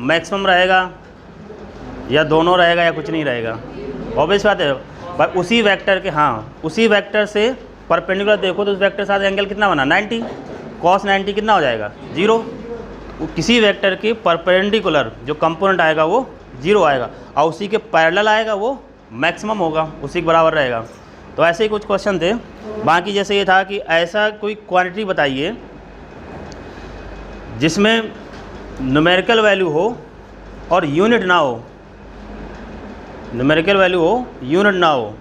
Maximum रहेगा या दोनों रहेगा या कुछ नहीं रहेगा? ऑब्वियस बात है भाई, उसी वेक्टर के, हाँ उसी वेक्टर से परपेंडिकुलर देखो तो उस वेक्टर के साथ एंगल कितना बना 90, cos 90 कितना हो जाएगा 0। किसी वेक्टर के परपेंडिकुलर जो कंपोनेंट आएगा वो 0 आएगा और उसी के पैरेलल आएगा वो मैक्सिमम होगा, उसी के बराबर रहेगा। तो ऐसे ही कुछ क्वेश्चन थे। बाकी जैसे ये था कि ऐसा कोई क्वांटिटी बताइए जिसमें न्यूमेरिकल वैल्यू हो और यूनिट ना हो, न्यूमेरिकल वैल्यू हो यूनिट ना हो।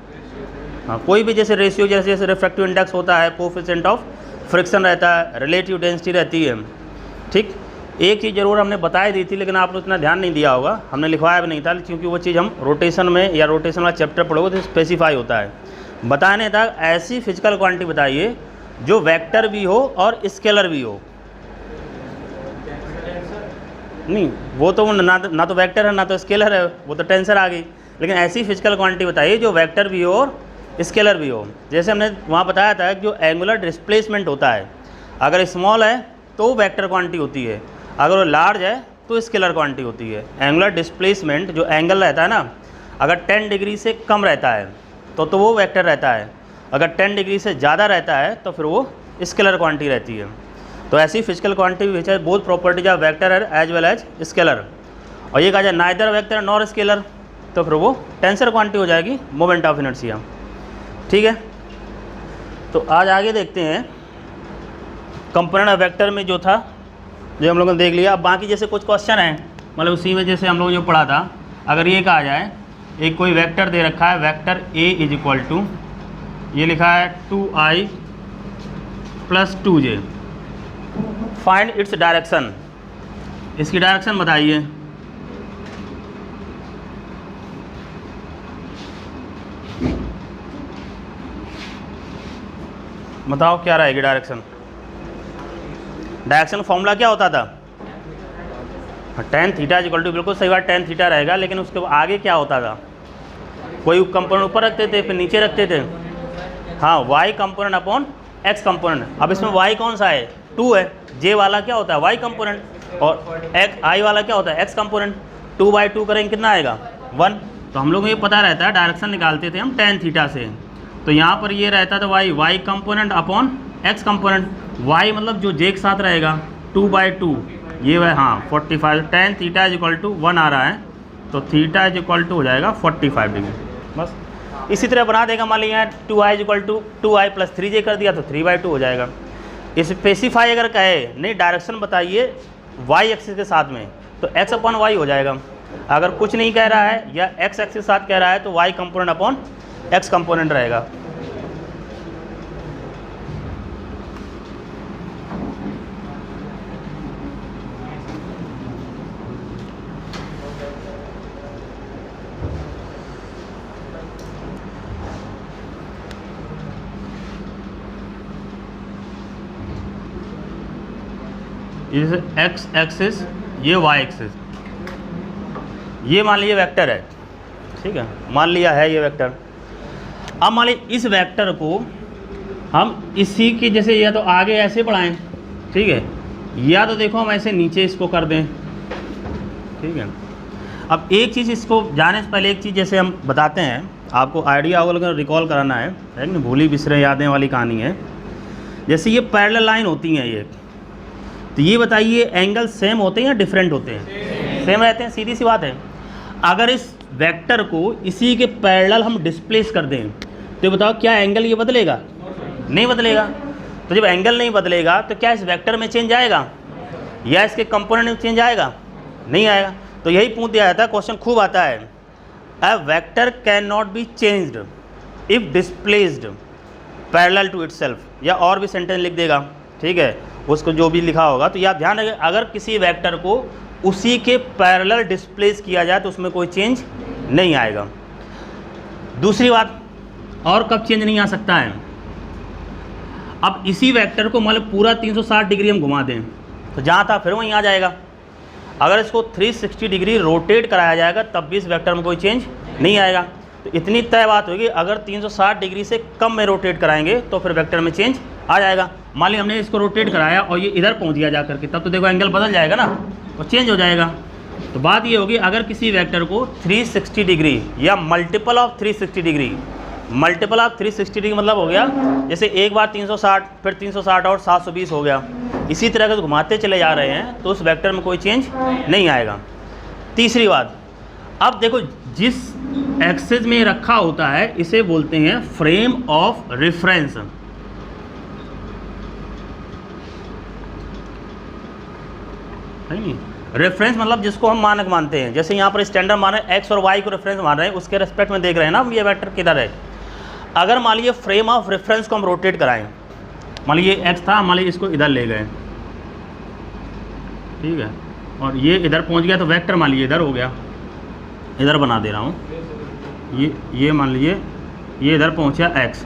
हाँ, कोई भी जैसे रेशियो, जैसे रिफ्रैक्टिव इंडेक्स होता है, कोफिशिएंट ऑफ फ्रिक्शन रहता है, रिलेटिव डेंसिटी रहती है। ठीक, एक चीज़ ज़रूर हमने बताई दी थी लेकिन आपने उतना ध्यान नहीं दिया होगा, हमने लिखवाया भी नहीं था क्योंकि वो चीज़ हम रोटेशन में या रोटेशन वाला चैप्टर पढ़ोगे तो स्पेसिफाई होता है। बताने था ऐसी फिजिकल क्वांटिटी बताइए जो वेक्टर भी हो और स्केलर भी हो। नहीं, वो तो ना तो वेक्टर है ना तो स्केलर है, वो तो टेंसर आ गई। लेकिन ऐसी फिजिकल क्वांटिटी बताइए जो वेक्टर भी हो और स्केलर भी हो। जैसे हमने वहाँ बताया था कि जो एंगुलर डिस्प्लेसमेंट होता है, अगर स्मॉल है तो वेक्टर क्वांटिटी होती है, अगर वो लार्ज है तो स्केलर क्वांटिटी होती है। एंगुलर डिस्प्लेसमेंट जो एंगल रहता है ना, अगर 10 डिग्री से कम रहता है तो वो वेक्टर रहता है, अगर 10 डिग्री से ज़्यादा रहता है तो फिर वो स्केलर क्वांटिटी रहती है। तो ऐसी फिजिकल क्वांटिटी विच है both properties of vector as well as scalar. और ये कहा जाए नाइदर वेक्टर नॉर स्केलर तो फिर वो टेंसर क्वांटिटी हो जाएगी, मोमेंट ऑफ इनर्शिया। ठीक है, तो आज आगे देखते हैं कंपोनेंट ऑफ वेक्टर में जो था, जो हम लोगों ने देख लिया। अब बाकी जैसे कुछ क्वेश्चन हैं, मतलब उसी में जैसे हम लोगों ने जो पढ़ा था, अगर ये कहा जाए एक कोई वेक्टर दे रखा है, vector A is equal to, ये लिखा है 2i + 2j, find its direction, इसकी डायरेक्शन बताइए। बताओ क्या रहेगी डायरेक्शन? डायरेक्शन फॉर्मूला क्या होता था? tan थीटा इक्वल टू, बिल्कुल सही बात, tan थीटा रहेगा। लेकिन उसके आगे क्या होता था? कोई कंपोनेंट ऊपर रखते थे फिर नीचे रखते थे। हाँ, y component upon x component. अब इसमें y कौन सा है? 2 है। j वाला क्या होता है? y component. और i वाला क्या होता है? x component. 2/2 करेंगे कितना आएगा? 1। तो हम लोग को ये पता रहता है, डायरेक्शन निकालते थे हम tan थीटा से। तो यहाँ पर ये रहता था y component upon x component. y मतलब जो j के साथ रहेगा 2/2, ये वह, हाँ 45। tan theta is equal to 1 आ रहा है तो थीटा इज इक्वल टू हो जाएगा 45 डिग्री। बस इसी तरह बना देगा। मान लीजिए 2i is equal to 2i + 3j कर दिया तो 3/2 हो जाएगा। स्पेसिफाई अगर कहे नहीं डायरेक्शन बताइए y एक्सिस के साथ में तो x/y हो जाएगा। अगर कुछ नहीं कह रहा है या x एक्सिस के साथ कह रहा है तो y component upon x component रहेगा। इस x एक्सिस, ये y एक्सिस, ये मान लीजिए वेक्टर है। ठीक है, मान लिया है ये वेक्टर। अब मान लीजिए इस वेक्टर को हम इसी के जैसे या तो आगे ऐसे बढ़ाएं, ठीक है, या तो देखो हम ऐसे नीचे इसको कर दें। ठीक है, अब एक चीज़ इसको जाने से पहले एक चीज़ जैसे हम बताते हैं, आपको आइडिया होगा लेकिन रिकॉल कराना है ना, भूली बिसरे यादें वाली कहानी है। जैसे ये पैरेलल लाइन होती हैं ये, तो ये बताइए एंगल सेम होते हैं या डिफरेंट होते हैं? सेम रहते हैं, सीधी सी बात है। अगर इस वेक्टर को इसी के पैरेलल हम डिस्प्लेस कर दें तो ये बताओ क्या एंगल ये बदलेगा? नहीं बदलेगा। तो जब एंगल नहीं बदलेगा तो क्या इस वेक्टर में चेंज आएगा या इसके कंपोनेंट में चेंज आएगा? नहीं आएगा। तो यही पूछ दिया जाता है, क्वेश्चन खूब आता है, a vector can not be changed if displaced parallel to itself, या और भी सेंटेंस लिख देगा। ठीक है, उसको जो भी लिखा होगा। तो यह ध्यान रखें, अगर किसी वेक्टर को उसी के पैरेलल डिस्प्लेस किया जाए तो उसमें कोई चेंज नहीं आएगा। दूसरी बात, और कब चेंज नहीं आ सकता है? अब इसी वेक्टर को मतलब पूरा 360 डिग्री हम घुमा दें तो जहाँ था फिर वहीं आ जाएगा। अगर इसको 360 डिग्री रोटेट कराया जाएगा तब भी इस वेक्टर में कोई चेंज नहीं आएगा। तो इतनी तय बात होगी, अगर 360 डिग्री से कम में रोटेट कराएंगे तो फिर वेक्टर में चेंज आ जाएगा। मान लीजिए हमने इसको रोटेट कराया और ये इधर पहुंच गया जा करके, तब तो देखो एंगल बदल जाएगा ना, तो चेंज हो जाएगा। तो बात ये होगी, अगर किसी वेक्टर को 360 डिग्री या multiple of 360 degree, multiple of 360 degree मतलब हो गया जैसे एक बार 360, फिर 360 और 720 हो गया, इसी तरह अगर घुमाते चले जा रहे हैं तो उस वेक्टर में कोई चेंज नहीं आएगा। तीसरी बात, अब देखो जिस एक्सिस में रखा होता है इसे बोलते हैं फ्रेम ऑफ रेफरेंस। है नहीं, रेफरेंस मतलब जिसको हम मानक मानते हैं, जैसे यहाँ पर स्टैंडर्ड मान रहे हैं एक्स और वाई को रेफरेंस मान रहे हैं, उसके रेस्पेक्ट में देख रहे हैं ना ये वेक्टर किधर है। अगर मान लीजिए फ्रेम ऑफ रेफरेंस को हम रोटेट कराएं, मान लीजिए एक्स था, मान लीजिए इसको इधर ले गए, ठीक है, और ये इधर पहुँच गया तो वेक्टर मान लीजिए इधर हो गया, इधर बना दे रहा हूँ, ये मान लीजिए ये इधर पहुँचा एक्स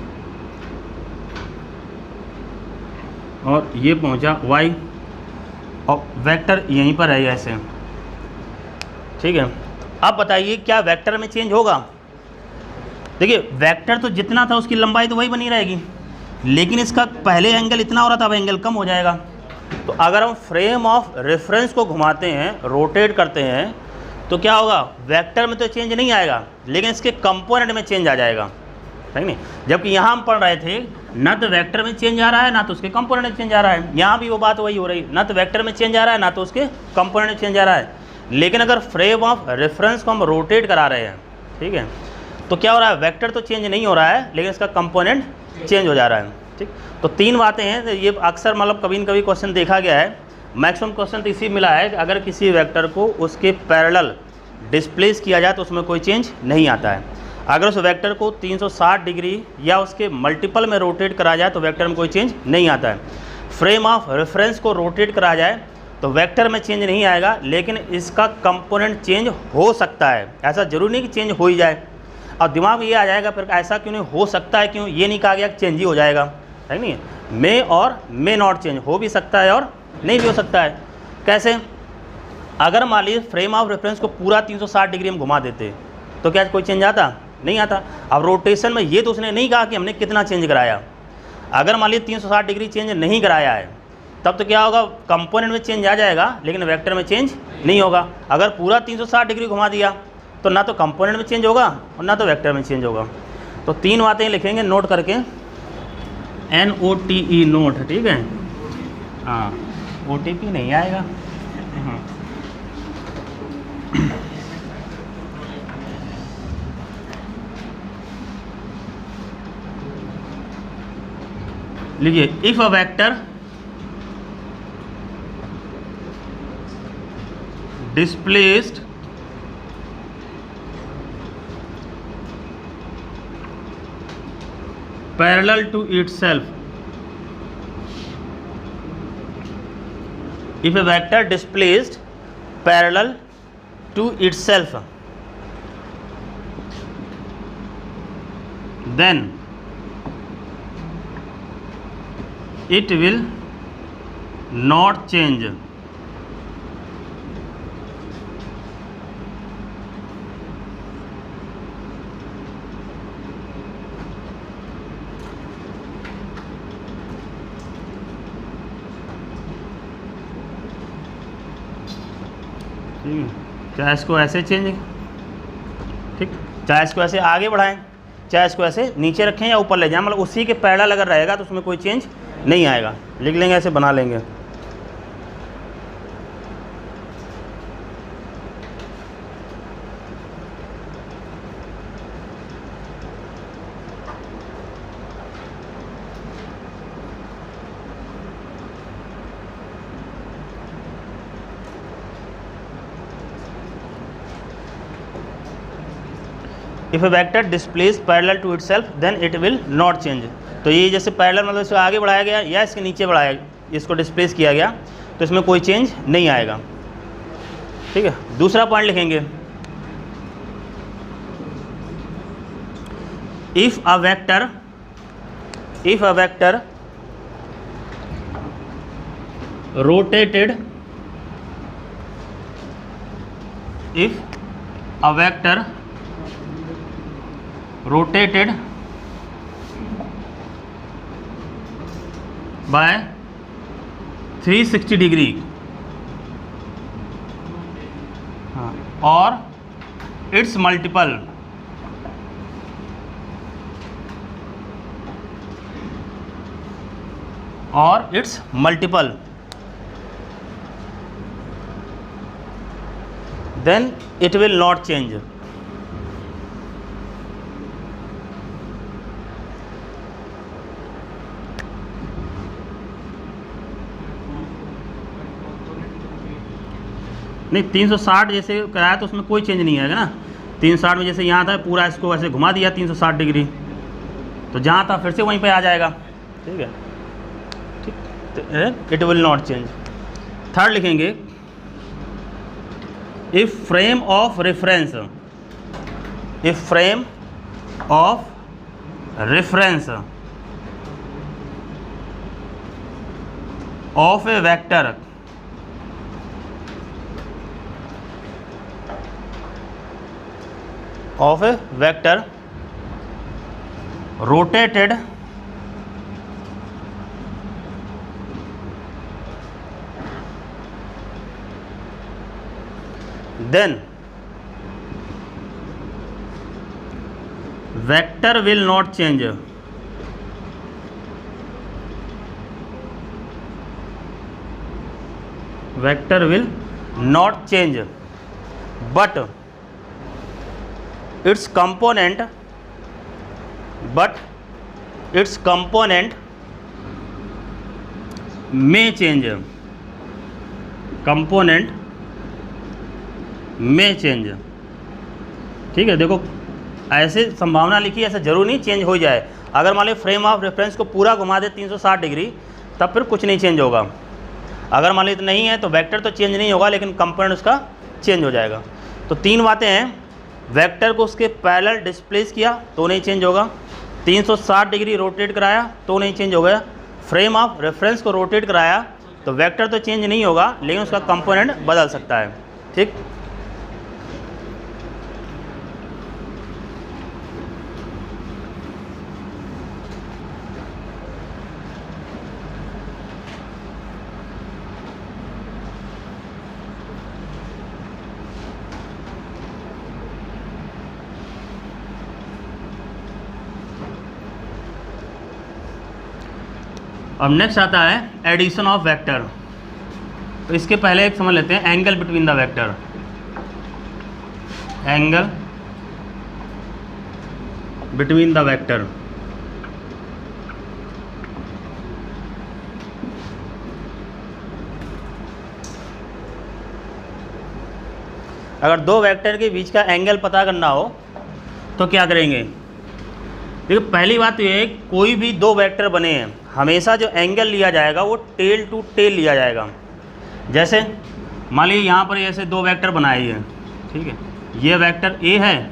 और ये पहुँचा वाई और वेक्टर यहीं पर है ऐसे, ठीक है। अब बताइए क्या वेक्टर में चेंज होगा? देखिए वेक्टर तो जितना था उसकी लंबाई तो वही बनी रहेगी, लेकिन इसका पहले एंगल इतना हो रहा था, अब एंगल कम हो जाएगा। तो अगर हम फ्रेम ऑफ रेफरेंस को घुमाते हैं, रोटेट करते हैं, तो क्या होगा, वेक्टर में तो चेंज नहीं आएगा लेकिन इसके कंपोनेंट में चेंज आ जाएगा, है नहीं। जबकि यहाँ हम पढ़ रहे थे ना तो वेक्टर में चेंज आ रहा है ना तो उसके कंपोनेंट में चेंज आ रहा है, यहाँ भी वो बात वही हो रही, ना तो वेक्टर में चेंज आ रहा है ना तो उसके कंपोनेंट में चेंज आ रहा है। लेकिन अगर फ्रेम ऑफ रेफरेंस को हम रोटेट करा रहे हैं, ठीक है, तो क्या हो रहा है, वेक्टर तो चेंज नहीं हो रहा है लेकिन इसका कंपोनेंट चेंज हो जा रहा है, ठीक। तो तीन बातें हैं, ये अक्सर मतलब कभी न कभी क्वेश्चन देखा गया है, मैक्सिमम क्वेश्चन तो इसी मिला है कि अगर किसी वेक्टर को उसके पैरेलल डिस्प्लेस किया जाए तो उसमें कोई चेंज नहीं आता है। अगर उस वेक्टर को 360 डिग्री या उसके मल्टीपल में रोटेट करा जाए तो वेक्टर में कोई चेंज नहीं आता है। फ्रेम ऑफ रेफरेंस को रोटेट करा जाए तो वेक्टर में चेंज नहीं आएगा लेकिन इसका कंपोनेंट चेंज हो सकता है, ऐसा जरूरी नहीं कि चेंज हो ही जाए। और दिमाग में ये आ जाएगा फिर ऐसा क्यों नहीं हो सकता है, क्यों ये नहीं कहा गया कि चेंज ही हो जाएगा, है नहीं। मे और मे नॉट चेंज, हो भी सकता है और नहीं भी हो सकता है। कैसे? अगर मान लीजिए फ्रेम ऑफ रेफरेंस को पूरा 360 डिग्री हम घुमा देते तो क्या कोई चेंज आता? नहीं आता। अब रोटेशन में ये तो उसने नहीं कहा कि हमने कितना चेंज कराया। अगर मान लीजिए 360 डिग्री चेंज नहीं कराया है तब तो क्या होगा, कंपोनेंट में चेंज आ जाएगा लेकिन वेक्टर में चेंज नहीं होगा। अगर पूरा 360 डिग्री घुमा दिया तो ना तो कंपोनेंट में चेंज होगा और ना तो वेक्टर में चेंज होगा। तो तीन बातें लिखेंगे नोट करके, NOTE नोट, ठीक है। हाँ, OTP नहीं आएगा। लीजिए, if a vector displaced parallel to itself, if a vector displaced parallel to itself, then it will not change. चाहे इसको ऐसे चेंज, ठीक, चाहे इसको ऐसे आगे बढ़ाएं, चाहे इसको ऐसे नीचे रखें या ऊपर ले जाएं, मतलब उसी के पैरेलल अगर रहेगा तो उसमें कोई चेंज नहीं आएगा। लिख लेंगे, ऐसे बना लेंगे। If a vector displace parallel to itself then it will not change. तो ये जैसे पैरेलल मतलब इसको आगे बढ़ाया गया या इसके नीचे बढ़ाया, इसको डिस्प्लेस किया गया तो इसमें कोई चेंज नहीं आएगा, ठीक है। दूसरा पॉइंट लिखेंगे, if a vector rotated, if a vector rotated by 360 degree हाँ, और इट्स मल्टीपल, और its multiple, then it will not change. नहीं, 360 जैसे कराया तो उसमें कोई चेंज नहीं आएगा ना। 360 में जैसे यहाँ था पूरा इसको वैसे घुमा दिया 360 डिग्री, तो जहाँ था फिर से वहीं पे आ जाएगा। ठीक है, ठीक, it will not change. Third लिखेंगे, if frame of reference, if frame of reference of a vector of a vector rotated then vector will not change, vector will not change, but its component may change, component may change। ठीक है, देखो ऐसे संभावना लिखी, ऐसा जरूर नहीं change हो जाए। अगर मान लो फ्रेम ऑफ रेफरेंस को पूरा घुमा दे 360 डिग्री, तब फिर कुछ नहीं चेंज होगा। अगर मान लो नहीं है तो वेक्टर तो चेंज नहीं होगा, लेकिन कंपोनेंट उसका चेंज हो जाएगा। तो तीन बातें हैं, वेक्टर को उसके पैरेलल डिस्प्लेस किया तो नहीं चेंज होगा, 360 डिग्री रोटेट कराया तो नहीं चेंज होगा, फ्रेम ऑफ रेफरेंस को रोटेट कराया तो वेक्टर तो चेंज नहीं होगा, लेकिन उसका कंपोनेंट बदल सकता है। ठीक, अब नेक्स्ट आता है एडिशन ऑफ वेक्टर। तो इसके पहले एक समझ लेते हैं angle between the vector. Angle between the vector, अगर दो वेक्टर के बीच का एंगल पता करना हो तो क्या करेंगे? देखो पहली बात तो ये है, कोई भी दो वेक्टर बने हैं हमेशा जो एंगल लिया जाएगा वो टेल टू टेल लिया जाएगा। जैसे मान लीजिए यहाँ पर ऐसे दो वेक्टर बनाए हैं, ठीक है, ये वेक्टर ए है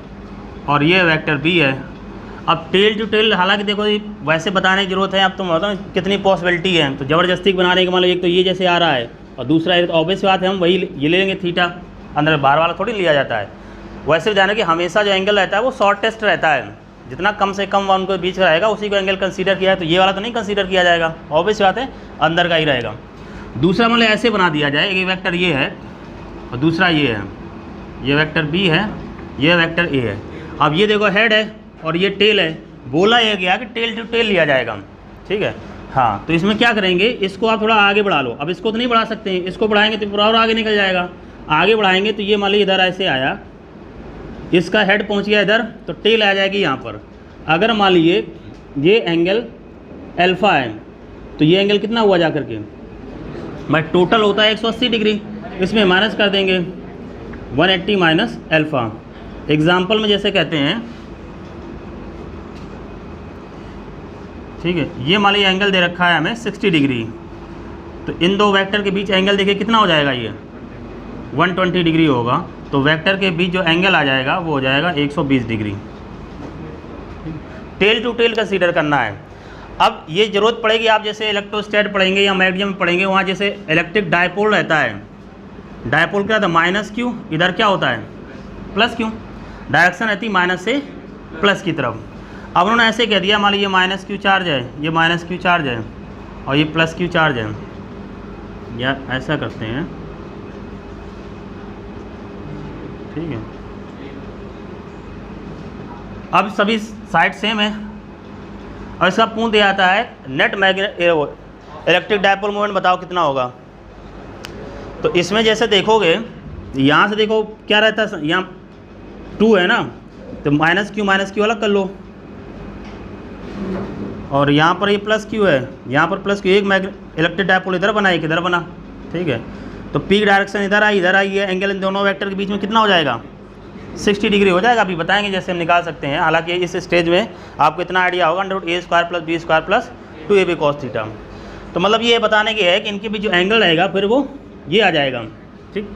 और ये वेक्टर बी है। अब टेल टू टेल, हालांकि देखो वैसे बताने की जरूरत है, अब तुम बताओ कितनी पॉसिबिलिटी है, तो ज़बरदस्ती बनाने के मान लो एक तो ये जैसे आ रहा है और दूसरा है, तो ऑब्वियस बात है हम वही ये ले लेंगे थीटा, अंदर बाहर वाला थोड़ी लिया जाता है। वैसे भी जाने कि हमेशा जो एंगल रहता है वो शॉर्टेस्ट रहता है, जितना कम से कम उनके बीच का रहेगा उसी को एंगल कंसीडर किया है, तो ये वाला तो नहीं कंसीडर किया जाएगा, ऑब्वियस बात है अंदर का ही रहेगा। दूसरा मतलब ऐसे बना दिया जाए, एक वेक्टर ये है और दूसरा ये है, ये वेक्टर बी है, ये वेक्टर ए है। अब ये देखो हेड है और ये टेल है, बोला ये गया कि टेल टू टेल लिया जाएगा, ठीक है। हाँ, तो इसमें क्या करेंगे, इसको आप थोड़ा आगे बढ़ा लो। अब इसको तो नहीं बढ़ा सकते हैं, इसको बढ़ाएंगे तो पूरा और आगे निकल जाएगा। आगे बढ़ाएंगे तो ये मान लीजिए इधर ऐसे आया, इसका हेड पहुंच गया इधर, तो टेल आ जाएगी यहाँ पर। अगर मान लीजिए ये एंगल अल्फ़ा है तो ये एंगल कितना हुआ जा करके, भाई टोटल होता है 180 डिग्री, इसमें माइनस कर देंगे 180 माइनस अल्फ़ा। एग्जाम्पल में जैसे कहते हैं, ठीक है, ये मान लीजिए एंगल दे रखा है हमें 60 डिग्री, तो इन दो वेक्टर के बीच एंगल देखिए कितना हो जाएगा, ये 120 डिग्री होगा, तो वेक्टर के बीच जो एंगल आ जाएगा वो हो जाएगा 120 degree. Tail to tail consider करना है। अब ये ज़रूरत पड़ेगी, आप जैसे इलेक्ट्रोस्टैट पढ़ेंगे या मैग्नेटिज्म में पढ़ेंगे, वहाँ जैसे इलेक्ट्रिक डायपोल रहता है, डायपोल क्या होता है, माइनस क्यू, इधर क्या होता है प्लस क्यू, डायरेक्शन रहती है माइनस से प्लस की तरफ। अब उन्होंने ऐसे कह दिया, मान लीजिए माइनस क्यू चार्ज है, ये माइनस क्यू चार्ज है और ये प्लस क्यू चार्ज है, या ऐसा करते हैं, ठीक है। अब सभी साइड सेम है और इसका पूर्ण दिया जाता है नेट इलेक्ट्रिक डायपोल मोमेंट बताओ कितना होगा। तो इसमें जैसे देखोगे यहाँ से देखो क्या रहता है, यहाँ 2 है ना, तो माइनस क्यू अलग कर लो, और यहाँ पर ये प्लस क्यू है, यहाँ पर प्लस क्यू, एक इलेक्ट्रिक डायपोल इधर बना एक इधर बना, ठीक है। तो पीक डायरेक्शन इधर आई है, एंगल इन दोनों वेक्टर के बीच में कितना हो जाएगा, 60 डिग्री हो जाएगा। अभी बताएंगे जैसे हम निकाल सकते हैं, हालांकि इस स्टेज में आपको इतना आइडिया होगा √a² + b² + 2ab cos theta. तो मतलब ये बताने की है कि इनके बीच जो एंगल रहेगा फिर वो ये आ जाएगा, ठीक।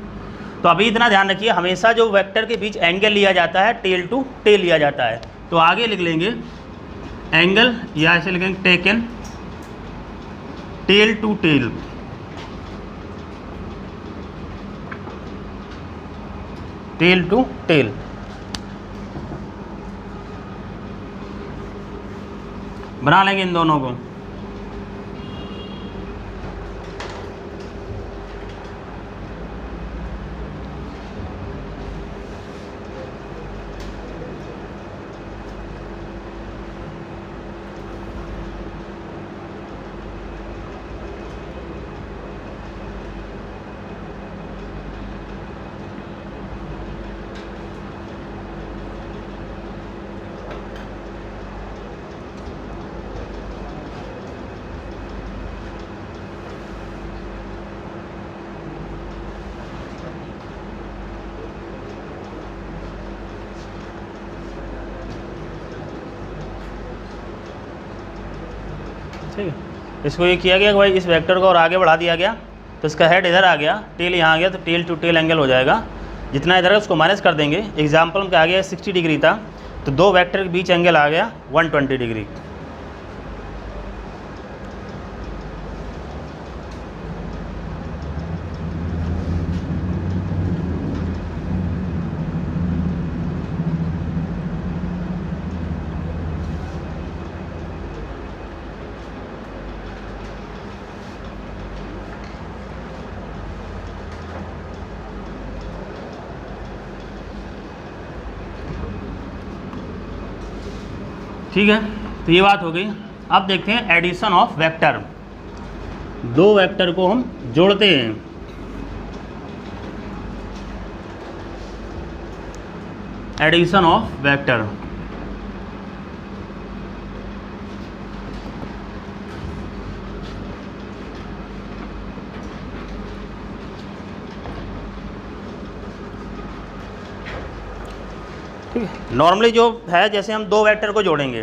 तो अभी इतना ध्यान रखिए, हमेशा जो वेक्टर के बीच एंगल लिया जाता है टेल टू टेल लिया जाता है। तो आगे लिख लेंगे एंगल, या ऐसे लिखेंगे taken tail to tail, tail to tail. बना लेंगे इन दोनों को। ठीक है, इसको ये किया गया कि भाई इस वेक्टर को और आगे बढ़ा दिया गया, तो इसका हेड इधर आ गया, टेल यहाँ आ गया, तो टेल टू टेल एंगल हो जाएगा। जितना इधर है उसको माइनस कर देंगे। एग्जाम्पल में क्या आ गया 60 डिग्री था, तो दो वेक्टर के बीच एंगल आ गया 120 डिग्री। ठीक है, तो ये बात हो गई। अब देखते हैं एडिशन ऑफ वेक्टर। दो वेक्टर को हम जोड़ते हैं। एडिशन ऑफ वेक्टर, ठीक है। नॉर्मली जो है, जैसे हम दो वेक्टर को जोड़ेंगे,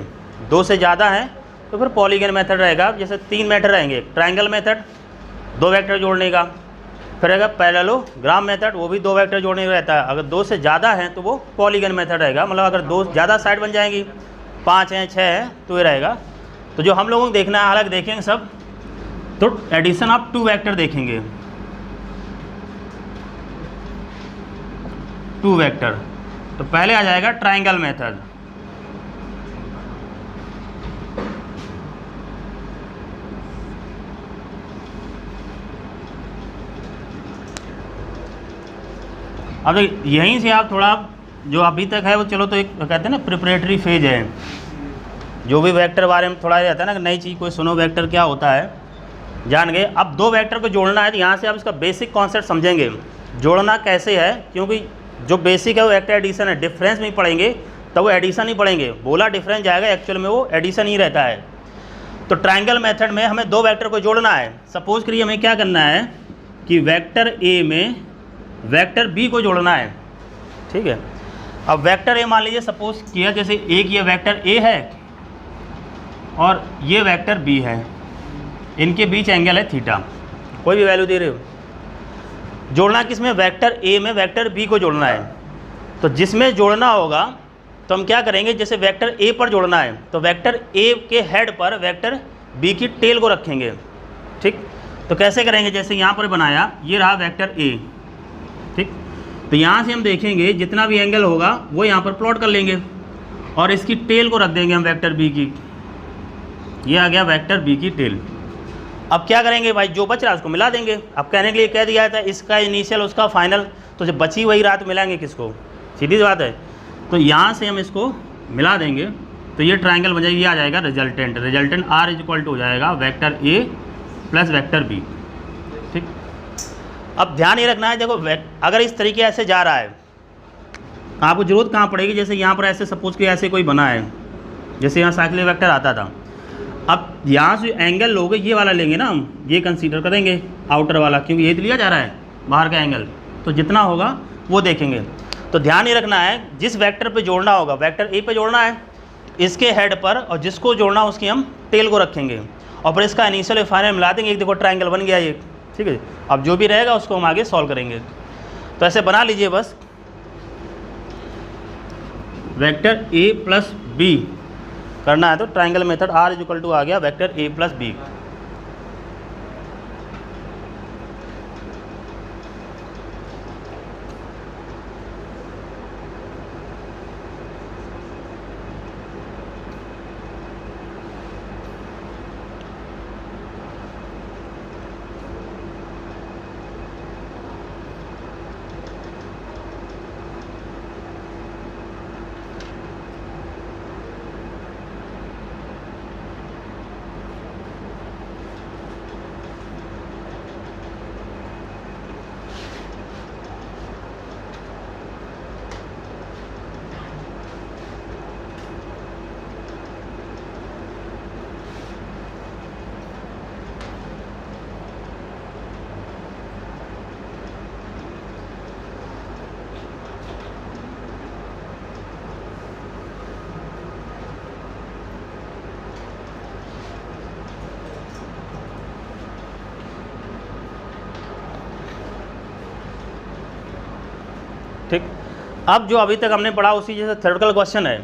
दो से ज़्यादा है तो फिर पॉलीगन मेथड रहेगा। जैसे 3 मेथड रहेंगे, ट्रायंगल मेथड दो वेक्टर जोड़ने का, फिर रहेगा पैरेललोग्राम मेथड, वो भी दो वेक्टर जोड़ने का रहता है। अगर दो से ज़्यादा है तो वो पॉलीगन मेथड रहेगा, मतलब अगर दो ज़्यादा साइड बन जाएंगी, 5 हैं 6 है तो ये रहेगा। तो जो हम लोगों को देखना है, अलग देखेंगे सब, तो एडिशन ऑफ 2 वेक्टर देखेंगे। 2 वेक्टर, तो पहले आ जाएगा ट्रायंगल मेथड। अब यहीं से आप थोड़ा, जो अभी तक है वो चलो, तो एक कहते हैं ना प्रिपरेटरी फेज है। जो भी वेक्टर बारे में थोड़ा रहता है ना कि नई चीज़ कोई सुनो, वेक्टर क्या होता है जान गए। अब दो वेक्टर को जोड़ना है, तो यहाँ से आप इसका बेसिक कॉन्सेप्ट समझेंगे, जोड़ना कैसे है। क्योंकि जो बेसिक है वो वेक्टर एडिशन है, डिफरेंस में पढ़ेंगे तो वो एडिशन ही पढ़ेंगे। बोला डिफरेंस जाएगा, एक्चुअल में वो एडिशन ही रहता है। तो ट्रायंगल मेथड में हमें दो वेक्टर को जोड़ना है। सपोज करिए हमें क्या करना है कि वेक्टर ए में वेक्टर बी को जोड़ना है, ठीक है। अब वेक्टर ए मान लीजिए सपोज किया, जैसे एक ये वेक्टर ए है और ये वेक्टर बी है, इनके बीच एंगल है थीटा, कोई भी वैल्यू दे रहे हो। जोड़ना किसमें, वेक्टर ए में वेक्टर बी को जोड़ना है। तो जिसमें जोड़ना होगा तो हम क्या करेंगे, जैसे वेक्टर ए पर जोड़ना है तो वेक्टर ए के हेड पर वेक्टर बी की टेल को रखेंगे, ठीक। तो कैसे करेंगे, जैसे यहाँ पर बनाया, ये रहा वेक्टर ए, ठीक। तो यहाँ से हम देखेंगे जितना भी एंगल होगा वो यहाँ पर प्लॉट कर लेंगे और इसकी टेल को रख देंगे हम वेक्टर बी की। ये आ गया वेक्टर बी की टेल। अब क्या करेंगे भाई, जो बच रहा है उसको मिला देंगे। अब कहने के लिए कह दिया था इसका इनिशियल उसका फाइनल, तो जब बची वही रात मिलाएंगे किसको, सीधी सी बात है। तो यहाँ से हम इसको मिला देंगे तो ये ट्राइंगल बन जाएगी, ये आ जाएगा resultant. Resultant R equal to हो जाएगा vector A plus vector B। ठीक, अब ध्यान ये रखना है, देखो अगर इस तरीके ऐसे जा रहा है आपको जरूरत कहाँ पड़ेगी, जैसे यहाँ पर ऐसे सपोज कि ऐसे कोई बना है, जैसे यहाँ साइक्लिक वेक्टर आता था। अब यहाँ से एंगल लोगे ये वाला लेंगे ना हम, ये कंसीडर करेंगे आउटर वाला, क्योंकि ये तो लिया जा रहा है बाहर का एंगल, तो जितना होगा वो देखेंगे। तो ध्यान ये रखना है जिस वेक्टर पे जोड़ना होगा, वेक्टर ए पे जोड़ना है इसके हेड पर, और जिसको जोड़ना उसकी हम टेल को रखेंगे और फिर इसका इनिशियल और फाइनल मिला देंगे। एक देखो ट्राइंगल बन गया ये, ठीक है। अब जो भी रहेगा उसको हम आगे सॉल्व करेंगे। तो ऐसे बना लीजिए बस, वेक्टर A प्लस B करना है तो triangle method R equal to आ गया वेक्टर A प्लस B। ठीक, अब जो अभी तक हमने पढ़ा उसी जैसे थ्योरेटिकल क्वेश्चन है।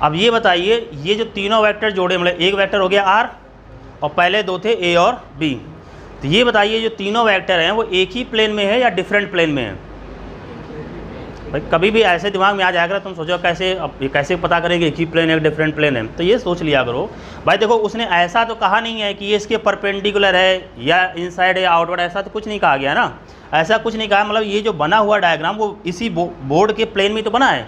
अब ये बताइए, ये जो तीनों वेक्टर जोड़े, मतलब एक वेक्टर हो गया R और पहले दो थे A और B, तो ये बताइए जो तीनों वेक्टर हैं वो एक ही प्लेन में है या डिफरेंट प्लेन में है। भाई कभी भी ऐसे दिमाग में आ जाएगा तुम सोचो कैसे पता करेंगे एक ही प्लेन है डिफरेंट प्लेन है, तो ये सोच लिया करो। भाई देखो उसने ऐसा तो कहा नहीं है कि ये इसके परपेंडिकुलर है या इनसाइड या आउटवर्ड, ऐसा तो कुछ नहीं कहा गया ना, ऐसा कुछ नहीं कहा। मतलब ये जो बना हुआ डायग्राम वो इसी बोर्ड के प्लेन में तो बना है,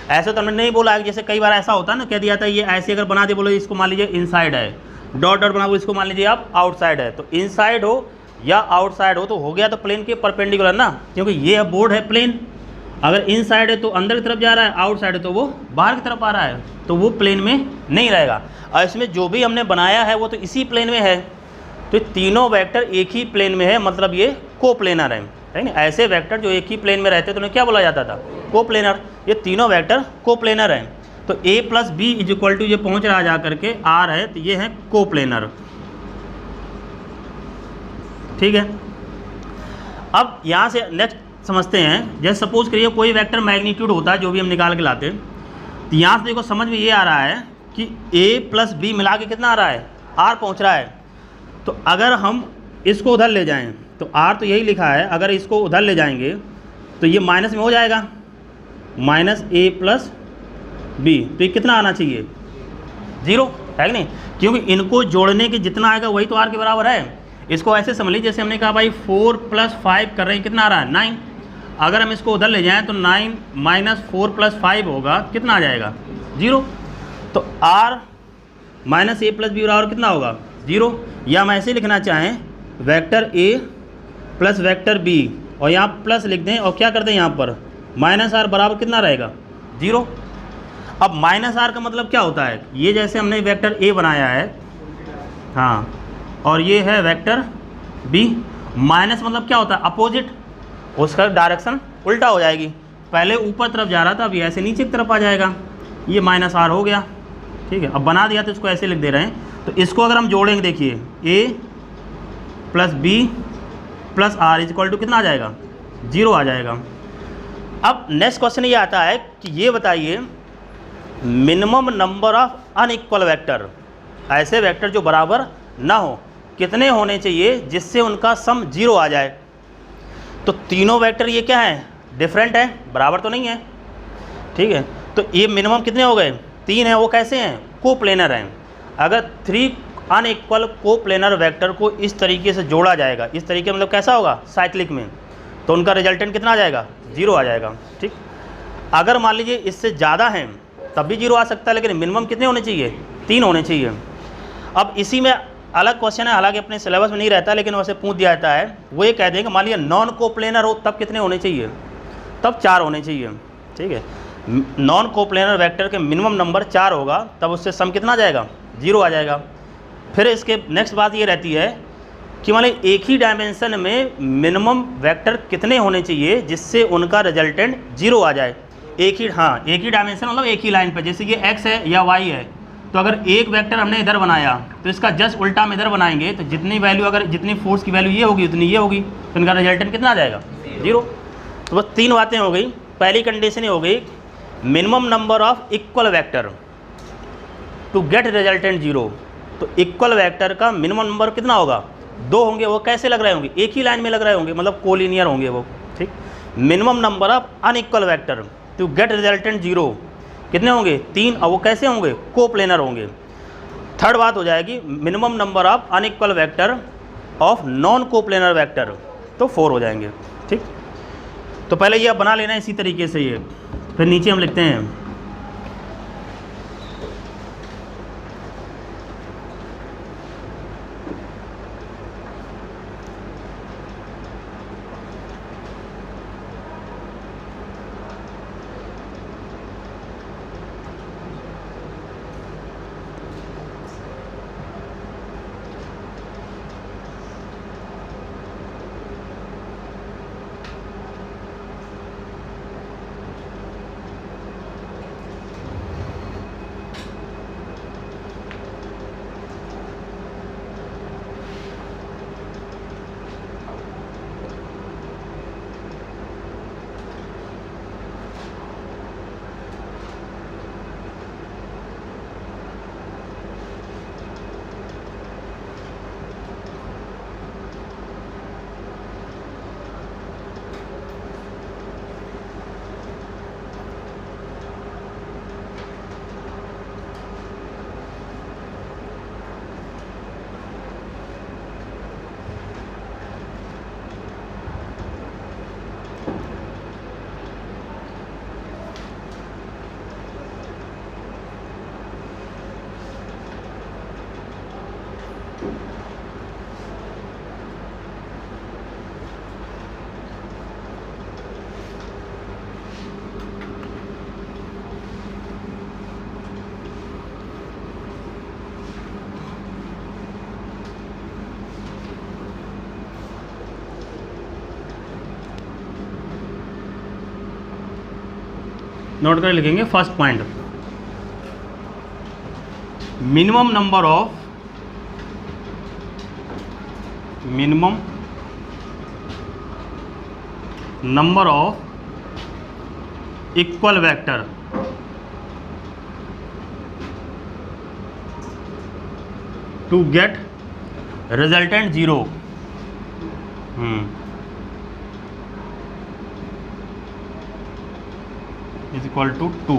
ऐसे तो हमने नहीं बोला है। जैसे कई बार ऐसा होता है ना, कह दिया था ये ऐसे अगर बना दे, बोलो इसको मान लीजिए इनसाइड है, डॉट डॉट बना वो इसको मान लीजिए आप आउटसाइड है, तो इनसाइड हो या आउटसाइड हो तो हो गया तो प्लेन के परपेंडिकुलर ना, क्योंकि ये बोर्ड है प्लेन। अगर इनसाइड है तो अंदर की तरफ जा रहा है, आउटसाइड है तो वो बाहर की तरफ आ रहा है, तो वो प्लेन में नहीं रहेगा। और इसमें जो भी हमने बनाया है वो तो इसी प्लेन में है, तो तीनों वेक्टर एक ही प्लेन में है, मतलब ये कोप्लेनर है ना। ऐसे वेक्टर जो एक ही प्लेन में रहते तो उन्हें क्या बोला जाता था, कोप्लेनर। ये तीनों वेक्टर कोप्लेनर हैं। तो A plus B is equal to ये पहुँच रहा जा करके R है, तो ये है कोप्लेनर। ठीक है, अब यहाँ से नेक्स्ट समझते हैं। जैसे सपोज करिए कोई वेक्टर मैग्नीट्यूड होता है जो भी हम निकाल के लाते, तो यहाँ से देखो समझ में ये आ रहा है कि A प्लस B मिला के कितना आ रहा है, R पहुँच रहा है। तो अगर हम इसको उधर ले जाएं तो R तो यही लिखा है, अगर इसको उधर ले जाएंगे तो ये माइनस में हो जाएगा, माइनस A प्लस B, तो ये कितना आना चाहिए, 0 है कि नहीं, क्योंकि इनको जोड़ने के जितना आएगा वही तो R के बराबर है। इसको ऐसे समझ लीजिए, जैसे हमने कहा भाई 4 प्लस 5 कर रहे हैं, कितना आ रहा है 9। अगर हम इसको उधर ले जाएं तो 9 माइनस 4 प्लस 5 होगा, कितना आ जाएगा 0। तो R minus A plus B बराबर कितना होगा 0। या हम ऐसे लिखना चाहें vector A plus vector B और यहाँ प्लस लिख दें और क्या कर दें यहाँ पर माइनस R बराबर कितना रहेगा 0। अब माइनस R का मतलब क्या होता है, ये जैसे हमने वेक्टर A बनाया है, हाँ, और ये है वेक्टर B, माइनस मतलब क्या होता है अपोजिट, उसका डायरेक्शन उल्टा हो जाएगी। पहले ऊपर तरफ जा रहा था, अभी ऐसे नीचे की तरफ आ जाएगा, ये माइनस R हो गया। ठीक है, अब बना दिया तो इसको ऐसे लिख दे रहे हैं। तो इसको अगर हम जोड़ेंगे, देखिए A plus B plus R is equal to कितना आ जाएगा 0 आ जाएगा। अब नेक्स्ट क्वेश्चन ये आता है कि ये बताइए minimum number of unequal vector, ऐसे वेक्टर जो बराबर ना हो, कितने होने चाहिए जिससे उनका सम 0 आ जाए। तो तीनों वेक्टर ये क्या है, डिफरेंट है, बराबर तो नहीं है। ठीक है, तो ये मिनिमम कितने हो गए, 3 हैं। वो कैसे हैं, कोप्लेनर हैं। अगर 3 अनइक्वल कोप्लेनर वेक्टर को इस तरीके से जोड़ा जाएगा, इस तरीके मतलब कैसा होगा साइक्लिक में, तो उनका रिजल्टेंट कितना आ जाएगा, 0 आ जाएगा। ठीक, अगर मान लीजिए इससे ज़्यादा हैं तब भी 0 आ सकता है, लेकिन मिनिमम कितने होने चाहिए, 3 होने चाहिए। अब इसी में अलग क्वेश्चन है, हालांकि अपने सिलेबस में नहीं रहता लेकिन वैसे पूछ दिया जाता है। वो ये कह देंगे मान लीजिए नॉन कोप्लेनर हो तब कितने होने चाहिए, तब 4 होने चाहिए। ठीक है, नॉन कोप्लेनर वेक्टर के मिनिमम नंबर 4 होगा तब उससे सम कितना आ जाएगा, 0 आ जाएगा। फिर इसके नेक्स्ट बात ये रहती है कि मान लीजिए एक ही डायमेंशन में मिनिमम वेक्टर कितने होने चाहिए जिससे उनका रिजल्टेंट 0 आ जाए। एक ही डायमेंशन मतलब एक ही लाइन पर, जैसे ये x है या y है, तो अगर एक वेक्टर हमने इधर बनाया तो इसका जस्ट उल्टा हम इधर बनाएंगे तो जितनी वैल्यू, अगर जितनी फोर्स की वैल्यू ये होगी उतनी ये होगी, तो इनका रिजल्टेंट कितना आ जाएगा, 0। तो बस 3 बातें हो गई। पहली कंडीशन ये हो गई minimum number of equal vector to get resultant 0। तो इक्वल वेक्टर का मिनिमम नंबर कितना होगा, 2 होंगे। वो कैसे लग रहे होंगे, एक ही लाइन में लग रहे होंगे, मतलब कोलिनियर होंगे वो। ठीक, minimum number of unequal vector to get resultant 0 कितने होंगे, 3। और वो कैसे होंगे, कोप्लेनर होंगे। थर्ड बात हो जाएगी minimum number of unequal vector of non coplanar vector, तो 4 हो जाएंगे। ठीक, तो पहले ये आप बना लेना इसी तरीके से ये, फिर नीचे हम लिखते हैं नोट कर लिखेंगे। First point, minimum number of equal vector to get resultant 0 is equal to 2।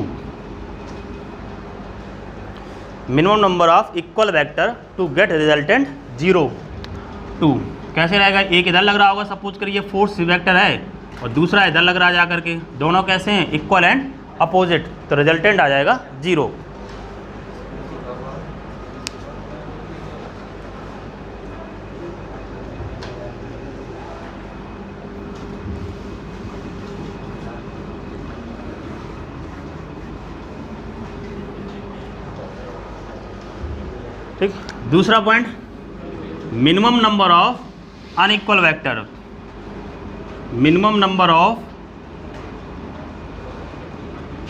Minimum number of equal vector to get resultant 0 2 कैसे रहेगा, एक इधर लग रहा होगा, सपोज करिए फोर्स वेक्टर है और दूसरा इधर लग रहा है जाकर के, दोनों कैसे हैं, इक्वल एंड अपोजिट, तो रिजल्टेंट आ जाएगा 0। ठीक, दूसरा point, minimum number of unequal vector, minimum number of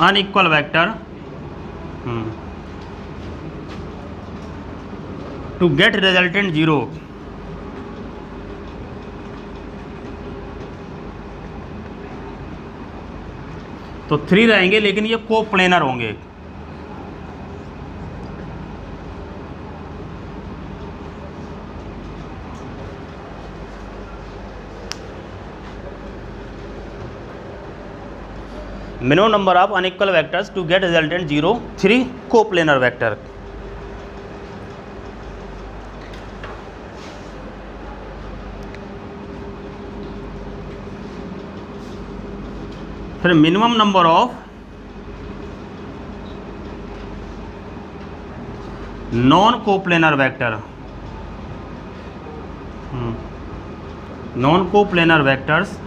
unequal vector to get resultant 0। तो 3 रहेंगे लेकिन ये कोप्लेनर होंगे। Minimum number of unequal vectors to get resultant 0 3 coplanar vector. फिर minimum number of non coplanar vector, non coplanar vectors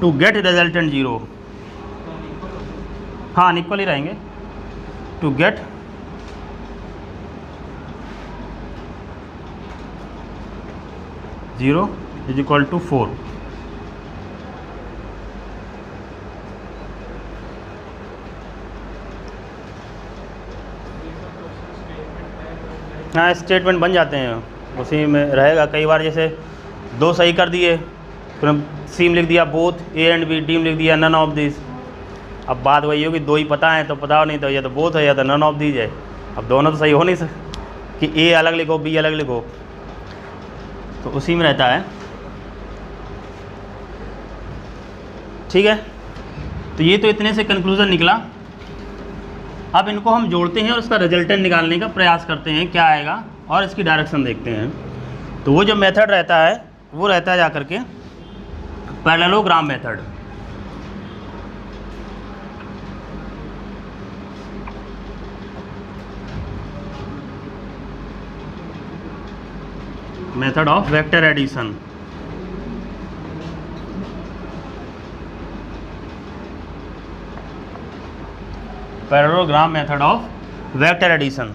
to get resultant 0। हाँ unequal ही रहेंगे। To get zero is equal to 4। हाँ स्टेटमेंट बन जाते हैं, उसी में रहेगा। कई बार जैसे 2 सही कर दिए, फिर हम सी में लिख दिया both A and B, D में लिख दिया नन ऑफ दिस। अब बात वही होगी 2 ही पता है तो पता नहीं तो या तो बोथ है या तो नन ऑफ दिस है। अब दोनों तो सही हो नहीं सकते कि ए अलग लिखो बी अलग लिखो, तो उसी में रहता है। ठीक है, तो ये तो इतने से कंक्लूज़न निकला। अब इनको हम जोड़ते हैं और उसका रिजल्टेंट निकालने का प्रयास करते हैं क्या आएगा, और इसकी डायरेक्शन देखते हैं। तो वो जो मेथड रहता है वो रहता है जाकर के parallelogram method. Method of vector addition. Parallelogram method of vector addition.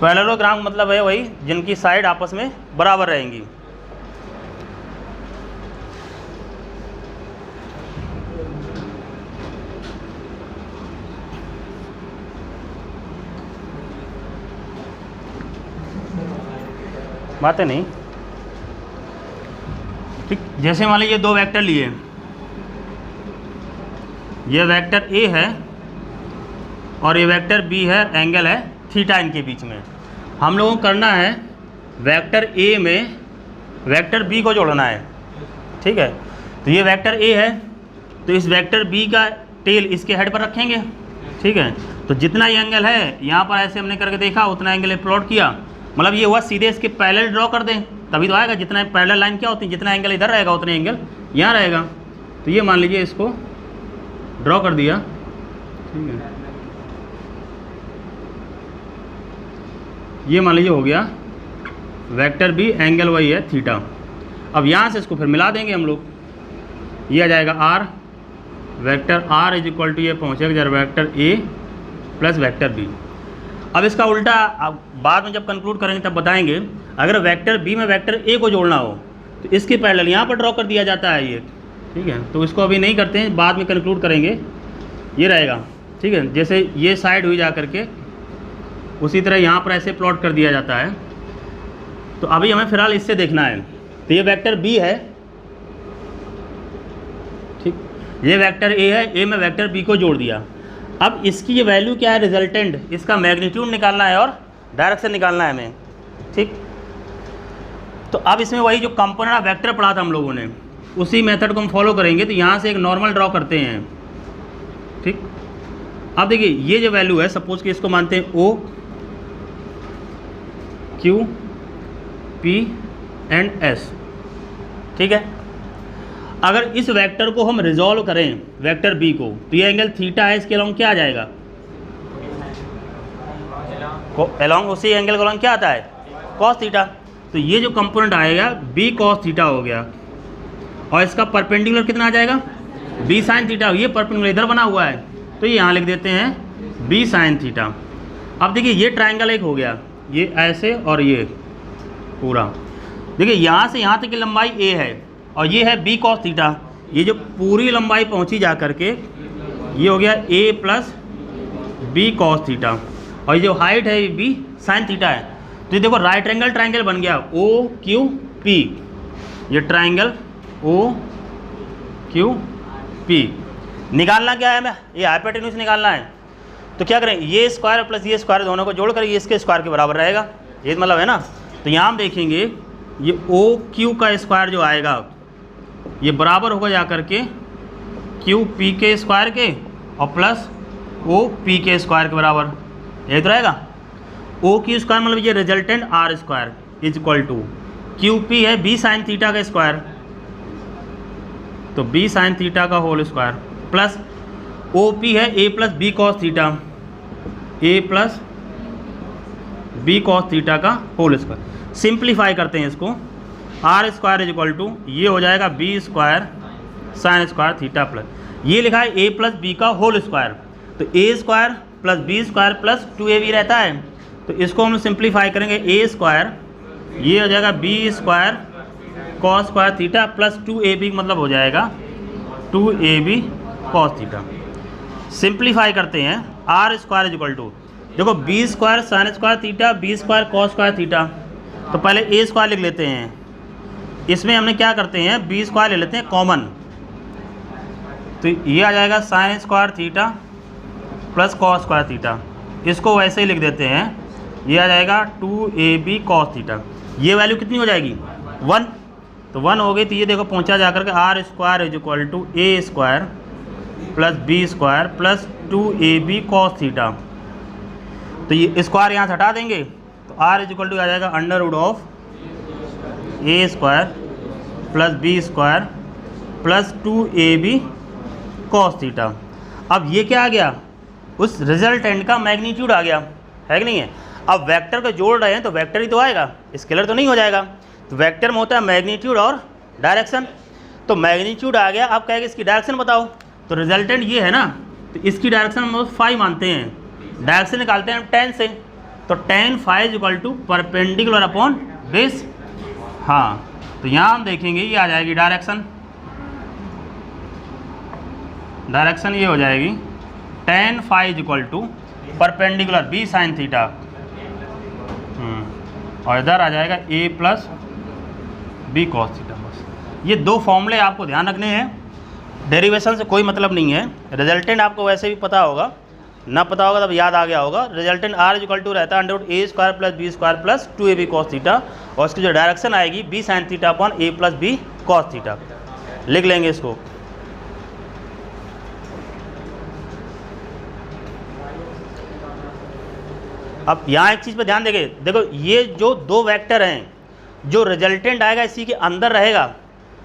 Parallelogram मतलब है वही जिनकी साइड आपस में बराबर रहेंगी। बातें नहीं ठीक। जैसे मान लीजिए 2 वेक्टर लिए, ये वेक्टर ए है और ये वेक्टर बी है, एंगल है थीटा इनके बीच में। हम लोगों को करना है वेक्टर ए में वेक्टर बी को जोड़ना है। ठीक है, तो ये वेक्टर ए है तो इस वेक्टर बी का टेल इसके हेड पर रखेंगे। ठीक है, तो जितना ये एंगल है यहाँ पर ऐसे हमने करके देखा उतना एंगल प्लॉट किया, मतलब ये हुआ सीधे इसके पैरेलल ड्रॉ कर दें तभी तो आएगा। जितना पैरेलल लाइन क्या होती है, जितना एंगल इधर रहेगा उतना एंगल यहाँ रहेगा। तो ये मान लीजिए इसको ड्रॉ कर दिया। ठीक है, ये मान लीजिए हो गया वेक्टर बी, एंगल वही है थीटा। अब यहाँ से इसको फिर मिला देंगे हम लोग, ये आ जाएगा R, vector R is equal to ये पहुँचेगा जब vector A plus vector B. अब इसका उल्टा अब बाद में जब कंक्लूड करेंगे तब बताएंगे। अगर वेक्टर बी में वेक्टर ए को जोड़ना हो तो इसके पैरेलल यहाँ पर ड्रॉ कर दिया जाता है ये। ठीक है, तो इसको अभी नहीं करते हैं, बाद में कंक्लूड करेंगे। ये रहेगा। ठीक है, जैसे ये साइड हुई जा करके उसी तरह यहाँ पर ऐसे प्लॉट कर दिया जाता है। तो अभी हमें फिलहाल इससे देखना है। तो ये वेक्टर बी है, ठीक, ये वेक्टर ए है, ए में वेक्टर बी को जोड़ दिया। अब इसकी ये वैल्यू क्या है, रिजल्टेंट, इसका मैग्नीट्यूड निकालना है और डायरेक्शन निकालना है हमें। ठीक, तो अब इसमें वही जो कंपोनेंट ऑफ वेक्टर पढ़ा था हम लोगों ने, उसी मेथड को हम फॉलो करेंगे। तो यहाँ से एक नॉर्मल ड्रॉ करते हैं। ठीक, अब देखिए ये जो वैल्यू है, सपोज कि इसको मानते हैं O Q P and S. ठीक है, अगर इस वेक्टर को हम रिजॉल्व करें वेक्टर बी को, तो ये एंगल थीटा है, इसके अलॉन्ग क्या आ जाएगा, अलॉन्ग उसी एंगल के अलॉन्ग क्या आता है, कॉस थीटा। तो ये जो कंपोनेंट आएगा बी कॉस थीटा हो गया, और इसका परपेंडिकुलर कितना आ जाएगा, बी साइन थीटा। ये परपेंडिकुलर इधर बना हुआ है तो ये यहाँ लिख देते हैं बी साइन थीटा। अब देखिए ये ट्रायंगल एक हो गया, ये ऐसे और ये पूरा। देखिए यहाँ से यहाँ तक की लंबाई ए है और ये है बी कॉस थीटा। ये जो पूरी लंबाई पहुँची जा करके ये हो गया ए प्लस बी कॉस थीटा, और ये जो हाइट है ये बी साइन थीटा है। तो ये देखो राइट एंगल ट्रायंगल बन गया ओ क्यू पी। ये ट्रायंगल ओ क्यू पी निकालना क्या है हमें, ये हाइपोटेन्यूज निकालना है। तो क्या करें, ये स्क्वायर प्लस ये स्क्वायर दोनों को जोड़ कर ये इसके स्क्वायर के बराबर रहेगा, ये मतलब है ना। तो यहाँ हम देखेंगे ये ओ क्यू का स्क्वायर जो आएगा ये बराबर होगा जा करके क्यू पी के स्क्वायर के और प्लस ओ पी के स्क्वायर के बराबर, ये तो रहेगा। ओ क्यू स्क्वायर मतलब ये resultant R square is equal to Q P है बी साइन थीटा का स्क्वायर, तो बी साइन थीटा का whole square plus O P है A plus B cos theta, A plus B cos theta का whole square. Simplify करते हैं इसको, R square is equal to ये हो जाएगा B square sine square theta plus ये लिखा है ए प्लस बी का होल स्क्वायर, तो ए square plus B square plus 2ab रहता है, तो इसको हम सिंप्लीफाई करेंगे ए स्क्वायर ये हो जाएगा B square cos square theta plus 2ab मतलब हो जाएगा 2ab कॉस थीटा। सिंप्लीफाई करते हैं, r square is equal to देखो b square sine square theta b square cos square theta, तो पहले ए स्क्वायर लिख लेते हैं, इसमें हमने क्या करते हैं बी स्क्वायर ले लेते हैं कॉमन, तो ये आ जाएगा sign square theta plus cos square theta, इसको वैसे ही लिख देते हैं, ये आ जाएगा 2ab कॉस थीटा। ये वैल्यू कितनी हो जाएगी 1, तो 1 हो गई, तो ये देखो पहुंचा जाकर के R square is equal to A square plus B square plus 2ab cos theta, तो ये स्क्वायर यहाँ से हटा देंगे, तो आर इज इक्वल टू आ जाएगा under root of A square plus B square plus 2ab cos theta. अब ये क्या आ गया, उस रिजल्टेंट का मैग्नीट्यूड आ गया, है कि नहीं है। अब वेक्टर को जोड़ रहे हैं तो वेक्टर ही तो आएगा, स्केलर तो नहीं हो जाएगा, तो वेक्टर में होता है मैग्नीट्यूड और डायरेक्शन, तो मैग्नीट्यूड आ गया। अब कहेगा इसकी डायरेक्शन बताओ, तो रिजल्टेंट ये है ना, तो इसकी डायरेक्शन हम 5 मानते हैं, डायरेक्शन निकालते हैं 10 से, तो tan five is equal to perpendicular upon base. हाँ, तो यहाँ हम देखेंगे ये आ जाएगी डायरेक्शन, डायरेक्शन ये हो जाएगी tan five is equal to perpendicular B sine theta, और इधर आ जाएगा A plus B cos theta. बस ये 2 फॉर्मूले आपको ध्यान रखने हैं, डेरिवेशन से कोई मतलब नहीं है। रिजल्टेंट आपको वैसे भी पता होगा, ना पता होगा तब याद आ गया होगा। Resultant r is equal to रहता है under root a square plus B square plus 2ab cos theta, और इसकी जो डायरेक्शन आएगी b sine theta upon a plus B cos theta. लिख लेंगे इसको, अब यहाँ एक चीज़ पे ध्यान देंगे, देखो ये जो 2 वेक्टर हैं, जो रिजल्टेंट आएगा इसी के अंदर रहेगा,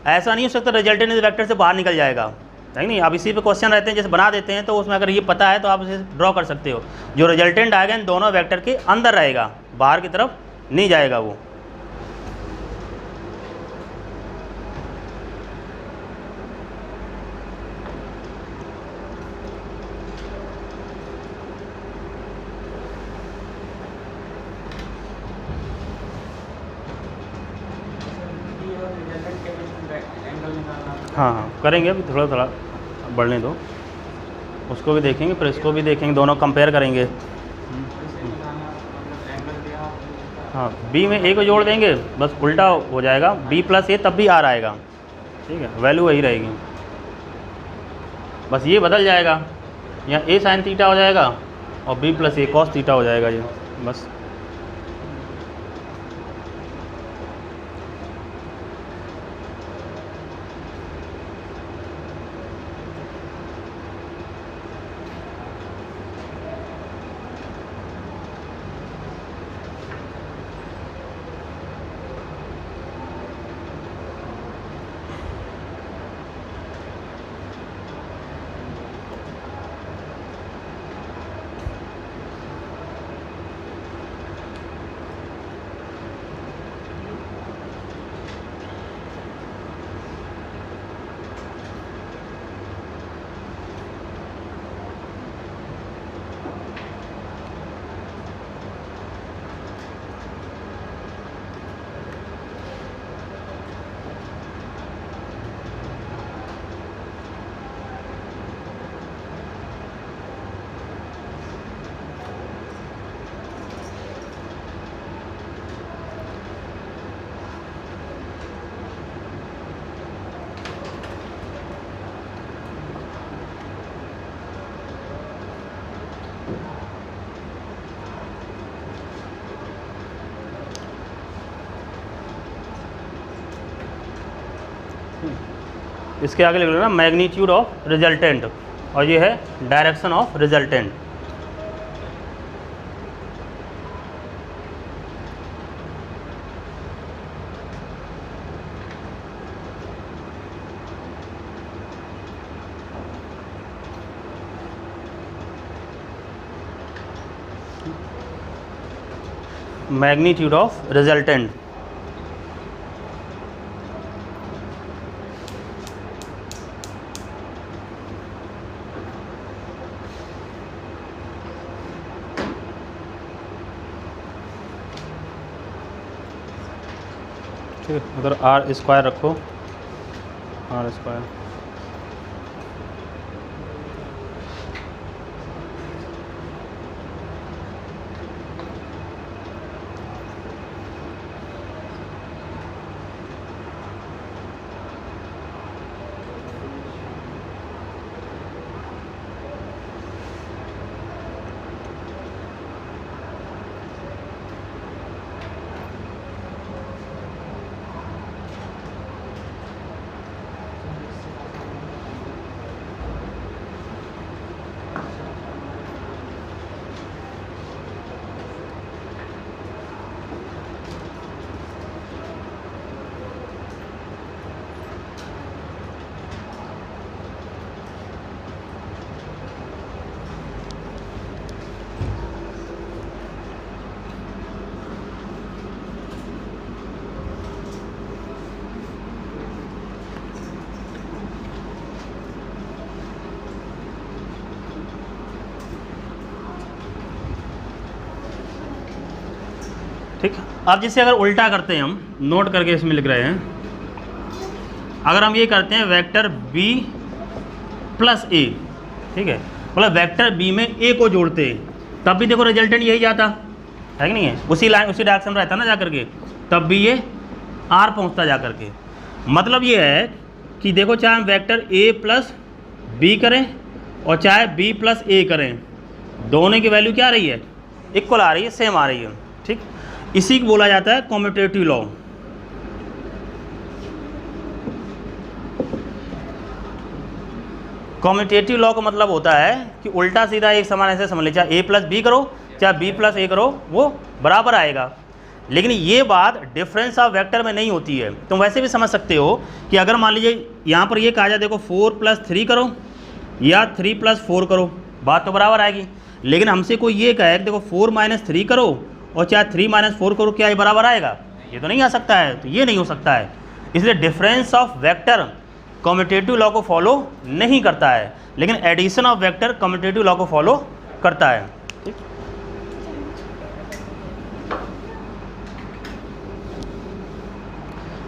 ऐसा नहीं हो सकता रिजल्टेंट इस वेक्टर से बाहर निकल जाएगा, है नहीं। अब इसी पे क्वेश्चन रहते हैं, जैसे बना देते हैं, तो उसमें अगर ये पता है तो आप इसे ड्रॉ कर सकते हो। जो रिजल्टेंट आएगा इन दोनों वेक्टर के अंदर रहेगा, बाहर की तरफ नहीं जाएगा वो। हाँ हाँ करेंगे, अभी थोड़ा थोड़ा बढ़ने दो, उसको भी देखेंगे फिर इसको भी देखेंगे, दोनों कंपेयर करेंगे। हाँ, बी में ए को जोड़ देंगे, बस उल्टा हो जाएगा, बी प्लस ए तब भी आर आएगा, ठीक है, वैल्यू वही रहेगी, बस ये बदल जाएगा, यहाँ ए साइन थीटा हो जाएगा और B plus A cos theta हो जाएगा, ये बस। इसके आगे लिख लेना मैग्नीट्यूड ऑफ रिजल्टेंट, और ये है direction of resultant. Magnitude of resultant. ठीक है, उधर आर स्क्वायर रखो, आर स्क्वायर। ठीक, अब जिसे अगर उल्टा करते हैं, हम नोट करके इसमें लिख रहे हैं, अगर हम ये करते हैं वेक्टर b प्लस ए, ठीक है, मतलब वेक्टर b में a को जोड़ते हैं, तब भी देखो रिजल्टेंट यही जाता है कि नहीं है, उसी लाइन उसी डायरेक्शन रहता ना जा करके, तब भी ये r पहुंचता जा करके। मतलब ये है कि देखो चाहे हम वेक्टर a प्लस बी करें और चाहे b प्लस ए करें, दोनों की वैल्यू क्या आ रही है, इक्वल आ रही है, सेम आ रही है। ठीक, इसी को बोला जाता है कम्यूटेटिव लॉ। कम्यूटेटिव लॉ का मतलब होता है कि उल्टा सीधा एक समान ऐसे समझ ले, चाहे a प्लस बी करो चाहे b प्लस ए करो, वो बराबर आएगा। लेकिन ये बात डिफरेंस ऑफ वेक्टर में नहीं होती है। तुम वैसे भी समझ सकते हो कि अगर मान लीजिए यहाँ पर ये कहा जाए देखो 4 प्लस 3 करो या 3 प्लस 4 करो, बात तो बराबर आएगी। लेकिन हमसे कोई ये कहे देखो 4 माइनस 3 करो और चाहे 3 माइनस 4 करो, क्या ये बराबर आएगा? ये तो नहीं आ सकता है, तो ये नहीं हो सकता है। इसलिए difference of vector commutative law को फॉलो नहीं करता है, लेकिन addition of vector commutative law को फॉलो करता है। ठीक,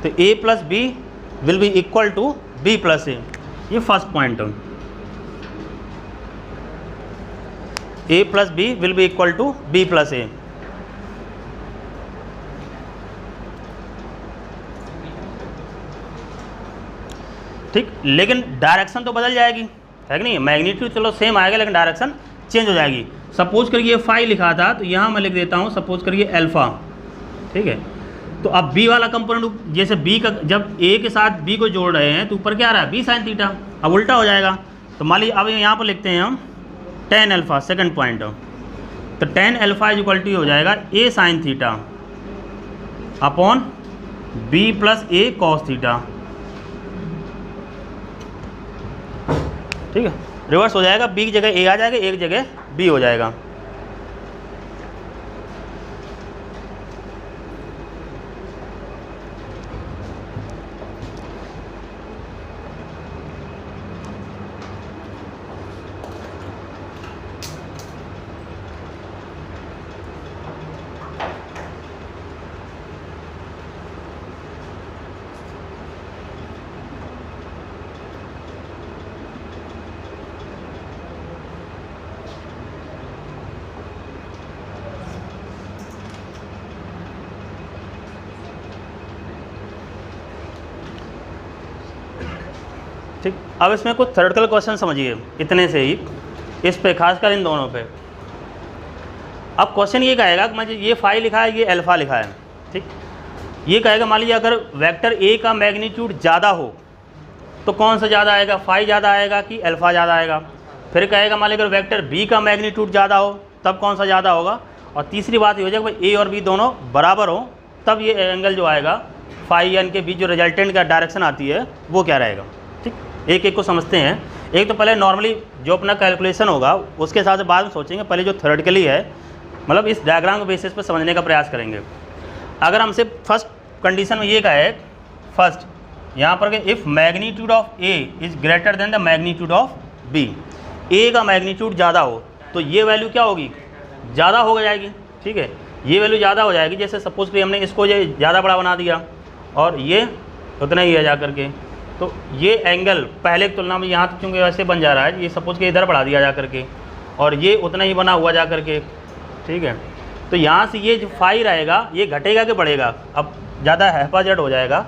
तो a plus b will be equal to b plus a, ये फर्स्ट पॉइंट है। a plus b will be equal to b plus a. ठीक, लेकिन डायरेक्शन तो बदल जाएगी, है कि नहीं? मैग्नीट्यूड चलो सेम आएगा लेकिन डायरेक्शन चेंज हो जाएगी। सपोज करिए फाई लिखा था तो यहाँ मैं लिख देता हूँ सपोज करिए अल्फा। ठीक है, तो अब b वाला कंपोनेंट, जैसे b का जब a के साथ b को जोड़ रहे हैं तो ऊपर क्या आ रहा है, b साइन थीटा। अब उल्टा हो जाएगा, तो मान लीजिए अब यहाँ पर लिखते हैं हम tan अल्फा, सेकंड पॉइंट। तो tan alpha is equal to हो जाएगा a sine theta upon b plus A cos theta. ठीक है, रिवर्स हो जाएगा, b की जगह a आ जाएगा, a की जगह b हो जाएगा। ठीक, अब इसमें कुछ थ्योरेटिकल क्वेश्चन समझिए, इतने से ही इस पे, खासकर इन दोनों पे। अब क्वेश्चन ये कहेगा कि मुझे ये फाई लिखा है, ये अल्फा लिखा है। ठीक, ये कहेगा मान लीजिए अगर वेक्टर ए का मैग्नीट्यूड ज़्यादा हो तो कौन सा ज़्यादा आएगा, फाई ज़्यादा आएगा कि अल्फा ज़्यादा आएगा। फिर कहेगा मान लीजिए अगर वेक्टर बी का मैग्नीट्यूड ज़्यादा हो तब कौन सा ज़्यादा होगा। और तीसरी बात ये हो जाएगी भाई ए और बी दोनों बराबर हो, तब ये एंगल जो आएगा फाई एन के बीच जो रिजल्टेंट का डायरेक्शन आती है वो क्या रहेगा। ठीक, एक एक को समझते हैं। एक तो पहले नॉर्मली जो अपना कैलकुलेशन होगा उसके हिसाब से बाद में सोचेंगे, पहले जो थ्योरेटिकली है मतलब इस डायग्राम के बेसिस पर समझने का प्रयास करेंगे। अगर हमसे फर्स्ट कंडीशन में ये कहा है, फर्स्ट यहाँ पर कि if magnitude of a is greater than the magnitude of b, a का मैग्नीट्यूड ज़्यादा हो तो ये वैल्यू क्या होगी, ज़्यादा हो जाएगी। ठीक है, ये वैल्यू ज़्यादा हो जाएगी। जैसे सपोज़ कि हमने इसको ये ज़्यादा बड़ा बना दिया और ये उतना ही है जा करके, तो ये एंगल पहले की तुलना में यहाँ तक चूँकि वैसे बन जा रहा है, ये सपोज़ कि इधर बढ़ा दिया जा करके और ये उतना ही बना हुआ जा करके। ठीक है, तो यहाँ से ये जो फाई रहेगा ये घटेगा कि बढ़ेगा, अब ज़्यादा हैफाजट हो जाएगा,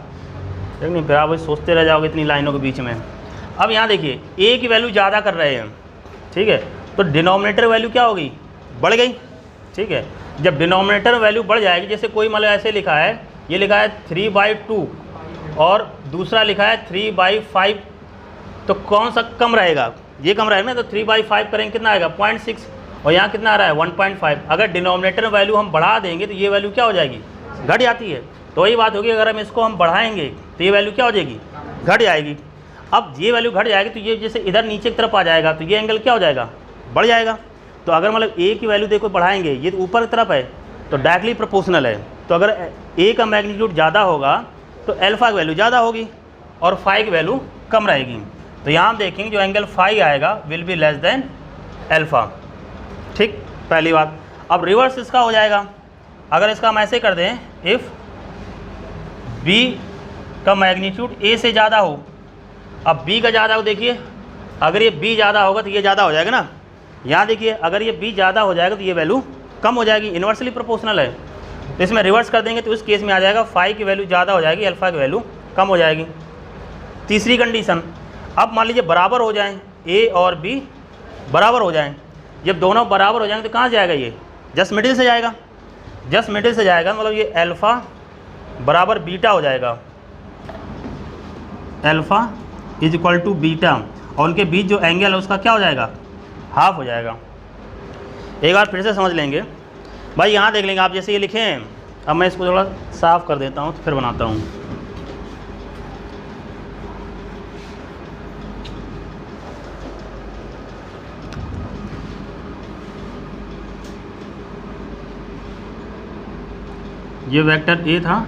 ठीक नहीं, फिर आप सोचते रह जाओगे इतनी लाइनों के बीच में। अब यहाँ देखिए ए की वैल्यू ज़्यादा कर रहे हैं, ठीक है, तो डिनोमिनेटर वैल्यू क्या होगी, बढ़ गई। ठीक है, जब डिनोमिनेटर वैल्यू बढ़ जाएगी, जैसे कोई मतलब ऐसे लिखा है, ये लिखा है 3/2 और दूसरा लिखा है 3/5, तो कौन सा कम रहेगा, ये कम रहेगा ना, तो 3/5 करेंगे कितना आएगा 0.6 और यहाँ कितना आ रहा है 1.5। अगर डिनोमिनेटर वैल्यू हम बढ़ा देंगे तो ये वैल्यू क्या हो जाएगी, घट जाती है। तो वही बात होगी, अगर हम इसको हम बढ़ाएंगे तो ये वैल्यू क्या हो जाएगी, घट जाएगी। अब ये वैल्यू घट जाएगी तो ये जैसे इधर नीचे की तरफ आ जाएगा तो ये एंगल क्या हो जाएगा, बढ़ जाएगा। तो अगर मतलब ए की वैल्यू देखो बढ़ाएंगे, ये तो ऊपर की तरफ है तो डायरेक्टली प्रोपोर्शनल है, तो अगर ए का मैग्नीट्यूड ज़्यादा होगा तो अल्फा की वैल्यू ज़्यादा होगी और फाई की वैल्यू कम रहेगी। तो यहाँ हम देखेंगे जो एंगल फाई आएगा will be less then alpha. ठीक, पहली बात। अब रिवर्स इसका हो जाएगा, अगर इसका हम ऐसे कर दें, इफ़ बी का मैग्नीट्यूड ए से ज़्यादा हो, अब बी का ज़्यादा हो, देखिए अगर ये बी ज़्यादा होगा तो ये ज़्यादा हो जाएगा ना, यहाँ देखिए अगर ये बी ज़्यादा हो जाएगा तो ये वैल्यू कम हो जाएगी, इन्वर्सली प्रोपोर्शनल है। तो इसमें रिवर्स कर देंगे तो इस केस में आ जाएगा फाई की वैल्यू ज़्यादा हो जाएगी, अल्फा की वैल्यू कम हो जाएगी। तीसरी कंडीशन, अब मान लीजिए बराबर हो जाएं, ए और बी बराबर हो जाएं, जब दोनों बराबर हो जाएंगे तो कहाँ जाएगा, ये जस्ट मिडिल से जाएगा, जस्ट मिडिल से जाएगा, मतलब ये अल्फ़ा बराबर बीटा हो जाएगा, alpha is equal to beta, और उनके बीच जो एंगल है उसका क्या हो जाएगा, हाफ हो जाएगा। एक बार फिर से समझ लेंगे भाई, यहाँ देख लेंगे आप, जैसे ये लिखे हैं, अब मैं इसको थोड़ा साफ़ कर देता हूँ तो फिर बनाता हूँ। ये वेक्टर ए था,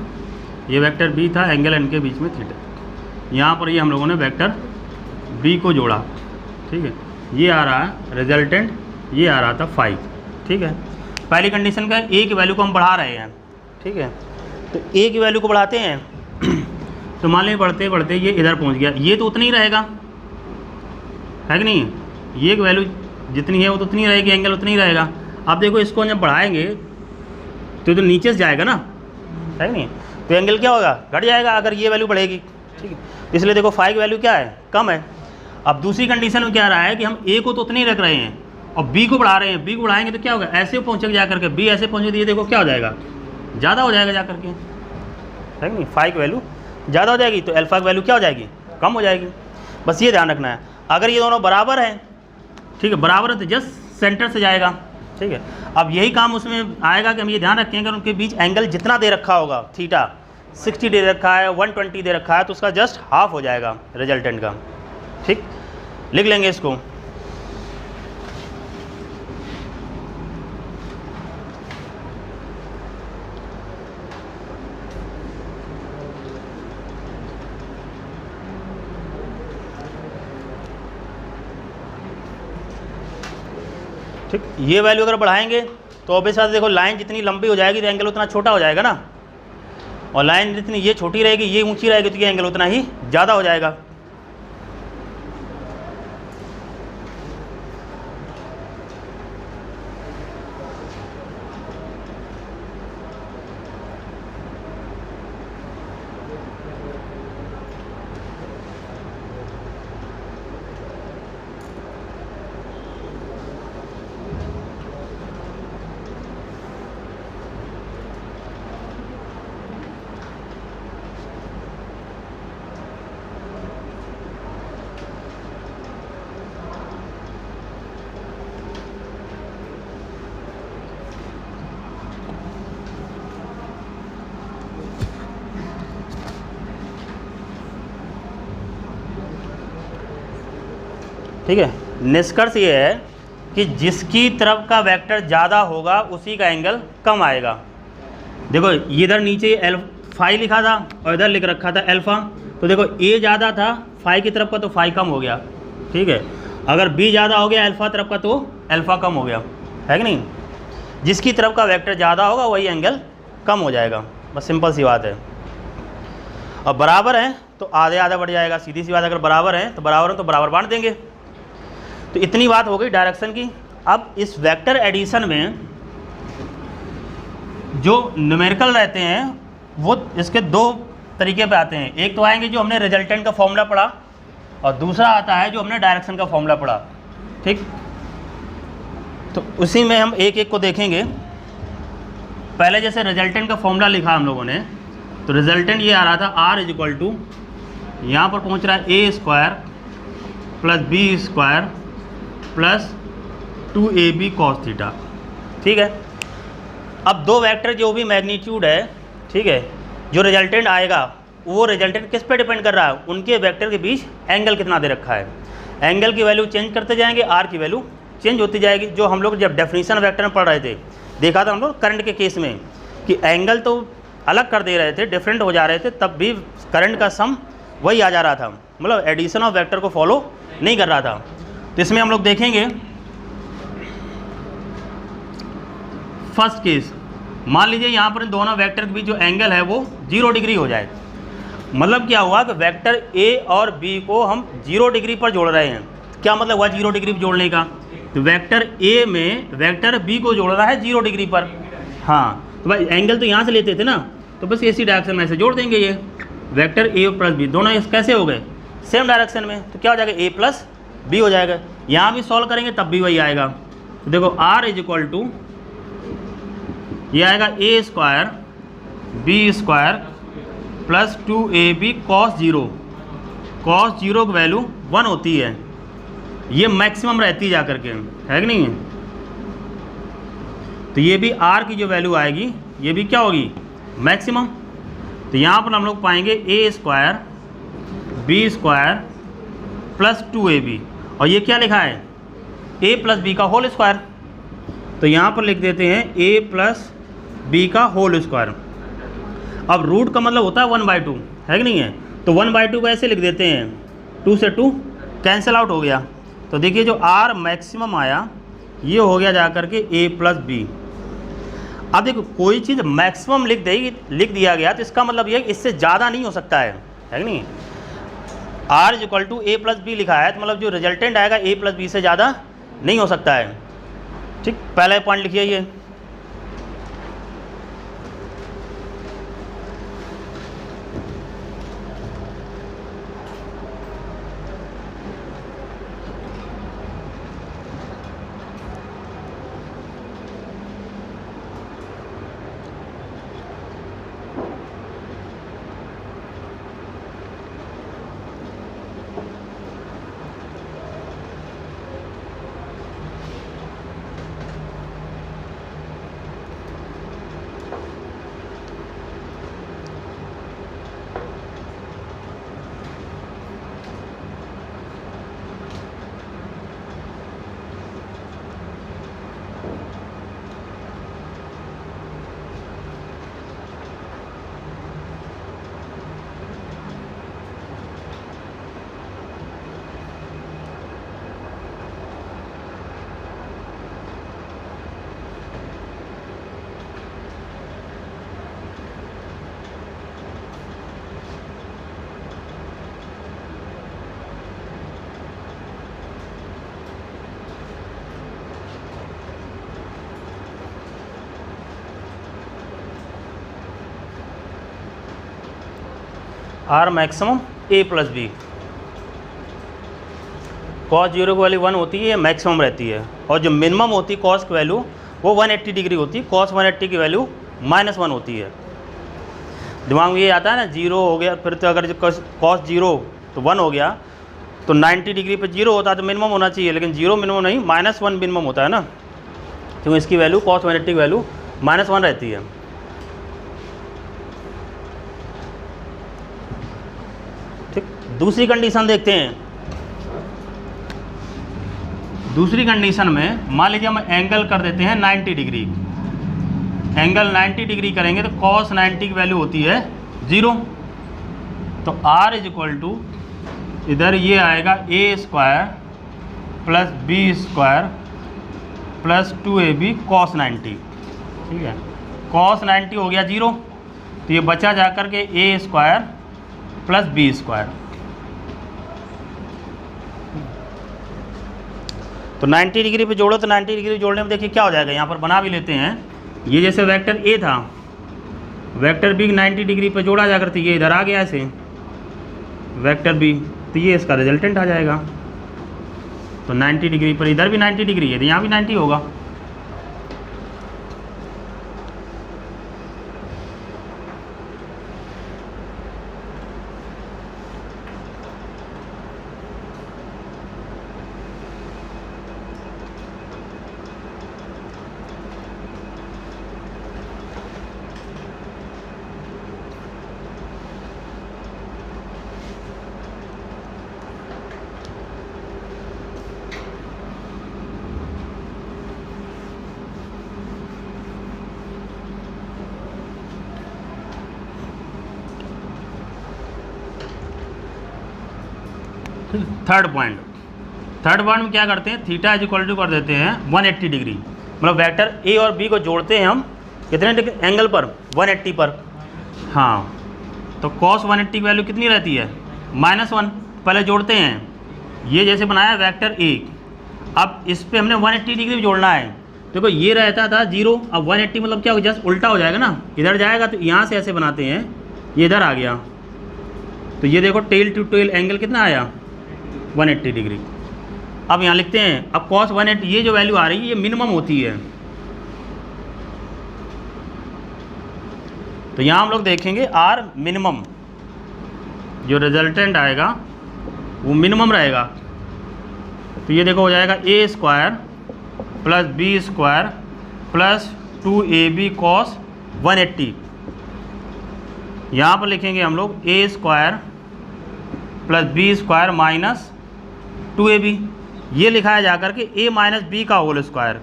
ये वेक्टर बी था, एंगल इनके बीच में थीटा, यहाँ पर ये हम लोगों ने वेक्टर बी को जोड़ा। ठीक है, ये आ रहा है रिजल्टेंट, ये आ रहा था फाई। ठीक है, पहली कंडीशन का ए की वैल्यू को हम बढ़ा रहे हैं। ठीक है, तो ए की वैल्यू को बढ़ाते हैं तो मान लीजिए बढ़ते बढ़ते ये इधर पहुंच गया, ये तो उतनी ही रहेगा, है कि नहीं, ये की वैल्यू जितनी है वो तो उतनी रहेगी, एंगल उतनी ही रहेगा। अब देखो इसको जब बढ़ाएंगे तो नीचे से जाएगा ना, है कि नहीं, तो एंगल क्या होगा, घट जाएगा अगर ये वैल्यू बढ़ेगी। ठीक है, इसलिए देखो फाई की वैल्यू क्या है, कम है। अब दूसरी कंडीशन में क्या रहा है कि हम ए को तो उतनी ही रख रहे हैं और बी को बढ़ा रहे हैं, बी को बढ़ाएंगे तो क्या होगा, ऐसे पहुँचेगा जा करके, बी ऐसे पहुँचे तो ये देखो क्या हो जाएगा, ज़्यादा हो जाएगा जा करके, है कि नहीं, फाई की वैल्यू ज़्यादा हो जाएगी तो अल्फा की वैल्यू क्या हो जाएगी, कम हो जाएगी। बस ये ध्यान रखना है। अगर ये दोनों बराबर हैं, ठीक है, बराबर है तो जस्ट सेंटर से जाएगा। ठीक है, अब यही काम उसमें आएगा कि हम ये ध्यान रखें अगर उनके बीच एंगल जितना दे रखा होगा, थीटा 60 दे रखा है, 120 दे रखा है, तो उसका जस्ट हाफ हो जाएगा रिजल्टेंट का। ठीक, लिख लेंगे इसको। ठीक, ये वैल्यू अगर बढ़ाएंगे तो ऑब्वियस बात है, देखो लाइन जितनी लंबी हो जाएगी तो एंगल उतना छोटा हो जाएगा ना, और लाइन जितनी ये छोटी रहेगी, ये ऊंची रहेगी, तो ये एंगल उतना ही ज़्यादा हो जाएगा। ठीक है, निष्कर्ष ये है कि जिसकी तरफ का वेक्टर ज़्यादा होगा उसी का एंगल कम आएगा। देखो इधर नीचे फाई लिखा था और इधर लिख रखा था अल्फ़ा, तो देखो ए ज़्यादा था फाई की तरफ का तो फाई कम हो गया, ठीक है। अगर बी ज़्यादा हो गया अल्फ़ा तरफ का तो अल्फ़ा कम हो गया, है कि नहीं। जिसकी तरफ का वेक्टर ज़्यादा होगा वही एंगल कम हो जाएगा, बस सिंपल सी बात है। अब बराबर है तो आधे आधा बढ़ जाएगा, सीधी सी बात। अगर बराबर है तो बराबर बांट देंगे। तो इतनी बात हो गई डायरेक्शन की। अब इस वेक्टर एडिशन में जो न्यूमेरिकल रहते हैं वो इसके दो तरीके पे आते हैं। एक तो आएंगे जो हमने रिजल्टेंट का फॉर्मूला पढ़ा, और दूसरा आता है जो हमने डायरेक्शन का फॉर्मूला पढ़ा, ठीक। तो उसी में हम एक एक को देखेंगे। पहले जैसे रिजल्टेंट का फॉर्मूला लिखा हम लोगों ने, तो रिजल्टेंट ये आ रहा था R इक्वल टू, यहाँ पर पहुँच रहा है a square plus B square plus 2ab cos theta, ठीक है। अब दो वेक्टर जो भी मैग्नीट्यूड है, ठीक है, जो रिजल्टेंट आएगा वो रिजल्टेंट किस पे डिपेंड कर रहा है, उनके वेक्टर के बीच एंगल कितना दे रखा है। एंगल की वैल्यू चेंज करते जाएंगे, R की वैल्यू चेंज होती जाएगी। जो हम लोग जब डेफिनेशन वेक्टर में पढ़ रहे थे, देखा था हम लोग करंट के केस में कि एंगल तो अलग कर दे रहे थे, डिफरेंट हो जा रहे थे, तब भी करंट का सम वही आ जा रहा था, मतलब एडिशन ऑफ वेक्टर को फॉलो नहीं कर रहा था। तो इसमें हम लोग देखेंगे फर्स्ट केस, मान लीजिए यहाँ पर दोनों वेक्टर के बीच जो एंगल है वो 0 डिग्री हो जाए। मतलब क्या हुआ कि वेक्टर ए और बी को हम 0 डिग्री पर जोड़ रहे हैं। क्या मतलब हुआ 0 डिग्री पर जोड़ने का, तो वेक्टर ए में वेक्टर बी को जोड़ना है 0 डिग्री पर। हाँ, तो भाई एंगल तो यहाँ से लेते थे ना, तो बस इसी डायरेक्शन में से जोड़ देंगे। ये वेक्टर ए प्लस बी दोनों कैसे हो गए, सेम डायरेक्शन में, तो क्या हो जाएगा ए प्लस बी हो जाएगा। यहाँ भी सॉल्व करेंगे तब भी वही आएगा। तो देखो R इज इक्वल टू, ये आएगा a square b square plus 2ab cos 0। Cos 0 की वैल्यू 1 होती है, ये मैक्सिमम रहती है जा करके, है कि नहीं। तो ये भी R की जो वैल्यू आएगी ये भी क्या होगी, मैक्सिमम। तो यहाँ पर हम लोग पाएंगे a square b square plus 2ab, और ये क्या लिखा है, a प्लस बी का होल स्क्वायर। तो यहाँ पर लिख देते हैं a प्लस बी का होल स्क्वायर। अब रूट का मतलब होता है 1/2, है कि नहीं है। तो 1/2 को ऐसे लिख देते हैं, 2 से 2 कैंसिल आउट हो गया। तो देखिए जो R मैक्सिमम आया ये हो गया जा करके a प्लस बी। अब देखो कोई चीज़ मैक्सिमम लिख दिया गया तो इसका मतलब ये इससे ज़्यादा नहीं हो सकता है कि नहीं। R is equal to A plus B लिखा है तो मतलब जो रिजल्टेंट आएगा a प्लस बी से ज़्यादा नहीं हो सकता है, ठीक। पहला पॉइंट लिखिए ये। R maximum a plus B, cos 0 की वैल्यू 1 होती है, ये मैक्सिमम रहती है। और जो मिनिमम होती है कॉस की वैल्यू वो 180 डिग्री होती है, कॉस 180 की वैल्यू -1 होती है। दिमाग में ये आता है ना, 0 हो गया फिर तो अगर कॉस 0 तो 1 हो गया तो 90 डिग्री पर 0 होता है तो मिनिमम होना चाहिए, लेकिन 0 मिनिमम नहीं, -1 मिनिमम होता है ना, क्योंकि इसकी वैल्यू कॉस 180 की वैल्यू -1 रहती है। ठीक, दूसरी कंडीशन देखते हैं। दूसरी कंडीशन में मान लीजिए हम एंगल कर देते हैं 90 डिग्री, एंगल 90 डिग्री करेंगे तो cos 90 की वैल्यू होती है 0। तो r इज इक्वल टू इधर ये आएगा a² plus b² plus 2ab cos 90, ठीक है। cos 90 हो गया 0, तो ये बचा जा कर के a² प्लस b²। तो 90 डिग्री पे जोड़ो तो 90 डिग्री जोड़ने में देखिए क्या हो जाएगा, यहाँ पर बना भी लेते हैं। ये जैसे वेक्टर a था, वेक्टर b 90 डिग्री पे जोड़ा जा करती, ये इधर आ गया ऐसे वेक्टर b, तो ये इसका रिजल्टेंट आ जाएगा। तो 90 डिग्री पर इधर भी 90 डिग्री है तो यहाँ भी 90 होगा। थर्ड पॉइंट में क्या करते हैं, थीटा इज इक्वल टू कर देते हैं 180 डिग्री। मतलब वेक्टर ए और बी को जोड़ते हैं हम कितने एंगल पर, 180 पर। हाँ, तो cos 180 की वैल्यू कितनी रहती है, -1। पहले जोड़ते हैं, ये जैसे बनाया वेक्टर ए, अब इस पर हमने 180 डिग्री जोड़ना है। देखो ये रहता था 0, अब 180 मतलब क्या हो, जस्ट उल्टा हो जाएगा ना, इधर जाएगा तो यहाँ से ऐसे बनाते हैं, ये इधर आ गया, तो ये देखो टेल टू टेल एंगल कितना आया, 180 डिग्री। अब यहाँ लिखते हैं, अब cos 180 ये जो वैल्यू आ रही है ये मिनिमम होती है, तो यहाँ हम लोग देखेंगे r मिनिमम, जो रिजल्टेंट आएगा वो मिनिमम रहेगा। तो ये देखो हो जाएगा a² plus b² plus 2ab cos 180। यहाँ पर लिखेंगे हम लोग a² plus b² minus 2ab, ये लिखा है जाकर के a माइनस बी का whole square,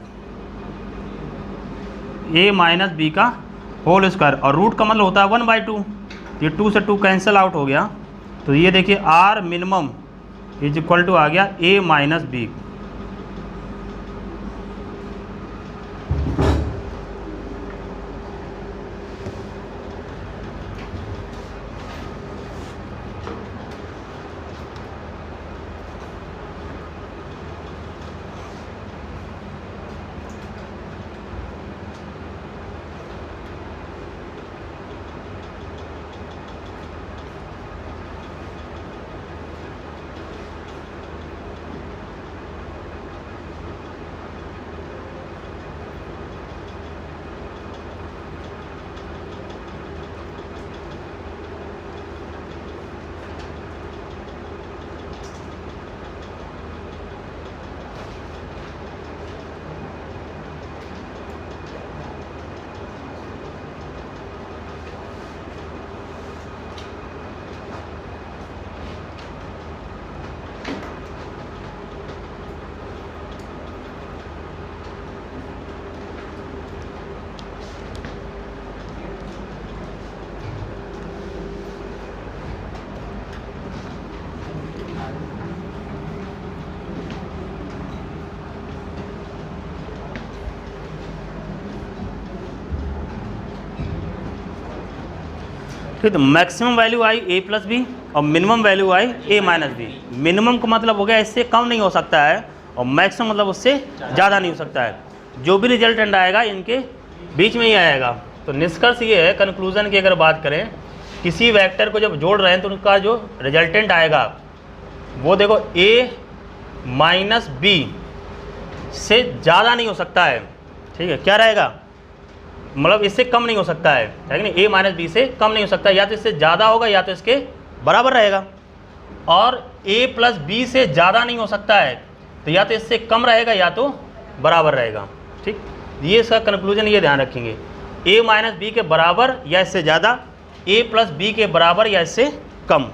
a minus B का होल स्क्वायर, और रूट का मतलब होता है 1/2, ये 2 से 2 कैंसिल आउट हो गया। तो ये देखिए r minimum is equal to आ गया a माइनस बी। ठीक है, तो मैक्सिमम वैल्यू आई a प्लस बी और मिनिमम वैल्यू आई a माइनस बी। मिनिमम का मतलब हो गया इससे कम नहीं हो सकता है, और मैक्सिमम मतलब उससे ज़्यादा नहीं हो सकता है। जो भी रिजल्टेंट आएगा इनके बीच में ही आएगा। तो निष्कर्ष ये है, कंक्लूजन की अगर बात करें, किसी वेक्टर को जब जोड़ रहे हैं तो उनका जो रिजल्टेंट आएगा वो देखो a माइनस बी से ज़्यादा नहीं हो सकता है। ठीक है, क्या रहेगा, मतलब इससे कम नहीं हो सकता है कि नहीं, a माइनस बी से कम नहीं हो सकता, या तो इससे ज़्यादा होगा या तो इसके बराबर रहेगा। और a प्लस बी से ज़्यादा नहीं हो सकता है, तो या तो इससे कम रहेगा या तो बराबर रहेगा। ठीक, ये इसका कंक्लूजन ये ध्यान रखेंगे, a माइनस बी के बराबर या इससे ज़्यादा, a प्लस बी के बराबर या इससे कम।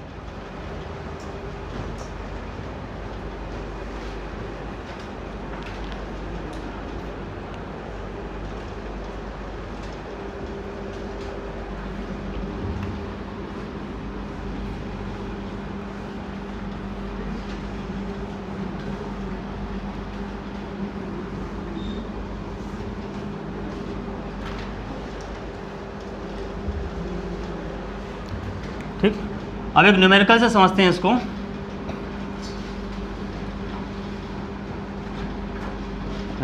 अब एक न्यूमेरिकल से समझते हैं इसको।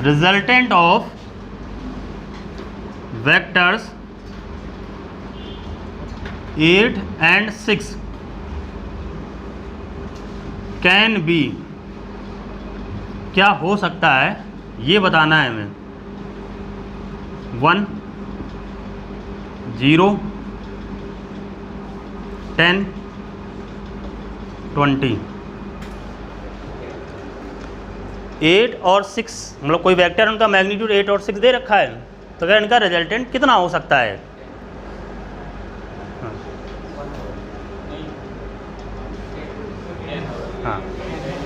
Resultant of vectors 8 and 6 can be, क्या हो सकता है ये बताना है हमें। 1 0 10 20। 8 और 6 मतलब कोई वेक्टर उनका मैग्नीट्यूड 8 और 6 दे रखा है, तो क्या इनका रिजल्टेंट कितना हो सकता है। हाँ,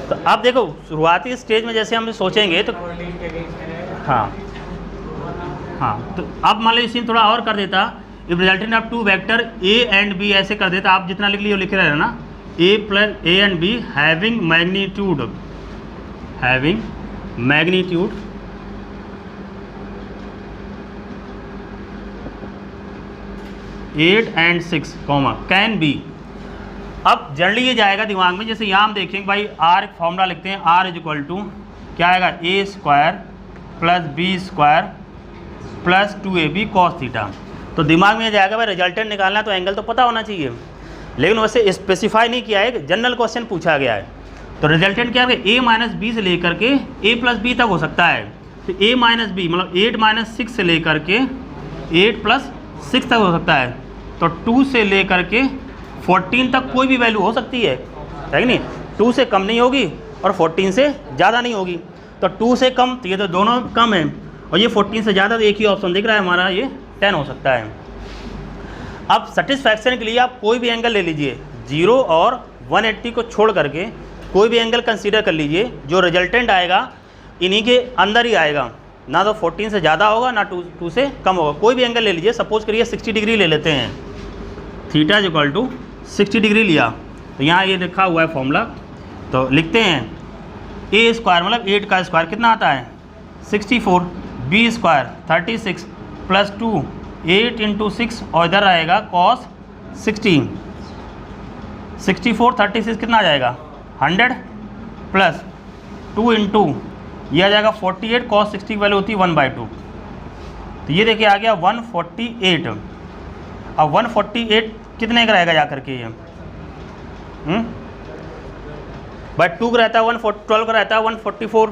तो अब देखो शुरुआती स्टेज में जैसे हम सोचेंगे तो हाँ तो अब मान लो इसी में थोड़ा और कर देता, if resultant of two vector A and B ऐसे कर देता। आप जितना लिख लिए लिख रहे हैं ना, ए and be having magnitude 8 and 6 can be. अब जनरली ये जाएगा दिमाग में, जैसे यहाँ हम देखेंगे भाई आर एक फॉर्मूला लिखते हैं, आर इज इक्वल टू क्या आएगा, a square plus B square plus 2ab cos theta. तो दिमाग में ये जाएगा भाई रिजल्टेंट निकालना है तो एंगल तो पता होना चाहिए, लेकिन वैसे स्पेसिफाई नहीं किया है, जनरल क्वेश्चन पूछा गया है। तो रिजल्टेंट क्या है, ए माइनस बी से लेकर के ए प्लस बी तक हो सकता है। तो ए माइनस बी मतलब 8 माइनस 6 से लेकर के 8 प्लस 6 तक हो सकता है। तो 2 से लेकर के 14 तक कोई भी वैल्यू हो सकती है कि नहीं। 2 से कम नहीं होगी और 14 से ज़्यादा नहीं होगी। तो 2 से कम तो ये तो दोनों कम है, और ये 14 से ज़्यादा तो एक ही ऑप्शन दिख रहा है हमारा, ये 10 हो सकता है। अब सेटिस्फैक्शन के लिए आप कोई भी एंगल ले लीजिए, 0 और 180 को छोड़ करके कोई भी एंगल कंसीडर कर लीजिए, जो रिजल्टेंट आएगा इन्हीं के अंदर ही आएगा, ना तो 14 से ज़्यादा होगा ना 2 से कम होगा। कोई भी एंगल ले लीजिए, सपोज करिए 60 डिग्री ले लेते हैं, theta is equal to 60 degree लिया। तो यहाँ ये लिखा हुआ है फॉर्मूला, तो लिखते हैं ए स्क्वायर मतलब 8 का स्क्वायर कितना आता है 64, बी स्क्वायर 36 प्लस 2 8 इंटू 6 और इधर आएगा कॉस 60। 64 36 कितना आ जाएगा 100 प्लस 2 इंटू ये आ जाएगा 48, कॉस 60 की वैल्यू होती है 1/2। तो ये देखिए आ गया 148। अब 148 कितने का रहेगा जा करके ये भाई 2 का रहता है 12 का रहता है 144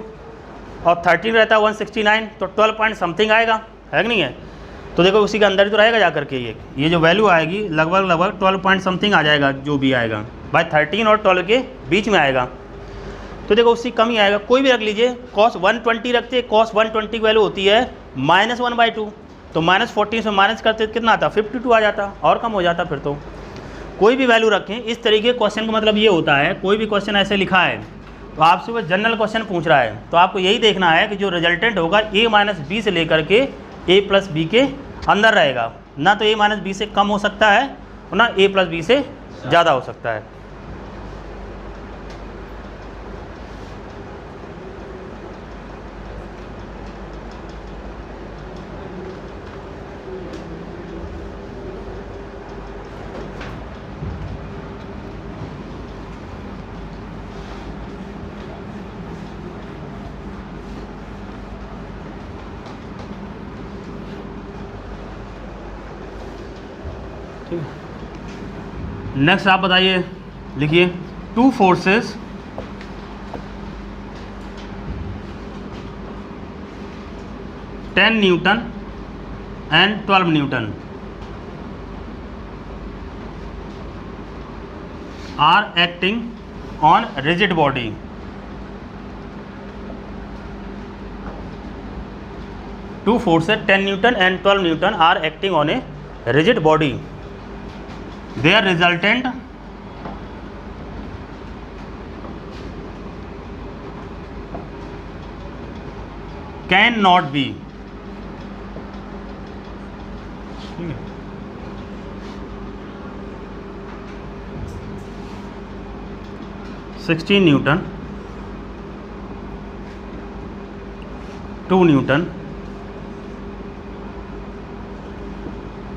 और 13 रहता है 169, तो 12 पॉइंट समथिंग आएगा, है कि नहीं है। तो देखो उसी के अंदर ही तो रहेगा जा करके ये जो वैल्यू आएगी लगभग 12 पॉइंट समथिंग आ जाएगा, जो भी आएगा भाई 13 और 12 के बीच में आएगा। तो देखो उससे कम ही आएगा, कोई भी रख लीजिए। कॉस 120 रखते हैं, कॉस 120 की वैल्यू होती है -1/2, तो -14 से माइनस करते कितना आता 52 आ जाता, और कम हो जाता फिर। तो कोई भी वैल्यू रखें इस तरीके क्वेश्चन का मतलब ये होता है, कोई भी क्वेश्चन ऐसे लिखा है तो आपसे वो जनरल क्वेश्चन पूछ रहा है, तो आपको यही देखना है कि जो रिजल्टेंट होगा a माइनस बी से लेकर के a प्लस बी के अंदर रहेगा, ना तो a माइनस बी से कम हो सकता है और ना a प्लस बी से ज़्यादा हो सकता है। नेक्स्ट आप बताइए, लिखिए 2 forces (10 newton and 12 newton are acting on rigid body. Two forces 10 Newton and 12 Newton are acting on a rigid body. Their resultant cannot be 16 Newton, 2 Newton,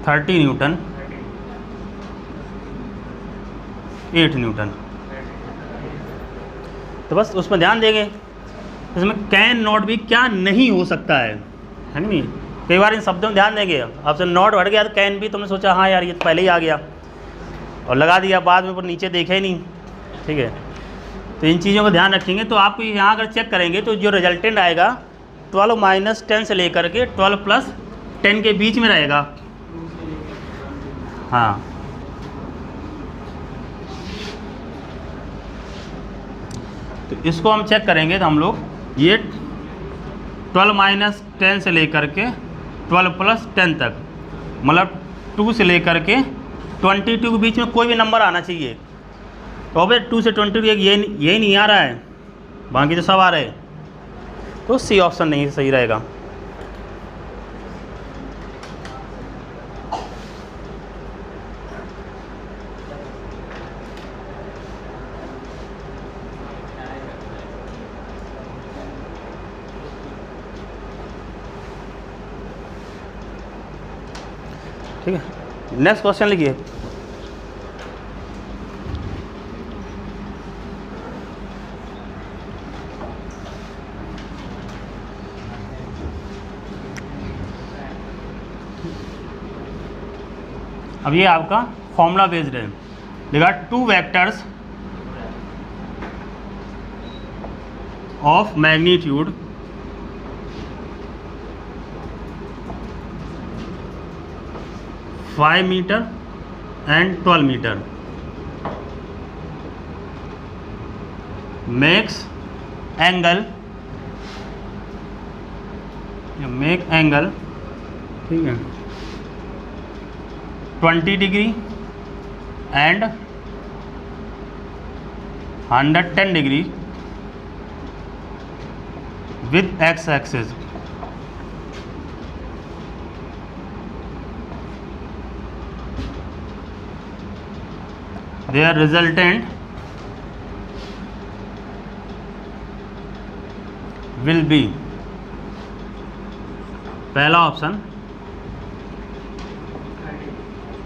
30 Newton, 8 Newton. तो बस उसमें ध्यान देंगे, इसमें कैन नॉट भी क्या नहीं हो सकता है कि नहीं। कई बार इन शब्दों में ध्यान देंगे, आपसे नॉट हट गया तो कैन भी, तुमने सोचा हाँ यार ये तो पहले ही आ गया और लगा दिया, बाद में पर नीचे देखे ही नहीं, ठीक है। तो इन चीज़ों को ध्यान रखेंगे। तो आपको यहाँ अगर चेक करेंगे तो जो रिजल्टेंट आएगा 12 - 10 से लेकर के 12 + 10 के बीच में रहेगा। हाँ, तो इसको हम चेक करेंगे तो हम लोग ये 12 - 10 से लेकर के 12 + 10 तक, मतलब 2 से लेकर के 22 के बीच में कोई भी नंबर आना चाहिए। तो अब 2 से 22 यही नहीं आ रहा है, बाकी तो सब आ रहे हैं, तो सी ऑप्शन नहीं सही रहेगा। ठीक है, नेक्स्ट क्वेश्चन लिखिए। अब ये आपका फॉर्मूला बेस्ड है, देखा 2 vectors of magnitude five meter and 12 meter make angle, ठीक है, 20 degree and 110 degree with x-axis. Their resultant will be, पहला ऑप्शन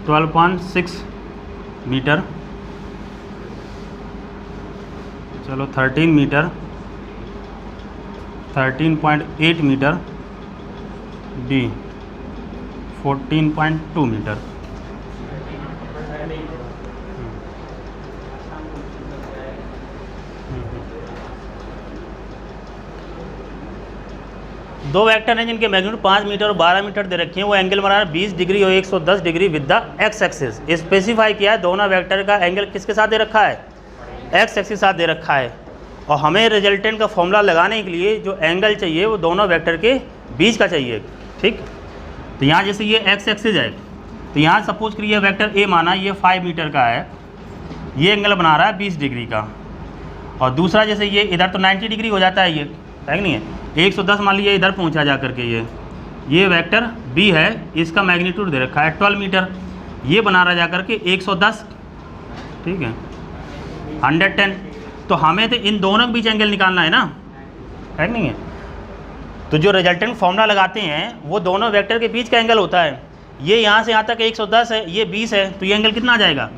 12.6 मीटर, चलो 13 मीटर, 13.8 मीटर, डी 14.2 मीटर। दो वेक्टर हैं जिनके मैग्नीट्यूड 5 मीटर और 12 मीटर दे रखे हैं, वो एंगल बना रहा है 20 डिग्री और 110 degree with the x axis. Specify किया है दोनों वेक्टर का एंगल किसके साथ दे रखा है, एक्स एक्सिस के साथ दे रखा है। और हमें रिजल्टेंट का फॉर्मूला लगाने के लिए जो एंगल चाहिए वो दोनों वेक्टर के बीच का चाहिए, ठीक। तो यहाँ जैसे ये एक्स एक्सिस है, तो यहाँ सपोज करिए वेक्टर ए माना ये 5 मीटर का है, ये एंगल बना रहा है 20 डिग्री का, और दूसरा जैसे ये इधर तो 90 डिग्री हो जाता है, ये है कि नहीं है, 110 मान लीजिए इधर पहुँचा जा करके ये वेक्टर बी है, इसका मैग्नीट्यूड दे रखा है 12 मीटर, ये बना रहा जा करके 110, ठीक है, 110। तो हमें तो इन दोनों के बीच एंगल निकालना है ना, है कि नहीं है। तो जो रिजल्टेंट फॉर्मूला लगाते हैं वो दोनों वेक्टर के बीच का एंगल होता है। ये यहाँ से यहाँ तक 110 है, ये 20 है, तो ये एंगल कितना आ जाएगा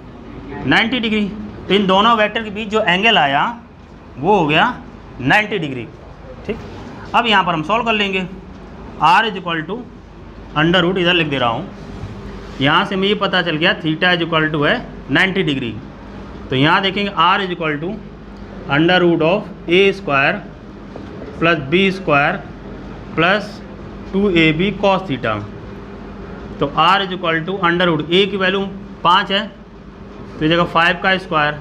90 डिग्री। तो इन दोनों वेक्टर के बीच जो एंगल आया वो हो गया 90 डिग्री, ठीक। अब यहाँ पर हम सॉल्व कर लेंगे। r = अंडर रूट, इधर लिख दे रहा हूँ, यहाँ से मुझे ये पता चल गया थीटा = है 90 डिग्री। तो यहाँ देखेंगे r = √(a² + b² + 2ab cos theta. तो r = a की वैल्यू 5 है, तो ये जगह 5 का स्क्वायर,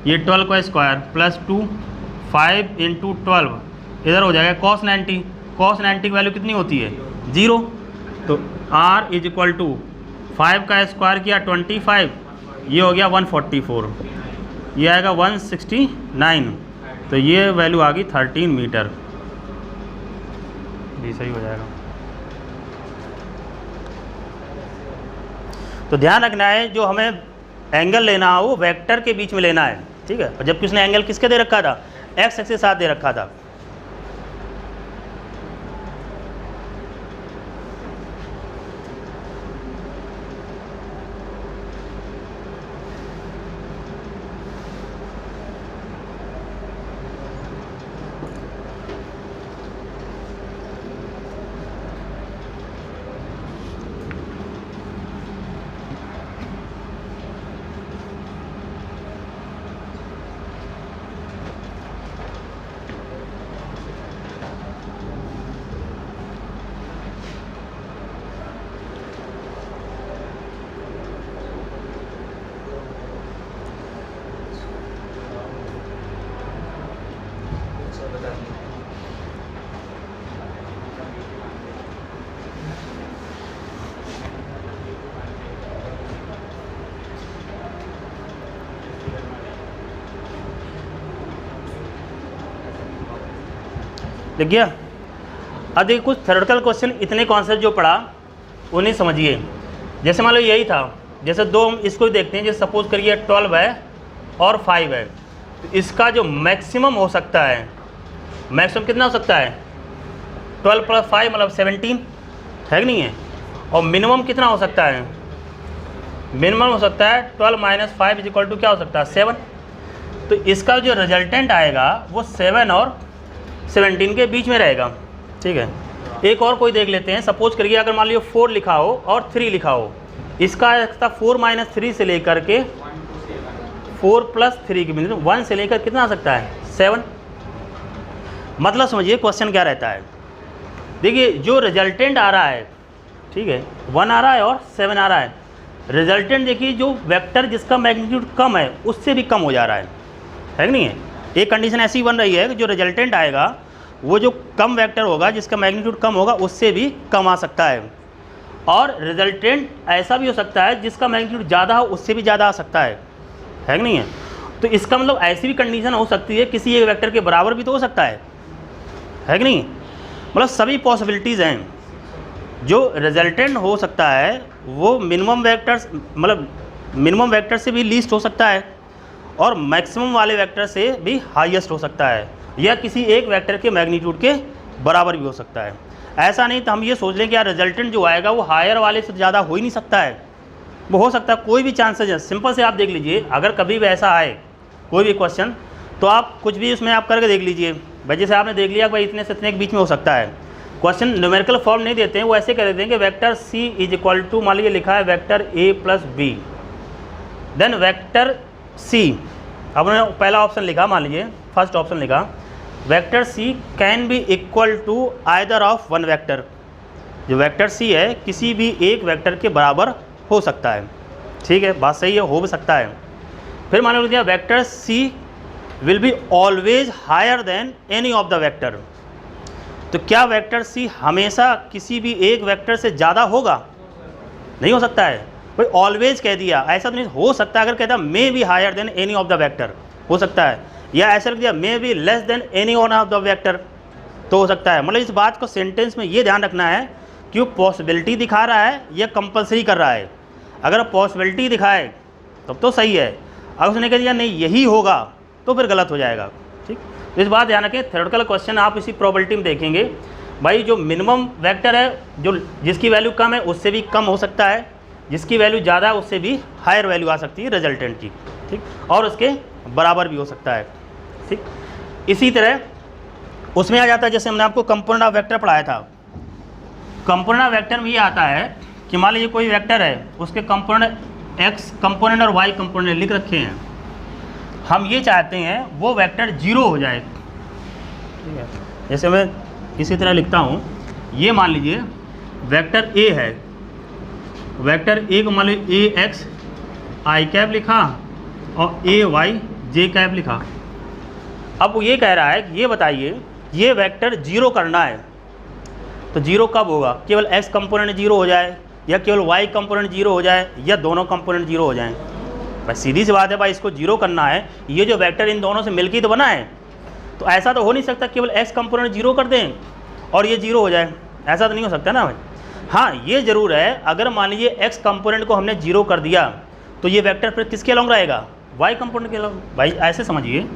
ये 12 का स्क्वायर प्लस 2, 5 × 12 इधर हो जाएगा cos 90। cos 90 की वैल्यू कितनी होती है 0। तो r = 5 का स्क्वायर किया 25, ये हो गया 144, ये आएगा 169, तो ये वैल्यू आ गई 13 मीटर। जी सही हो जाएगा। तो ध्यान रखना है जो हमें एंगल लेना हो वो वेक्टर के बीच में लेना है, ठीक है। और जबकि उसने एंगल किसके दे रखा था, एक्स एक्सिस के साथ दे रखा था। लिख गया। अब देखिए कुछ थ्योरेटिकल क्वेश्चन इतने कॉन्सेप्ट जो पढ़ा उन्हें समझिए। जैसे मान लो यही था, जैसे दो हम इसको देखते हैं, जैसे सपोज करिए 12 है और 5 है, तो इसका जो मैक्सिमम हो सकता है, मैक्सिमम कितना हो सकता है 12 + 5 मतलब 17 है कि नहीं है, और मिनिमम कितना हो सकता है, मिनिमम हो सकता है 12 - 5 = क्या हो सकता है 7। तो इसका जो रिजल्टेंट आएगा वो 7 और 17 के बीच में रहेगा। ठीक है, एक और कोई देख लेते हैं। सपोज करिए अगर मान लीजिए 4 लिखा हो और 3 लिखा हो, इसका 4 - 3 से लेकर के 4 + 3 के बिंदु 1 से लेकर कितना आ सकता है 7। मतलब समझिए क्वेश्चन क्या रहता है। देखिए जो रिजल्टेंट आ रहा है, ठीक है 1 आ रहा है और 7 आ रहा है, रिजल्टेंट देखिए जो वेक्टर जिसका मैग्नीट्यूड कम है उससे भी कम हो जा रहा है कि नहीं है। एक कंडीशन ऐसी बन रही है कि जो रिजल्टेंट आएगा वो जो कम वेक्टर होगा जिसका मैग्नीट्यूड कम होगा उससे भी कम आ सकता है, और रिजल्टेंट ऐसा भी हो सकता है जिसका मैग्नीट्यूड ज़्यादा हो उससे भी ज़्यादा आ सकता है कि नहीं है। तो इसका मतलब ऐसी भी कंडीशन हो सकती है किसी एक वेक्टर के बराबर भी तो हो सकता है कि नहीं। मतलब सभी पॉसिबिलिटीज़ हैं। जो रिजल्टेंट हो सकता है वो मिनिमम वेक्टर्स मतलब मिनिमम वेक्टर से भी लीस्ट हो सकता है, और मैक्सिमम वाले वेक्टर से भी हाईएस्ट हो सकता है, या किसी एक वेक्टर के मैग्नीट्यूड के बराबर भी हो सकता है। ऐसा नहीं तो हम ये सोच लें कि यार रिजल्टेंट जो आएगा वो हायर वाले से ज़्यादा हो ही नहीं सकता है, वो हो सकता है कोई भी चांसेज है। सिंपल से आप देख लीजिए, अगर कभी भी ऐसा आए कोई भी क्वेश्चन तो आप कुछ भी उसमें आप करके देख लीजिए। भाई जैसे आपने देख लिया भाई इतने से इतने के बीच में हो सकता है, क्वेश्चन न्यूमेरिकल फॉर्म नहीं देते हैं, वो ऐसे कह देते हैं कि वेक्टर C = मान लीजिए लिखा है vector A + B, then vector C, अब उन्होंने पहला ऑप्शन लिखा, मान लीजिए फर्स्ट ऑप्शन लिखा vector C can be equal to either of one vector. जो वेक्टर C है किसी भी एक वेक्टर के बराबर हो सकता है। ठीक है, बात सही है, हो भी सकता है। फिर मान लीजिए vector C will be always higher than any of the vector. तो क्या वेक्टर C हमेशा किसी भी एक वेक्टर से ज़्यादा होगा? नहीं हो सकता है। भाई ऑलवेज कह दिया, ऐसा तो नहीं हो सकता। अगर कहता may be higher than any of the vector हो सकता है, या ऐसा लिख दिया may be less than any one of the vector तो हो सकता है। मतलब इस बात को सेंटेंस में ये ध्यान रखना है कि वो पॉसिबिलिटी दिखा रहा है या कंपलसरी कर रहा है। अगर पॉसिबिलिटी दिखाए तब तो सही है, अगर उसने कह दिया नहीं यही होगा तो फिर गलत हो जाएगा। ठीक, तो इस बात ध्यान रखें। थ्योरेटिकल क्वेश्चन आप इसी प्रोबेबिलिटी में देखेंगे, भाई जो मिनिमम वेक्टर है जो जिसकी वैल्यू कम है उससे भी कम हो सकता है, जिसकी वैल्यू ज़्यादा है उससे भी हायर वैल्यू आ सकती है रिजल्टेंट की। ठीक, और उसके बराबर भी हो सकता है। ठीक, इसी तरह उसमें आ जाता है, जैसे हमने आपको कंपोनेंट ऑफ वेक्टर पढ़ाया था। कंपोनेंट ऑफ वेक्टर में ये आता है कि मान लीजिए कोई वेक्टर है, उसके कंपोनेंट x कंपोनेंट और y कंपोनेंट लिख रखे हैं, हम ये चाहते हैं वो वेक्टर 0 हो जाए। ठीक है, जैसे मैं इसी तरह लिखता हूँ, ये मान लीजिए वेक्टर a है, वेक्टर a को मान लीजिए ax i कैप लिखा और ay j कैप लिखा। अब वो ये कह रहा है कि ये बताइए ये वेक्टर 0 करना है तो 0 कब होगा? केवल x कंपोनेंट 0 हो जाए, या केवल y कंपोनेंट 0 हो जाए, या दोनों कंपोनेंट 0 हो जाएं? भाई सीधी सी बात है, भाई इसको 0 करना है, ये जो वेक्टर इन दोनों से मिलकर तो बना है, तो ऐसा तो हो नहीं सकता केवल x कंपोनेंट 0 कर दें और ये 0 हो जाए, ऐसा तो नहीं हो सकता ना भाई। हाँ ये ज़रूर है, अगर मान लीजिए x कंपोनेंट को हमने 0 कर दिया तो ये वेक्टर फिर किसके अलॉन्ग रहेगा? y कंपोनेंट के अलॉन्ग। भाई ऐसे समझिए,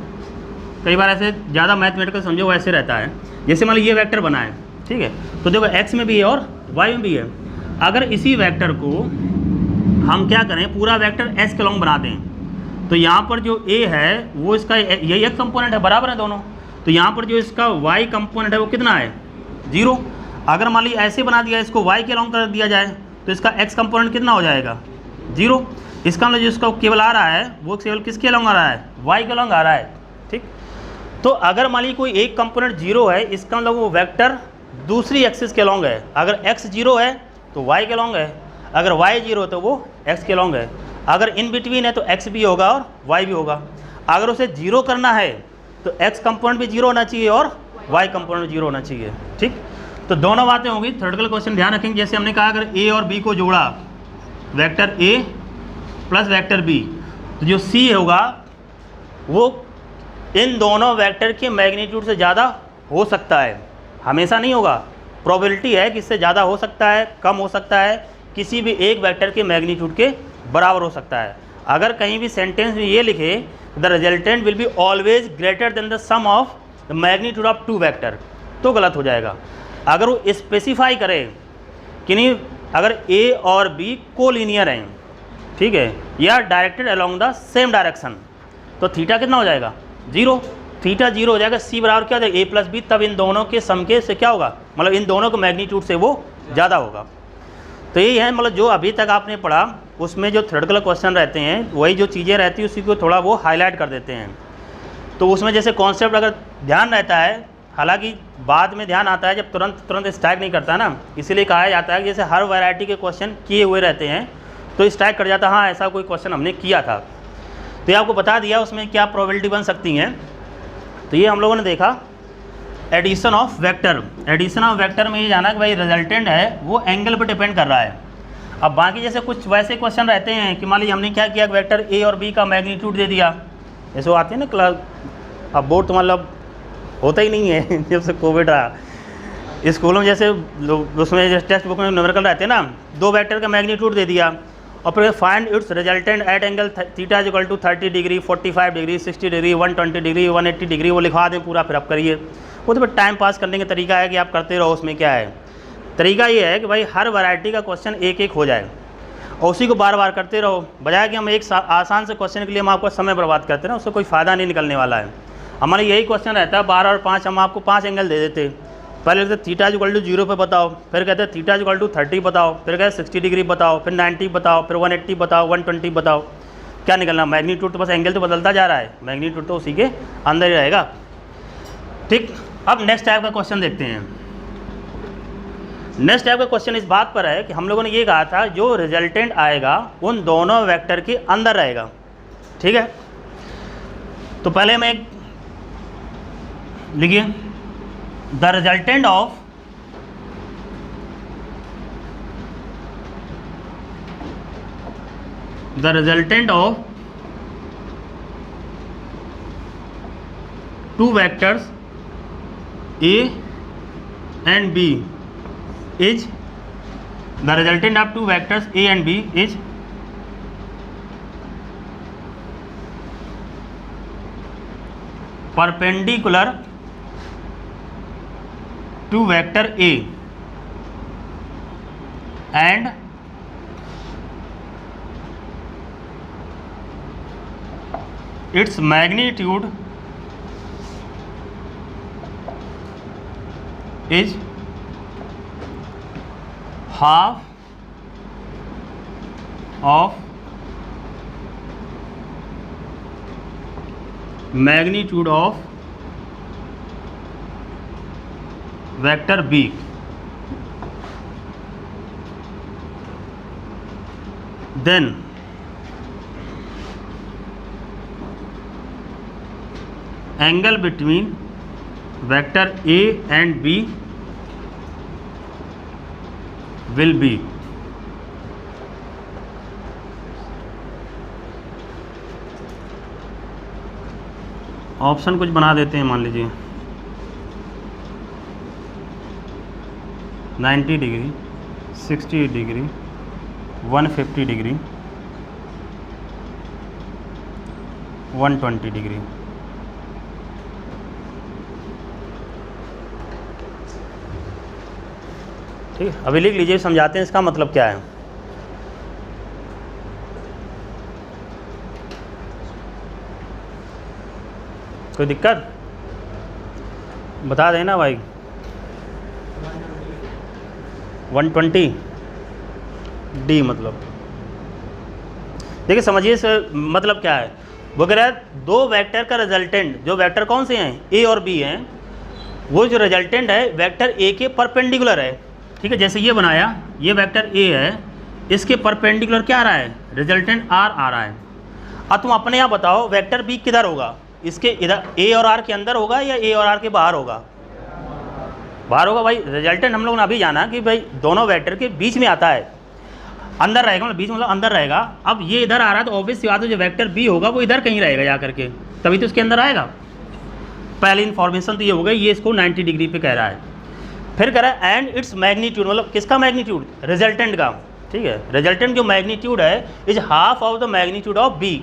कई बार ऐसे ज़्यादा मैथमेटिकल समझो वो ऐसे रहता है। जैसे मान लीजिए ये वेक्टर बना है, ठीक है, तो देखो x में भी है और y में भी है। अगर इसी वेक्टर को हम क्या करें, पूरा वेक्टर s के अलॉन्ग बना दें, तो यहाँ पर जो a है वो इसका यही x कंपोनेंट है, बराबर है दोनों, तो यहाँ पर जो इसका y कंपोनेंट है वो कितना है? 0। अगर मान लीजिए ऐसे बना दिया, इसको y के अलॉन्ग कर दिया जाए तो इसका x कंपोनेंट कितना हो जाएगा? 0। इसका मतलब जो इसका केवल आ रहा है वो केवल किसके अलॉन्ग आ रहा है? y के अलॉन्ग आ रहा है। ठीक, तो अगर मान लीजिए कोई एक कंपोनेंट 0 है, इसका मतलब वो वेक्टर दूसरी एक्सिस के अलॉन्ग है। अगर x 0 है तो y के अलॉन्ग है, अगर y 0 तो वो x के अलॉन्ग है, अगर इन बिटवीन है तो x भी होगा और y भी होगा। अगर उसे 0 करना है तो x कंपोनेंट भी 0 होना चाहिए और y कंपोनेंट भी 0 होना चाहिए। ठीक, तो दोनों बातें होंगी। थ्योरेटिकल क्वेश्चन ध्यान रखेंगे, जैसे हमने कहा अगर a और b को जोड़ा, vector a plus vector b, तो जो c होगा वो इन दोनों वेक्टर के मैग्नीट्यूड से ज़्यादा हो सकता है। हमेशा नहीं होगा, प्रोबेबिलिटी है कि इससे ज़्यादा हो सकता है, कम हो सकता है, किसी भी एक वेक्टर के मैग्नीट्यूड के बराबर हो सकता है। अगर कहीं भी सेंटेंस में ये लिखे the resultant will be always greater than the sum of the magnitude of two vector, तो गलत हो जाएगा। अगर वो स्पेसिफाई करे कि नहीं, अगर ए और बी कोलिनियर हैं, ठीक है, या directed along the same direction, तो थीटा कितना हो जाएगा 0, थीटा 0 हो जाएगा। सी बराबर क्या हो जाएगा, ए प्लस बी, तब इन दोनों के सम के से क्या होगा, मतलब इन दोनों के मैग्नीट्यूड से वो ज़्यादा होगा। तो यही है, मतलब जो अभी तक आपने पढ़ा उसमें जो थ्योरेटिकल क्वेश्चन रहते हैं वही जो चीज़ें रहती हैं उसी को थोड़ा वो हाईलाइट कर देते हैं। तो उसमें जैसे कॉन्सेप्ट अगर ध्यान रहता है, हालांकि बाद में ध्यान आता है जब तुरंत स्ट्राइक नहीं करता ना, इसीलिए कहा जाता है कि जैसे हर वैरायटी के क्वेश्चन किए हुए रहते हैं तो स्ट्राइक कर जाता है, हाँ ऐसा कोई क्वेश्चन हमने किया था। तो ये आपको बता दिया उसमें क्या प्रोबेबिलिटी बन सकती हैं। तो ये हम लोगों ने देखा addition of vector. Addition of vector में ये जाना कि भाई रिजल्टेंट है वो एंगल पर डिपेंड कर रहा है। अब बाकी जैसे कुछ वैसे क्वेश्चन रहते हैं कि मान लीजिए हमने क्या किया, वेक्टर ए और बी का मैग्नीट्यूड दे दिया, जैसे वो आते हैं ना क्लास, अब बोर्ड तो मतलब होता ही नहीं है जब से कोविड रहा स्कूलों में, जैसे उसमें जैसे टेक्स्ट बुक में न्यूमेरिकल रहते हैं ना, 2 वेक्टर का मैग्नीट्यूड दे दिया और फिर find its resultant at angle theta is equal to 30 degree, 45 degree, 60 degree, 120 degree, 180 degree, वो लिखवा दें पूरा, फिर आप करिए। वो तो फिर टाइम पास करने का तरीका है कि आप करते रहो। उसमें क्या है, तरीका ये है कि भाई हर वैरायटी का क्वेश्चन एक एक हो जाए और उसी को बार बार करते रहो, बजाय कि हम एक आसान से क्वेश्चन के लिए हम आपको समय बर्बाद करते हैं, उससे कोई फ़ायदा नहीं निकलने वाला है। हमारा यही क्वेश्चन रहता है 12 और 5, हम आपको 5 एंगल दे देते। पहले कहते थीटा इज इक्वल टू 0 पे बताओ, फिर कहते हैं थीटा इज इक्वल टू 30 बताओ, फिर कहते 60 डिग्री बताओ, फिर 90 बताओ, फिर 180 बताओ, 120 बताओ। क्या निकलना, मैग्नीट्यूड तो बस एंगल तो बदलता जा रहा है, मैग्नीट्यूड तो उसी के अंदर ही रहेगा। ठीक, अब नेक्स्ट टाइप का क्वेश्चन देखते हैं। नेक्स्ट टाइप का क्वेश्चन इस बात पर है कि हम लोगों ने ये कहा था जो रिजल्टेंट आएगा उन दोनों वेक्टर के अंदर रहेगा, ठीक है। तो पहले मैं एक लिखिए, the resultant of two vectors A and B is the resultant of two vectors A and B is perpendicular to vector A and its magnitude is half of magnitude of vector B. Then angle between vector A and B will be option कुछ बना देते हैं, मान लीजिए 90 degree, 60 degree, 150 degree, 120 degree. ठीक है, अभी लिख लीजिए, समझाते हैं इसका मतलब क्या है। कोई दिक्कत बता देना भाई। 120 डी मतलब देखिए, समझिए मतलब क्या है। वो कह रहा है दो वेक्टर का रिजल्टेंट, जो वेक्टर कौन से हैं ए और बी हैं, वो जो रिजल्टेंट है वेक्टर ए के परपेंडिकुलर है। ठीक है, जैसे ये बनाया, ये वेक्टर ए है, इसके परपेंडिकुलर क्या आ रहा है, रिजल्टेंट आर आ रहा है। अब तुम अपने यहाँ बताओ वेक्टर बी किधर होगा, इसके इधर ए और आर के अंदर होगा या ए और आर के बाहर होगा, बाहर होगा। भाई रिजल्टेंट हम लोग ने अभी जाना कि भाई दोनों वेक्टर के बीच में आता है, अंदर रहेगा, मतलब बीच मतलब अंदर रहेगा। अब ये इधर आ रहा है तो ऑब्वियस सी बात है जो वेक्टर बी होगा वो इधर कहीं रहेगा जा करके, तभी तो इसके अंदर आएगा। पहली इन्फॉर्मेशन तो ये हो गई, ये इसको 90 डिग्री पे कह रहा है। फिर कह रहा है एंड इट्स मैग्नीट्यूड, मतलब किसका मैग्नीट्यूड, रिजल्टेंट का, ठीक है, रिजल्टेंट जो मैग्नीट्यूड है is half of the magnitude of B.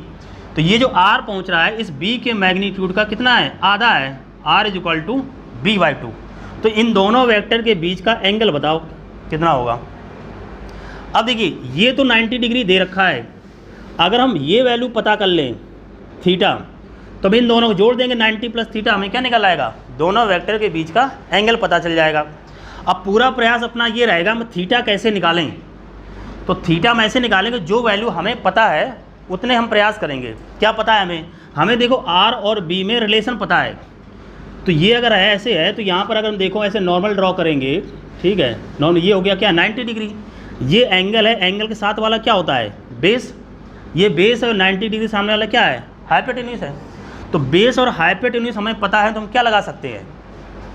तो ये जो आर पहुंच रहा है इस बी के मैग्नीट्यूड का कितना है, आधा है, R is equal to B by two. तो इन दोनों वेक्टर के बीच का एंगल बताओ कितना होगा। अब देखिए ये तो 90 डिग्री दे रखा है, अगर हम ये वैल्यू पता कर लें थीटा, तो इन दोनों को जोड़ देंगे 90 प्लस थीटा, हमें क्या निकल आएगा, दोनों वेक्टर के बीच का एंगल पता चल जाएगा। अब पूरा प्रयास अपना ये रहेगा हम थीटा कैसे निकालें। तो थीटा हम ऐसे निकालेंगे जो वैल्यू हमें पता है उतने हम प्रयास करेंगे। क्या पता है हमें, हमें देखो आर और बी में रिलेशन पता है। तो ये अगर है ऐसे है तो यहाँ पर अगर हम देखो ऐसे नॉर्मल ड्रॉ करेंगे, ठीक है, नॉर्मल ये हो गया क्या 90 डिग्री, ये एंगल है, एंगल के साथ वाला क्या होता है, बेस, ये बेस है, 90 डिग्री सामने वाला क्या है, हाइपोटेन्यूज है। तो बेस और हाइपोटेन्यूज हमें पता है तो हम क्या लगा सकते हैं,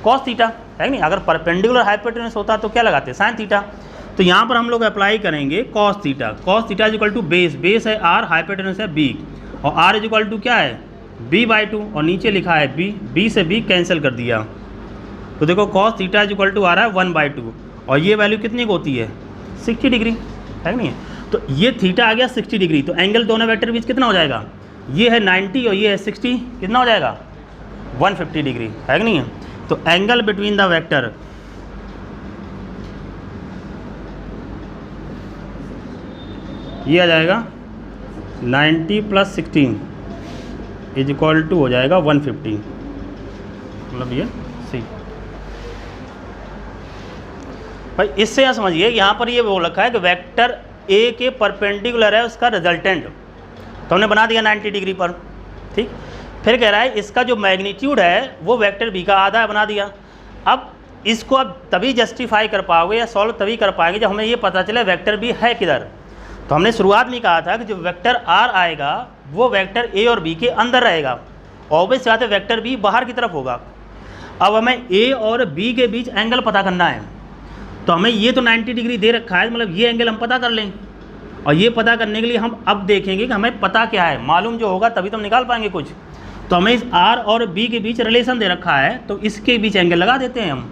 कॉस थीटा, है नहीं। अगर परपेंडिकुलर हाइपोटेन्यूज होता तो क्या लगाते हैं, साइन थीटा। तो यहाँ पर हम लोग अप्लाई करेंगे cos theta, cos theta is equal to base, base है आर, हाइपोटेन्यूज है बी, और आर इज इक्वल टू क्या है, बी बाई टू, और नीचे लिखा है बी, बी से बी कैंसिल कर दिया। तो देखो cos theta is equal to आ रहा है 1/2, और ये वैल्यू कितनी को होती है, 60 डिग्री, है नहीं। तो ये थीटा आ गया 60 डिग्री, तो एंगल दोनों वेक्टर के बीच कितना हो जाएगा, ये है 90 और ये है 60, कितना हो जाएगा 150 डिग्री, है कि नहीं है। तो एंगल बिटवीन द वेक्टर ये आ जाएगा 90 प्लस 16 इज इक्वल टू हो जाएगा 150, मतलब ये सी। भाई इससे यहाँ समझिए यहाँ पर ये बोल रखा है कि वेक्टर ए के परपेंडिकुलर है उसका रिजल्टेंट, तो हमने बना दिया 90 डिग्री पर, ठीक। फिर कह रहा है इसका जो मैग्नीट्यूड है वो वेक्टर बी का आधा बना दिया। अब इसको अब तभी जस्टिफाई कर पाओगे या सॉल्व तभी कर पाएंगे जब हमें ये पता चले वेक्टर बी है किधर। तो हमने शुरुआत में कहा था कि जो वेक्टर आर आएगा वो वेक्टर ए और बी के अंदर रहेगा, ऑब्वियस बात है वेक्टर बी बाहर की तरफ होगा। अब हमें ए और बी के बीच एंगल पता करना है, तो हमें ये तो 90 डिग्री दे रखा है, मतलब ये एंगल हम पता कर लें, और ये पता करने के लिए हम अब देखेंगे कि हमें पता क्या है, मालूम जो होगा तभी तो हम निकाल पाएंगे कुछ। तो हमें इस आर और बी के बीच रिलेशन दे रखा है, तो इसके बीच एंगल लगा देते हैं हम।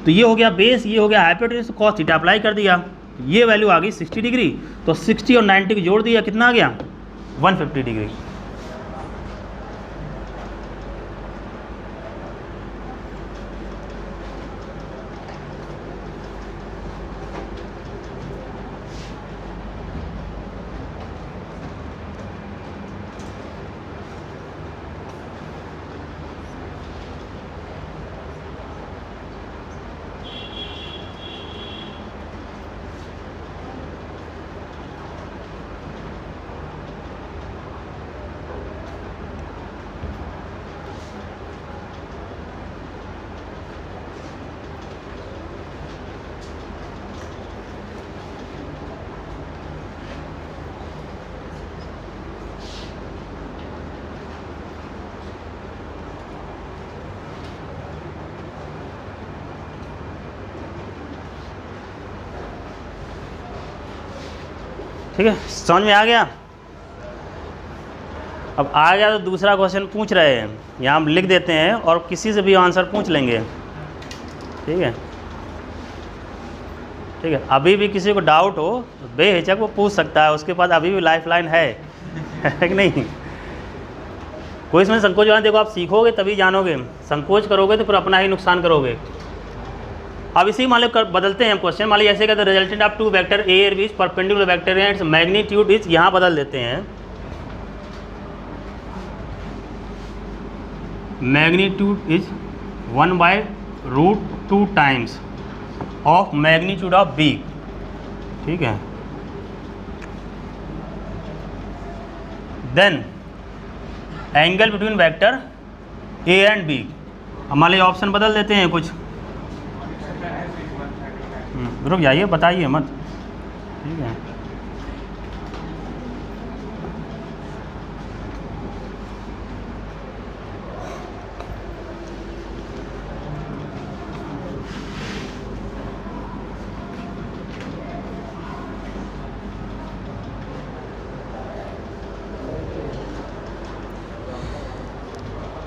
तो ये हो गया बेस, ये हो गया हाइपोटेन्यूज, कॉस थीटा अप्लाई कर दिया, ये वैल्यू आ गई 60 डिग्री, तो 60 और 90 को जोड़ दिया, कितना आ गया 150 डिग्री। ठीक है, समझ में आ गया। अब आ गया तो दूसरा क्वेश्चन पूछ रहे हैं, यहाँ हम लिख देते हैं और किसी से भी आंसर पूछ लेंगे, ठीक है। ठीक है, अभी भी किसी को डाउट हो बेहिचक वो पूछ सकता है, उसके पास अभी भी लाइफलाइन है कि नहीं। कोई इसमें संकोच वाला, देखो आप सीखोगे तभी जानोगे, संकोच करोगे तो फिर अपना ही नुकसान करोगे। अब इसी मान लो बदलते हैं क्वेश्चन, मान लीजिए ऐसे कहते हैं resultant of two vector A और बी परपेंडिकुलर वेक्टर है, इट्स मैग्नीट्यूड इज, यहाँ बदल देते हैं magnitude is 1/√2 times of magnitude of B, ठीक है। Then angle between vector A and B, हमारे ऑप्शन बदल देते हैं कुछ, रुक जाइए बताइए मत, ठीक है।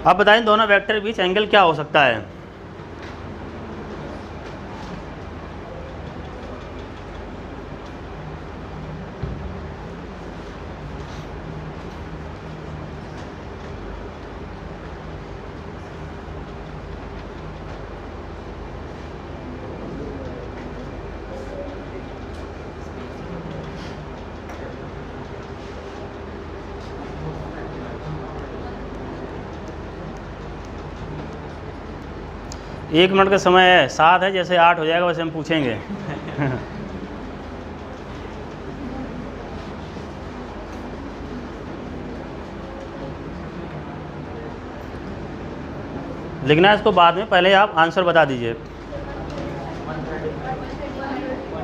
अब बताएं दोनों वेक्टर के बीच एंगल क्या हो सकता है। 1 मिनट का समय है, 7 है, जैसे 8 हो जाएगा वैसे हम पूछेंगे। लिखना है इसको बाद में, पहले आप आंसर बता दीजिए।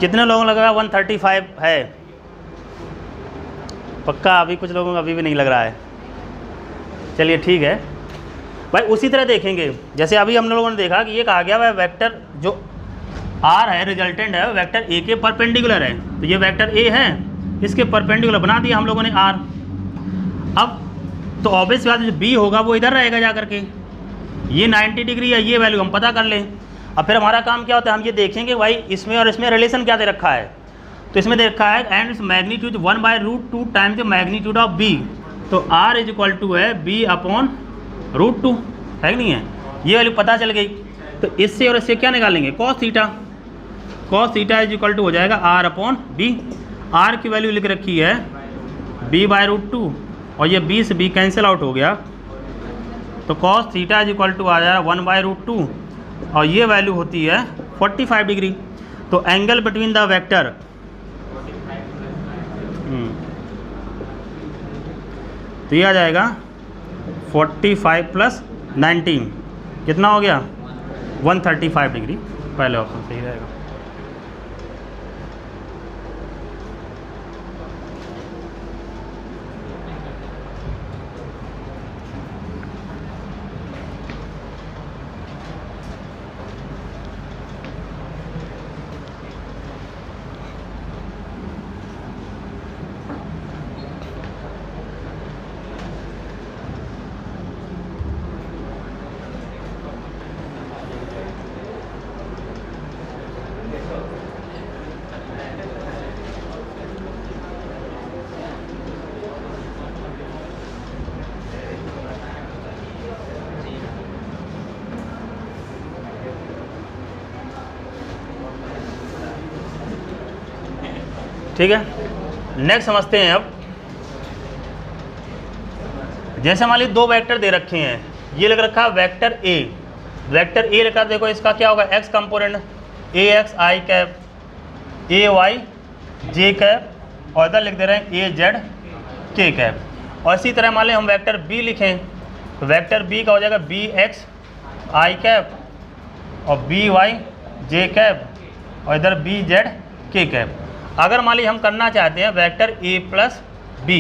कितने लोगों को लग रहा है 135 है? पक्का? अभी कुछ लोगों को अभी भी नहीं लग रहा है। चलिए ठीक है भाई, उसी तरह देखेंगे जैसे अभी हम लोगों ने देखा कि ये कहा गया वह वेक्टर जो आर है रिजल्टेंट है वेक्टर ए के परपेंडिकुलर है, तो ये वेक्टर ए है, इसके परपेंडिकुलर बना दिया हम लोगों ने आर। अब तो ऑब्वियस बात जो बी होगा वो इधर रहेगा जा करके, ये 90 डिग्री है, ये वैल्यू हम पता कर लें। अब फिर हमारा काम क्या होता है, हम ये देखेंगे भाई इसमें और इसमें रिलेशन क्या दे रखा है। तो इसमें दे रखा है and its magnitude 1/√2 times the magnitude of B, तो r इज इक्वल टू है b/√2, है कि नहीं है? ये वैल्यू पता चल गई। तो इससे और इससे क्या निकालेंगे, cos theta. cos theta is equal to हो जाएगा r/b। r की वैल्यू लिख रखी है b/√2 और ये b से b कैंसिल आउट हो गया, तो cos theta is equal to आ जाएगा 1/√2 और ये वैल्यू होती है 45 डिग्री। तो एंगल बिटवीन द वेक्टर तो ये आ जाएगा 45 + 19 कितना हो गया, 135 डिग्री। पहले ऑप्शन सही रहेगा। ठीक है, नेक्स्ट समझते हैं। अब जैसे मान लीजिए 2 वेक्टर दे रखे हैं, ये लग रखा है वेक्टर ए। वेक्टर ए लिखा, देखो इसका क्या होगा, x component ax i cap, ay j cap और इधर लिख दे रहे हैं az k कैप। और इसी तरह मान लें हम वेक्टर बी लिखें, तो वेक्टर बी का हो जाएगा bx i कैप और by j कैप और इधर bz k कैप। अगर मान लीजिए हम करना चाहते हैं वेक्टर a + b,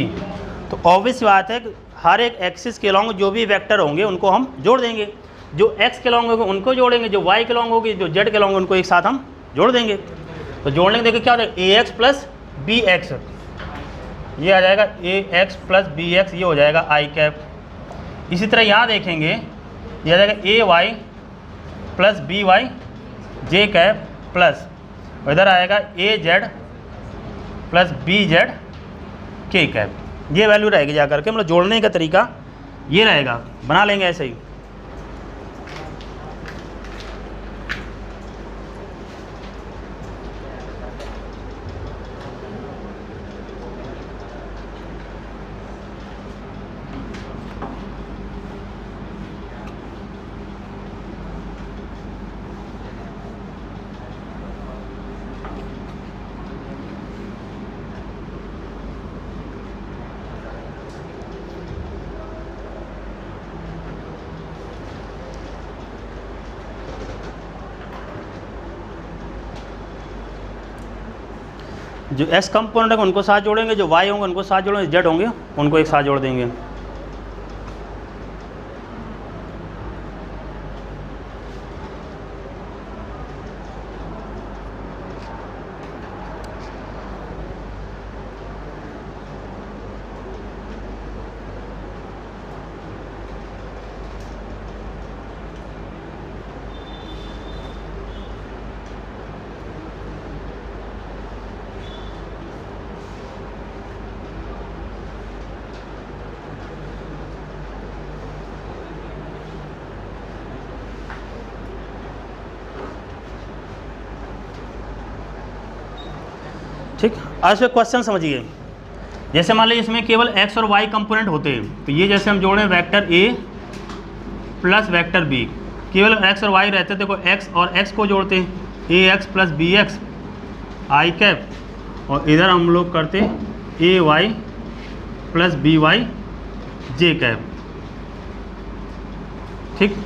तो ऑब्वियस बात है कि हर एक एक्सिस के लॉन्ग जो भी वेक्टर होंगे उनको हम जोड़ देंगे, जो x के लॉन्ग होंगे उनको जोड़ेंगे, जो y के लॉन्ग होगी, जो z के लॉन्ग उनको एक साथ हम जोड़ देंगे। तो जोड़ने के देखिए क्या हो जाएगा, ax + bx, ये आ जाएगा ax + bx, ये हो जाएगा i कैप। इसी तरह यहाँ देखेंगे ये आ जाएगा ay + by j cap plus और इधर आएगा az + bz k कैप। ये वैल्यू रहेगी जा करके, मतलब जोड़ने का तरीका ये रहेगा, बना लेंगे ऐसे ही। जो एक्स कंपोनेंट है उनको साथ जोड़ेंगे, जो वाई होंगे उनको साथ जोड़ेंगे, जेड होंगे उनको एक साथ जोड़ देंगे। ठीक, आज पे क्वेश्चन समझिए। जैसे मान लीजिए इसमें केवल x और y कंपोनेंट होते हैं, तो ये जैसे हम जोड़ें वेक्टर a + वेक्टर b, केवल x और y रहते, देखो x और x को जोड़ते हैं ax plus b X I cap, और इधर हम लोग करते ए y plus B Y J cap. ठीक,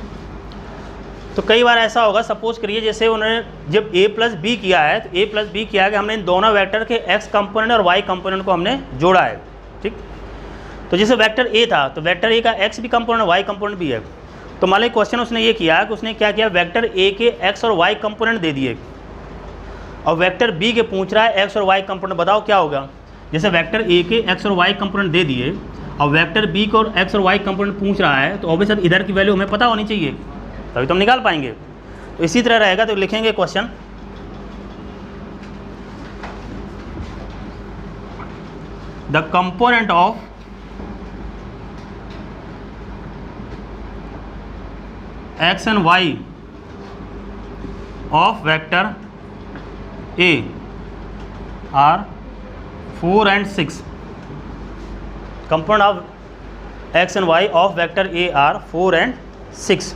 तो कई बार ऐसा होगा, सपोज करिए जैसे उन्होंने जब a प्लस बी किया है, तो a प्लस बी किया है कि हमने इन दोनों वेक्टर के x कंपोनेंट और y कंपोनेंट को हमने जोड़ा है। ठीक, तो जैसे वेक्टर a था तो वेक्टर a का x भी कंपोनेंट y कंपोनेंट भी है। तो मान लीजिए क्वेश्चन उसने ये किया कि उसने क्या किया, वेक्टर a के x और y कंपोनेंट दे दिए और वेक्टर b के पूछ रहा है x और y कंपोनेंट, बताओ क्या होगा। जैसे वेक्टर a के x और y कंपोनेंट दे दिए और वेक्टर b को x और y कंपोनेंट पूछ रहा है, तो ऑब्वियसली इधर की वैल्यू हमें पता होनी चाहिए, तभी तो हम निकाल पाएंगे। तो इसी तरह रहेगा, तो लिखेंगे question the component of x and y of vector a are 4 and 6। Component of x and y of vector a are 4 and 6।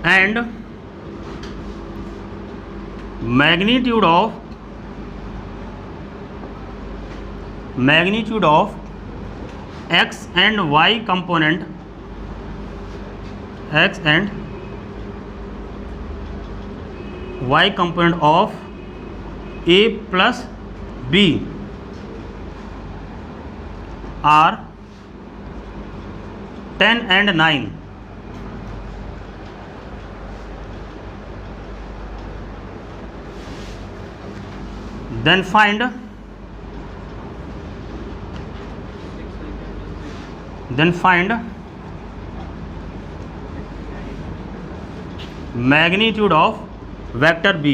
and magnitude of x and y component, x and y component of a plus b are 10 and 9। then find magnitude of vector b।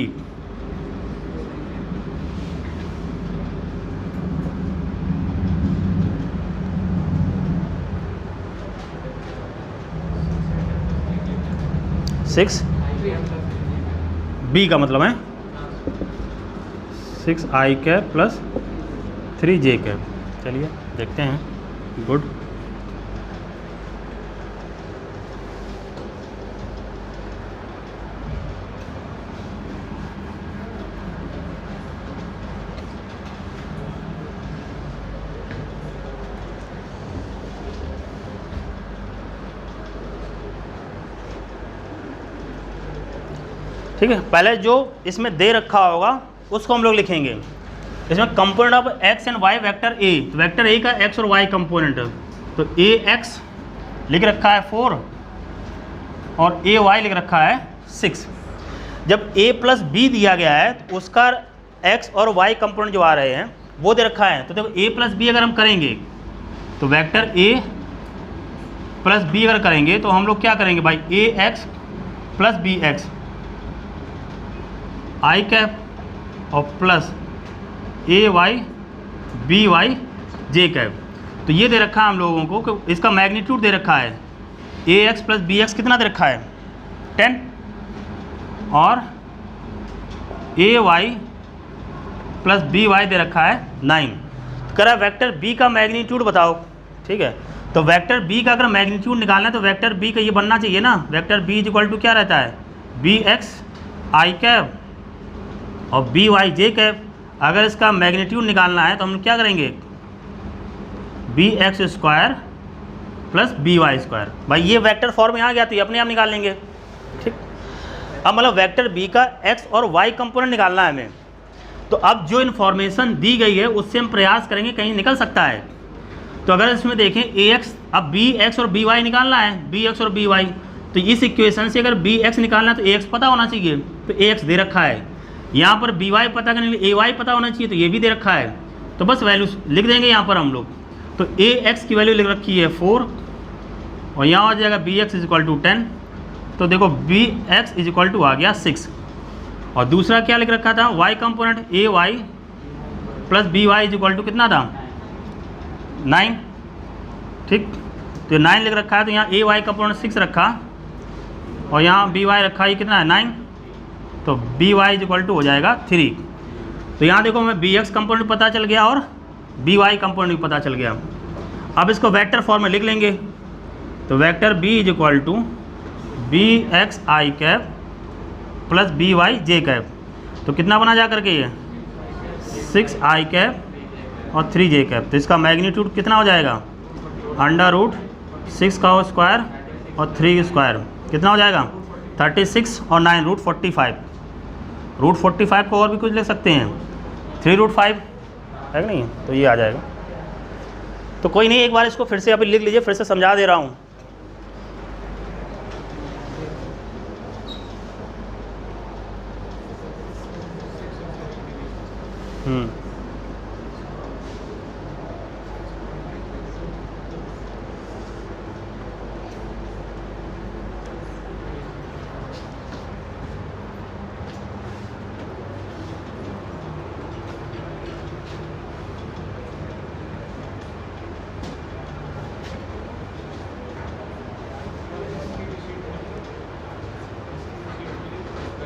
Six B का मतलब है 6i cap plus 3j cap. चलिए देखते हैं। Good, ठीक है। पहले जो इसमें दे रखा होगा उसको हम लोग लिखेंगे। इसमें component of x and y vector a, तो वेक्टर a का x और y कंपोनेंट, तो ax लिख रखा है 4 और ay लिख रखा है 6। जब a प्लस b दिया गया है तो उसका x और y कंपोनेंट जो आ रहे हैं वो दे रखा है। तो देखो a प्लस बी अगर हम करेंगे तो वेक्टर a प्लस बी अगर करेंगे तो हम लोग क्या करेंगे भाई, ax plus b X I cap और प्लस ए Y B Y J cap. तो ये दे रखा है हम लोगों को कि इसका मैग्नीट्यूड दे रखा है a x plus b x कितना दे रखा है 10 और a y plus B y दे रखा है 9। करा वेक्टर बी का मैग्नीट्यूड बताओ। ठीक है, तो वेक्टर बी का अगर मैग्नीट्यूड निकालना है तो वेक्टर बी का ये बनना चाहिए ना, vector B is equal to क्या रहता है बी एक्स आई कैप और बी वाई जे कैप। अगर इसका मैग्नीट्यूड निकालना है तो हम क्या करेंगे B X square plus B Y square. भाई ये वेक्टर फॉर्म में आ गया तो ये अपने आप निकाल लेंगे। ठीक, अब मतलब वेक्टर बी का एक्स और वाई कंपोनेंट निकालना है हमें। तो अब जो इन्फॉर्मेशन दी गई है उससे हम प्रयास करेंगे कहीं निकल सकता है। तो अगर इसमें देखें ए एक्स, अब बी एक्स और बी वाई निकालना है, बी एक्स और बी वाई, तो इस इक्वेशन से अगर बी एक्स निकालना है तो ए एक्स पता होना चाहिए, तो ए एक्स दे रखा है। यहाँ पर बी वाई पता करने के लिए ए वाई पता होना चाहिए, तो ये भी दे रखा है। तो बस वैल्यू लिख देंगे यहाँ पर हम लोग। तो ए एक्स की वैल्यू लिख रखी है 4 और यहाँ आ जाएगा b x is equal to 10। तो देखो b x is equal to आ गया 6 और दूसरा क्या लिख रखा था y component a y plus B Y is equal to कितना था 9। ठीक, तो 9 लिख रखा है, तो यहाँ ए वाई कंपोनेंट 6 रखा और यहाँ बी वाई रखा, ये कितना है 9, तो B Y is equal to हो जाएगा 3। तो यहाँ देखो हमें बी एक्स कंपोनेंट पता चल गया और बी वाई कंपोनेंट भी पता चल गया। अब इसको वेक्टर फॉर्म में लिख लेंगे, तो vector B is equal to B X I cap plus B Y J cap. तो कितना बना जा करके ये 6 आई कैप और 3 जे कैप। तो इसका मैग्नीट्यूड कितना हो जाएगा, √6 का स्क्वायर और 3 स्क्वायर कितना हो जाएगा 36 और 9 √45। √45 को और भी कुछ लिख सकते हैं, 3√5 है कि नहीं, तो ये आ जाएगा। तो कोई नहीं, एक बार इसको फिर से अभी लिख लीजिए, फिर से समझा दे रहा हूँ।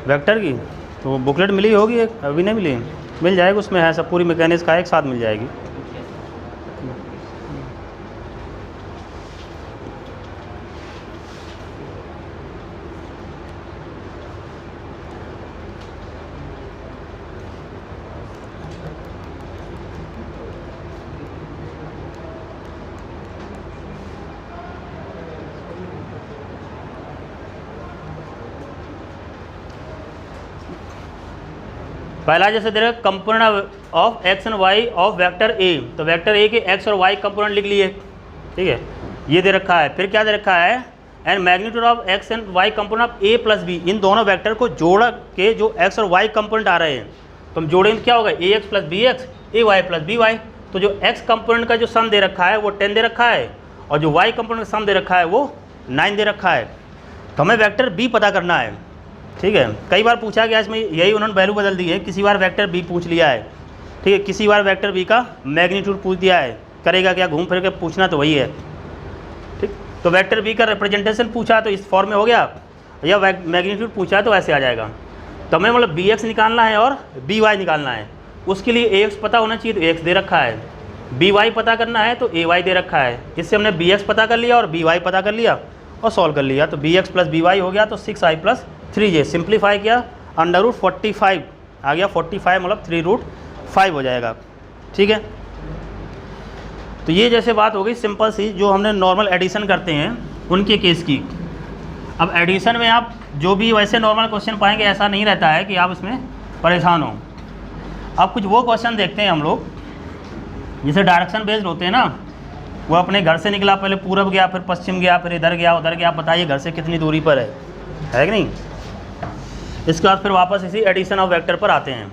वेक्टर की तो बुकलेट मिली होगी, एक अभी नहीं मिली, मिल जाएगी, उसमें है सब, पूरी मैकेनिक्स का एक साथ मिल जाएगी। पहला जैसे दे रहा है component of x and Y of vector A, तो वेक्टर ए के एक्स और वाई कंपोनेंट लिख लिए, ठीक है, ये दे रखा है। फिर क्या दे रखा है, and magnitude of x and y component of a plus b. इन दोनों वेक्टर को जोड़ के जो एक्स और वाई कंपोनेंट आ रहे हैं, तो हम जोड़ेंगे क्या होगा, ए एक्स प्लस बी एक्स, ए वाई प्लस बी वाई। तो जो एक्स कंपोनेंट का जो सम दे रखा है वो 10 दे रखा है, और जो वाई कंपोनेंट का सम दे रखा है वो 9 दे रखा है। तो हमें वेक्टर बी पता करना है, ठीक है। कई बार पूछा गया इसमें, यही उन्होंने वैल्यू बदल दी है। किसी बार वेक्टर बी पूछ लिया है, ठीक है, किसी बार वेक्टर बी का मैग्नीट्यूड पूछ दिया है, करेगा क्या, घूम फिर के पूछना तो वही है, ठीक। तो वेक्टर बी का रिप्रेजेंटेशन पूछा तो इस फॉर्म में हो गया, या मैग्नीट्यूड पूछा तो ऐसे आ जाएगा। तो हमें मतलब बी एक्स निकालना है और बी वाई निकालना है। उसके लिए ए एक्स पता होना चाहिए, तो एक्स दे रखा है, बी वाई पता करना है तो ए वाई दे रखा है। इससे हमने बी एक्स पता कर लिया और बी वाई पता कर लिया और सॉल्व कर लिया। तो B X plus B Y हो गया, तो 6i प्लस 3j, सिंप्लीफाई किया, √45 आ गया, 45 मतलब 3√5 हो जाएगा, ठीक है। तो ये जैसे बात हो गई सिंपल सी, जो हमने नॉर्मल एडिशन करते हैं उनके केस की। अब एडिशन में आप जो भी वैसे नॉर्मल क्वेश्चन पाएंगे, ऐसा नहीं रहता है कि आप इसमें परेशान हो। अब कुछ वो क्वेश्चन देखते हैं हम लोग, जैसे डायरेक्शन बेस्ड होते हैं ना, वो अपने घर से निकला, पहले पूरब गया, फिर पश्चिम गया, फिर इधर गया उधर गया, बताइए घर से कितनी दूरी पर है कि नहीं। इसके बाद फिर वापस इसी एडिशन ऑफ वेक्टर पर आते हैं,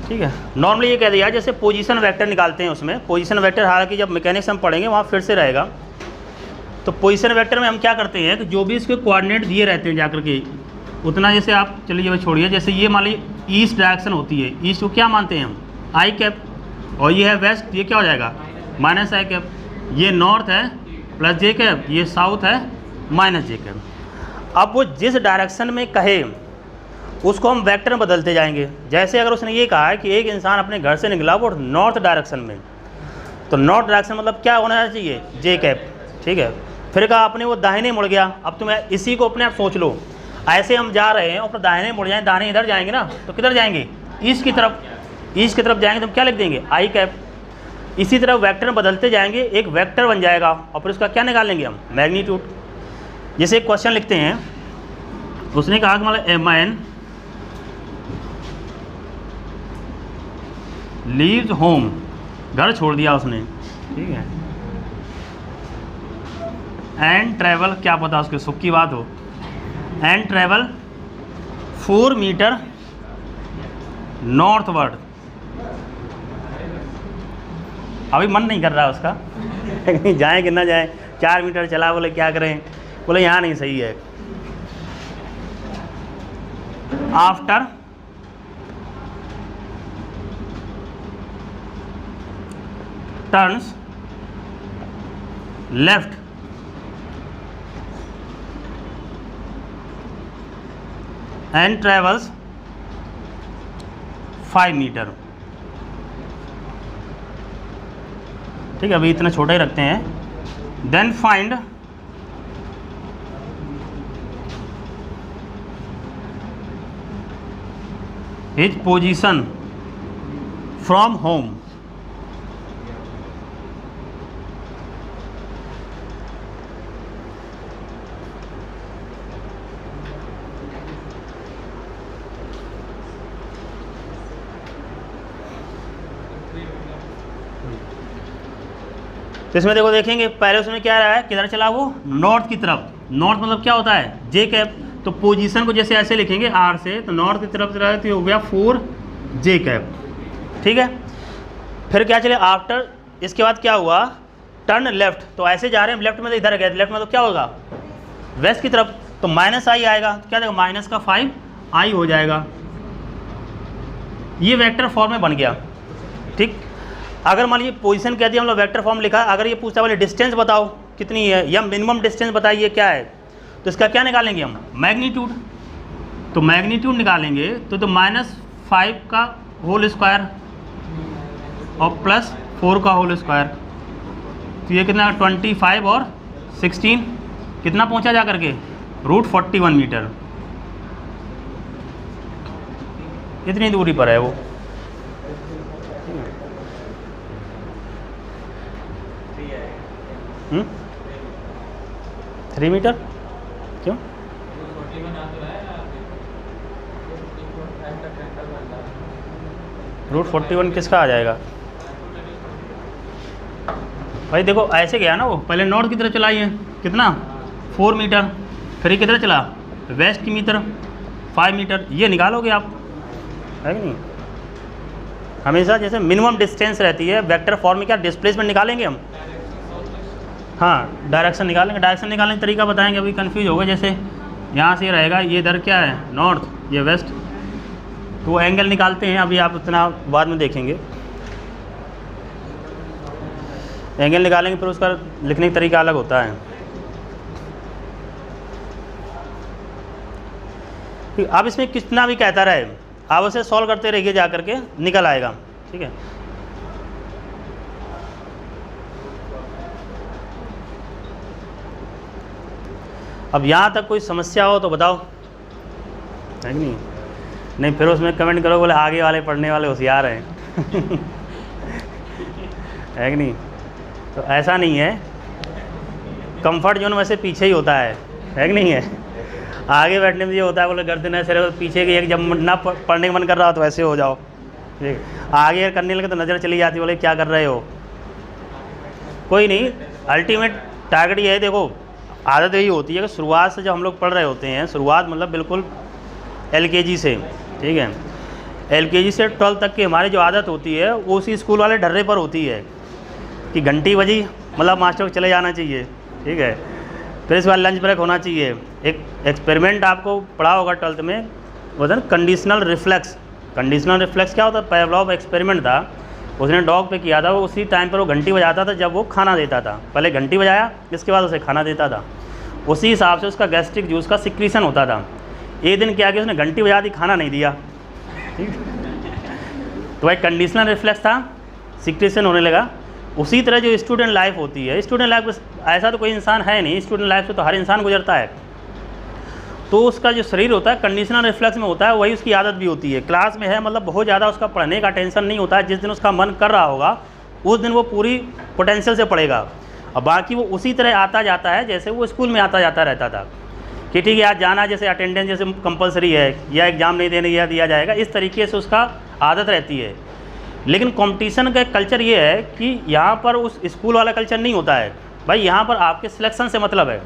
ठीक है। नॉर्मली ये कह दिया जैसे पोजीशन वेक्टर निकालते हैं, उसमें पोजीशन वेक्टर हालांकि जब मैकेनिक्स हम पढ़ेंगे वहाँ फिर से रहेगा। तो पोजीशन वेक्टर में हम क्या करते हैं कि जो भी इसके कोऑर्डिनेट दिए रहते हैं जाकर के, उतना जैसे आप चलिए भाई छोड़िए, जैसे ये मान लीजिए ईस्ट डायरेक्शन होती है, ईस्ट को क्या मानते हैं हम, आई कैप, और ये है वेस्ट, ये क्या हो जाएगा -i कैप। ये नॉर्थ है प्लस जे कैप, ये साउथ है -j कैप। अब वो जिस डायरेक्शन में कहे उसको हम वेक्टर में बदलते जाएंगे। जैसे अगर उसने ये कहा है कि एक इंसान अपने घर से निकला वो नॉर्थ डायरेक्शन में, तो नॉर्थ डायरेक्शन मतलब क्या होना चाहिए, जे कैप, ठीक है। फिर कहा अपने वो दाहिने मुड़ गया, अब तुम इसी को अपने आप सोच लो, ऐसे हम जा रहे हैं और फिर दाहिने मुड़ जाएं, दाहिने इधर जाएंगे ना, तो किधर जाएंगे, ईस्ट की तरफ, ईस्ट की तरफ जाएंगे तो हम क्या लिख देंगे, आई कैप। इसी तरह वेक्टर में बदलते जाएंगे, एक वेक्टर बन जाएगा और फिर उसका क्या निकाल लेंगे हम, मैग्नीट्यूड। जैसे एक क्वेश्चन लिखते हैं, उसने कहा कि मतलब ए मैन लीव्स होम, घर छोड़ दिया उसने, ठीक है, एंड ट्रैवल, क्या पता उसके सुख की बात हो, एंड ट्रैवल 4 मीटर नॉर्थवर्ड। अभी मन नहीं कर रहा उसका कहीं जाएँ कि ना जाएँ, 4 मीटर चला, बोले क्या करें, बोले यहाँ नहीं सही है। After turns left and travels 5 meter. ठीक है, अभी इतना छोटा ही रखते हैं। Then find his position from home. तो इसमें देखो, देखेंगे पहले उसमें क्या रहा है, किधर चला वो, नॉर्थ की तरफ। नॉर्थ मतलब क्या होता है, जे कैप। तो पोजीशन को जैसे ऐसे लिखेंगे आर से, तो नॉर्थ की तरफ रहा है तो हो गया 4 जे कैप। ठीक है, फिर क्या चले आफ्टर, इसके बाद क्या हुआ, टर्न लेफ्ट। तो ऐसे जा रहे हैं, लेफ्ट में तो इधर गए, लेफ्ट में तो क्या होगा, वेस्ट की तरफ। तो माइनस आई आएगा, तो क्या देखो माइनस का 5 आई हो जाएगा। ये वेक्टर फॉर्म में बन गया। ठीक, अगर मान लीजिए पोजीशन कह दिया, हम लोग वेक्टर फॉर्म लिखा, अगर ये पूछता बोले डिस्टेंस बताओ कितनी है, या मिनिमम डिस्टेंस बताइए क्या है, तो इसका क्या निकालेंगे हम, मैग्नीट्यूड। तो मैग्नीट्यूड निकालेंगे तो -5 का होल स्क्वायर और +4 का होल स्क्वायर। तो ये कितना, 25 और 16 कितना पहुंचा जा करके, √41 मीटर। इतनी दूरी पर है वो। 3 मीटर क्यों, √41 किसका आ जाएगा भाई। देखो ऐसे गया ना वो, पहले नॉर्थ की तरफ चलाइए, कितना 4 मीटर, फिर ये किधर चला, वेस्ट की मीटर 5 मीटर। ये निकालोगे आप, है कि नहीं। हमेशा जैसे मिनिमम डिस्टेंस रहती है वेक्टर फॉर्म में, क्या डिस्प्लेसमेंट निकालेंगे हम, हाँ डायरेक्शन निकालेंगे। डायरेक्शन निकालने का तरीका बताएंगे, अभी कंफ्यूज होगा। जैसे यहाँ से रहेगा, ये इधर क्या है नॉर्थ, ये वेस्ट, तो वो एंगल निकालते हैं, अभी आप उतना बाद में देखेंगे। एंगल निकालेंगे, फिर उसका लिखने का तरीका अलग होता है। अब इसमें कितना भी कहता रहे, आप उसे सॉल्व करते रहिए, जा करके निकल आएगा। ठीक है, अब यहाँ तक कोई समस्या हो तो बताओ, है कि नहीं। नहीं फिर उसमें कमेंट करो, बोले आगे वाले पढ़ने वाले होशियार हैं है कि नहीं। तो ऐसा नहीं है, कंफर्ट जोन वैसे पीछे ही होता है कि नहीं है। आगे बैठने में ये होता है, बोले गर्दन ऐसे रहो, पीछे की एक, जब ना पढ़ने का मन कर रहा हो तो वैसे हो जाओ। ठीक, आगे करने लगे तो नज़र चली जाती, बोले क्या कर रहे हो। कोई नहीं, अल्टीमेट टारगेट ये है। देखो आदत यही होती है कि शुरुआत से जब हम लोग पढ़ रहे होते हैं, शुरुआत मतलब बिल्कुल LKG से, ठीक है, LKG से 12 तक की हमारी जो आदत होती है वो उसी स्कूल वाले ढर्रे पर होती है कि घंटी बजी मतलब मास्टर को चले जाना चाहिए। ठीक है, फिर इसके बाद लंच ब्रेक होना चाहिए। एक एक्सपेरिमेंट आपको पढ़ा होगा 12th में, वो था कंडीशनल रिफ्लेक्स। कंडीशनल रिफ्लेक्स क्या होता है, पेवलोव एक्सपेरिमेंट था, उसने डॉग पे किया था। वो उसी टाइम पर वो घंटी बजाता था जब वो खाना देता था। पहले घंटी बजाया, इसके बाद उसे खाना देता था। उसी हिसाब से उसका गैस्ट्रिक जूस का सिक्रीशन होता था। एक दिन क्या किया, उसने घंटी बजा दी, खाना नहीं दिया। ठीक, तो भाई कंडीशनल रिफ्लेक्स था, सिक्रीशन होने लगा। उसी तरह जो स्टूडेंट लाइफ होती है, स्टूडेंट लाइफ ऐसा तो कोई इंसान है नहीं, स्टूडेंट लाइफ से तो हर इंसान गुजरता है। तो उसका जो शरीर होता है कंडीशनल रिफ्लेक्स में होता है, वही उसकी आदत भी होती है। क्लास में है मतलब बहुत ज़्यादा उसका पढ़ने का टेंशन नहीं होता है। जिस दिन उसका मन कर रहा होगा उस दिन वो पूरी पोटेंशियल से पढ़ेगा, और बाकी वो उसी तरह आता जाता है जैसे वो स्कूल में आता जाता रहता था कि ठीक है आज जाना, जैसे अटेंडेंस जैसे कंपलसरी है या एग्ज़ाम नहीं देने या दिया जाएगा, इस तरीके से उसका आदत रहती है। लेकिन कंपटीशन का कल्चर ये है कि यहाँ पर उस स्कूल वाला कल्चर नहीं होता है भाई। यहाँ पर आपके सिलेक्शन से मतलब है,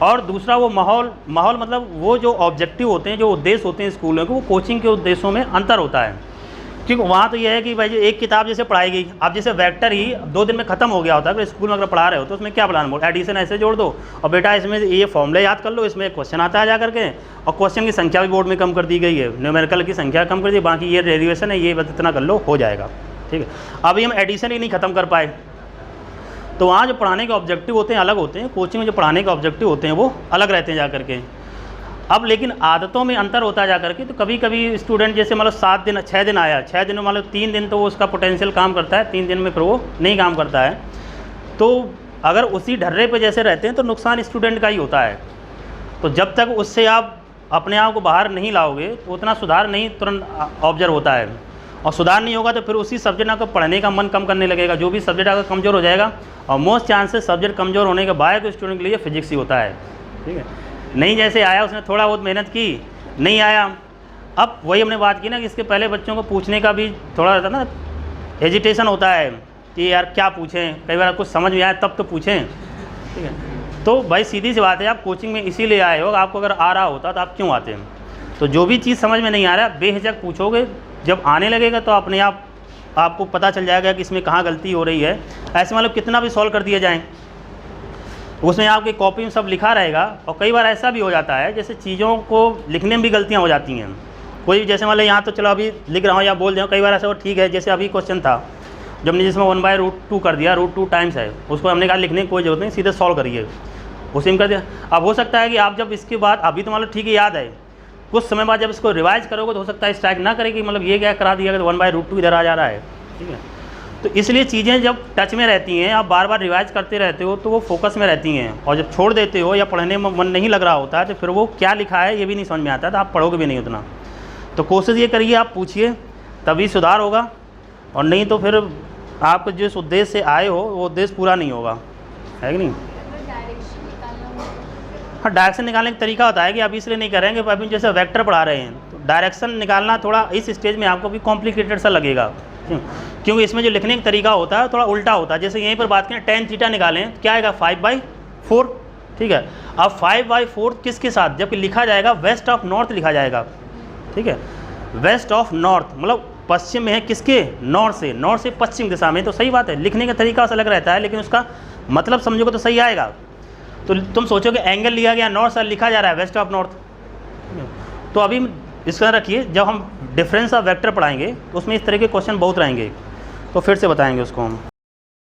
और दूसरा वो माहौल मतलब वो जो ऑब्जेक्टिव होते हैं, जो उद्देश्य होते हैं स्कूलों के, वो कोचिंग के उद्देश्यों में अंतर होता है। क्योंकि वहाँ तो ये है कि भाई एक किताब जैसे पढ़ाई गई, अब जैसे वेक्टर ही 2 दिन में खत्म हो गया होता है। अगर स्कूल में अगर पढ़ा रहे हो तो उसमें क्या प्लान बोल, एडिशन ऐसे जोड़ दो और बेटा इसमें ये फॉर्मूले याद कर लो, इसमें एक क्वेश्चन आता है जा करके, और क्वेश्चन की संख्या भी बोर्ड में कम कर दी गई है, न्यूमेरिकल की संख्या कम कर दी, बाकी ये डेरिवेशन है ये बस इतना कर लो हो जाएगा। ठीक है, अभी हम एडिशन ही नहीं ख़त्म कर पाए। तो वहाँ जो पढ़ाने के ऑब्जेक्टिव होते हैं अलग होते हैं, कोचिंग में जो पढ़ाने के ऑब्जेक्टिव होते हैं वो अलग रहते हैं जा करके। अब लेकिन आदतों में अंतर होता जा करके, तो कभी कभी स्टूडेंट जैसे मतलब 7 दिन 6 दिन आया, 6 दिन में मतलब 3 दिन तो वो उसका पोटेंशियल काम करता है, 3 दिन में फिर वो नहीं काम करता है। तो अगर उसी ढर्रे पे जैसे रहते हैं तो नुकसान स्टूडेंट का ही होता है। तो जब तक उससे आप अपने आप को बाहर नहीं लाओगे तो उतना सुधार नहीं तुरंत ऑब्जर्व होता है, और सुधार नहीं होगा तो फिर उसी सब्जेक्ट आपको पढ़ने का मन कम करने लगेगा, जो भी सब्जेक्ट आपका कमज़ोर हो जाएगा। और मोस्ट चांसेस सब्जेक्ट कमज़ोर होने के बाद स्टूडेंट के लिए फिजिक्स ही होता है। ठीक है, नहीं जैसे आया उसने थोड़ा बहुत मेहनत की, नहीं आया, अब वही हमने बात की ना कि इसके पहले बच्चों को पूछने का भी थोड़ा रहता ना, हेजिटेशन होता है कि यार क्या पूछें, कई बार कुछ समझ में आए तब तो पूछें। ठीक है, तो भाई सीधी सी बात है, आप कोचिंग में इसीलिए आए हो, आपको अगर आ रहा होता तो आप क्यों आते हैं। तो जो भी चीज़ समझ में नहीं आ रहा है बेहिचक पूछोगे, जब आने लगेगा तो अपने आप आपको पता चल जाएगा कि इसमें कहाँ गलती हो रही है। ऐसे मतलब कितना भी सॉल्व कर दिया जाए, उसमें आपकी कॉपी में सब लिखा रहेगा। और कई बार ऐसा भी हो जाता है जैसे चीज़ों को लिखने में भी गलतियाँ हो जाती हैं। कोई जैसे मतलब यहाँ तो चलो अभी लिख रहा हूँ या बोल रहा हूँ, कई बार ऐसा हो ठीक है, जैसे अभी क्वेश्चन था जब हमने जिसमें 1/√2 कर दिया, √2 टाइम्स है, उसको हमने कहा लिखने की कोई जरूरत नहीं, सीधे सॉल्व करिए, उसी में कर दिया। अब हो सकता है कि आप जब इसके बाद अभी तो मतलब ठीक है याद है, कुछ समय बाद जब इसको रिवाइज करोगे तो हो सकता है स्ट्राइक ना करे कि मतलब ये क्या करा दिया कि 1/√2 इधर आ जा रहा है। ठीक है, तो इसलिए चीज़ें जब टच में रहती हैं, आप बार बार रिवाइज करते रहते हो तो वो फोकस में रहती हैं, और जब छोड़ देते हो या पढ़ने में मन नहीं लग रहा होता है तो फिर वो क्या लिखा है ये भी नहीं समझ में आता, तो आप पढ़ोगे भी नहीं उतना। तो कोशिश ये करिए आप पूछिए, तभी सुधार होगा, और नहीं तो फिर आपको जिस उद्देश्य से आए हो वो उद्देश्य पूरा नहीं होगा, है कि नहीं। हाँ, डायरेक्शन निकालने का तरीका होता है कि आप इसलिए नहीं करेंगे, अभी जैसे वेक्टर पढ़ा रहे हैं तो डायरेक्शन निकालना थोड़ा इस स्टेज में आपको भी कॉम्प्लिकेटेड सा लगेगा, क्योंकि इसमें जो लिखने का तरीका होता है थोड़ा उल्टा होता है। जैसे यहीं पर बात करें tan थीटा निकालें, क्या आएगा 5/4। ठीक है, अब 5/4 किसके साथ, जबकि लिखा जाएगा वेस्ट ऑफ नॉर्थ लिखा जाएगा। ठीक है, वेस्ट ऑफ नॉर्थ मतलब पश्चिम में है किसके, नॉर्थ से पश्चिम दिशा में। तो सही बात है, लिखने का तरीका अलग रहता है लेकिन उसका मतलब समझोगे तो सही आएगा। तो तुम सोचोगे एंगल लिया गया नॉर्थ से, लिखा जा रहा है वेस्ट ऑफ नॉर्थ। तो अभी इसका रखिए, जब हम डिफरेंस ऑफ वेक्टर पढ़ाएंगे तो उसमें इस तरह के क्वेश्चन बहुत रहेंगे, तो फिर से बताएंगे उसको हम।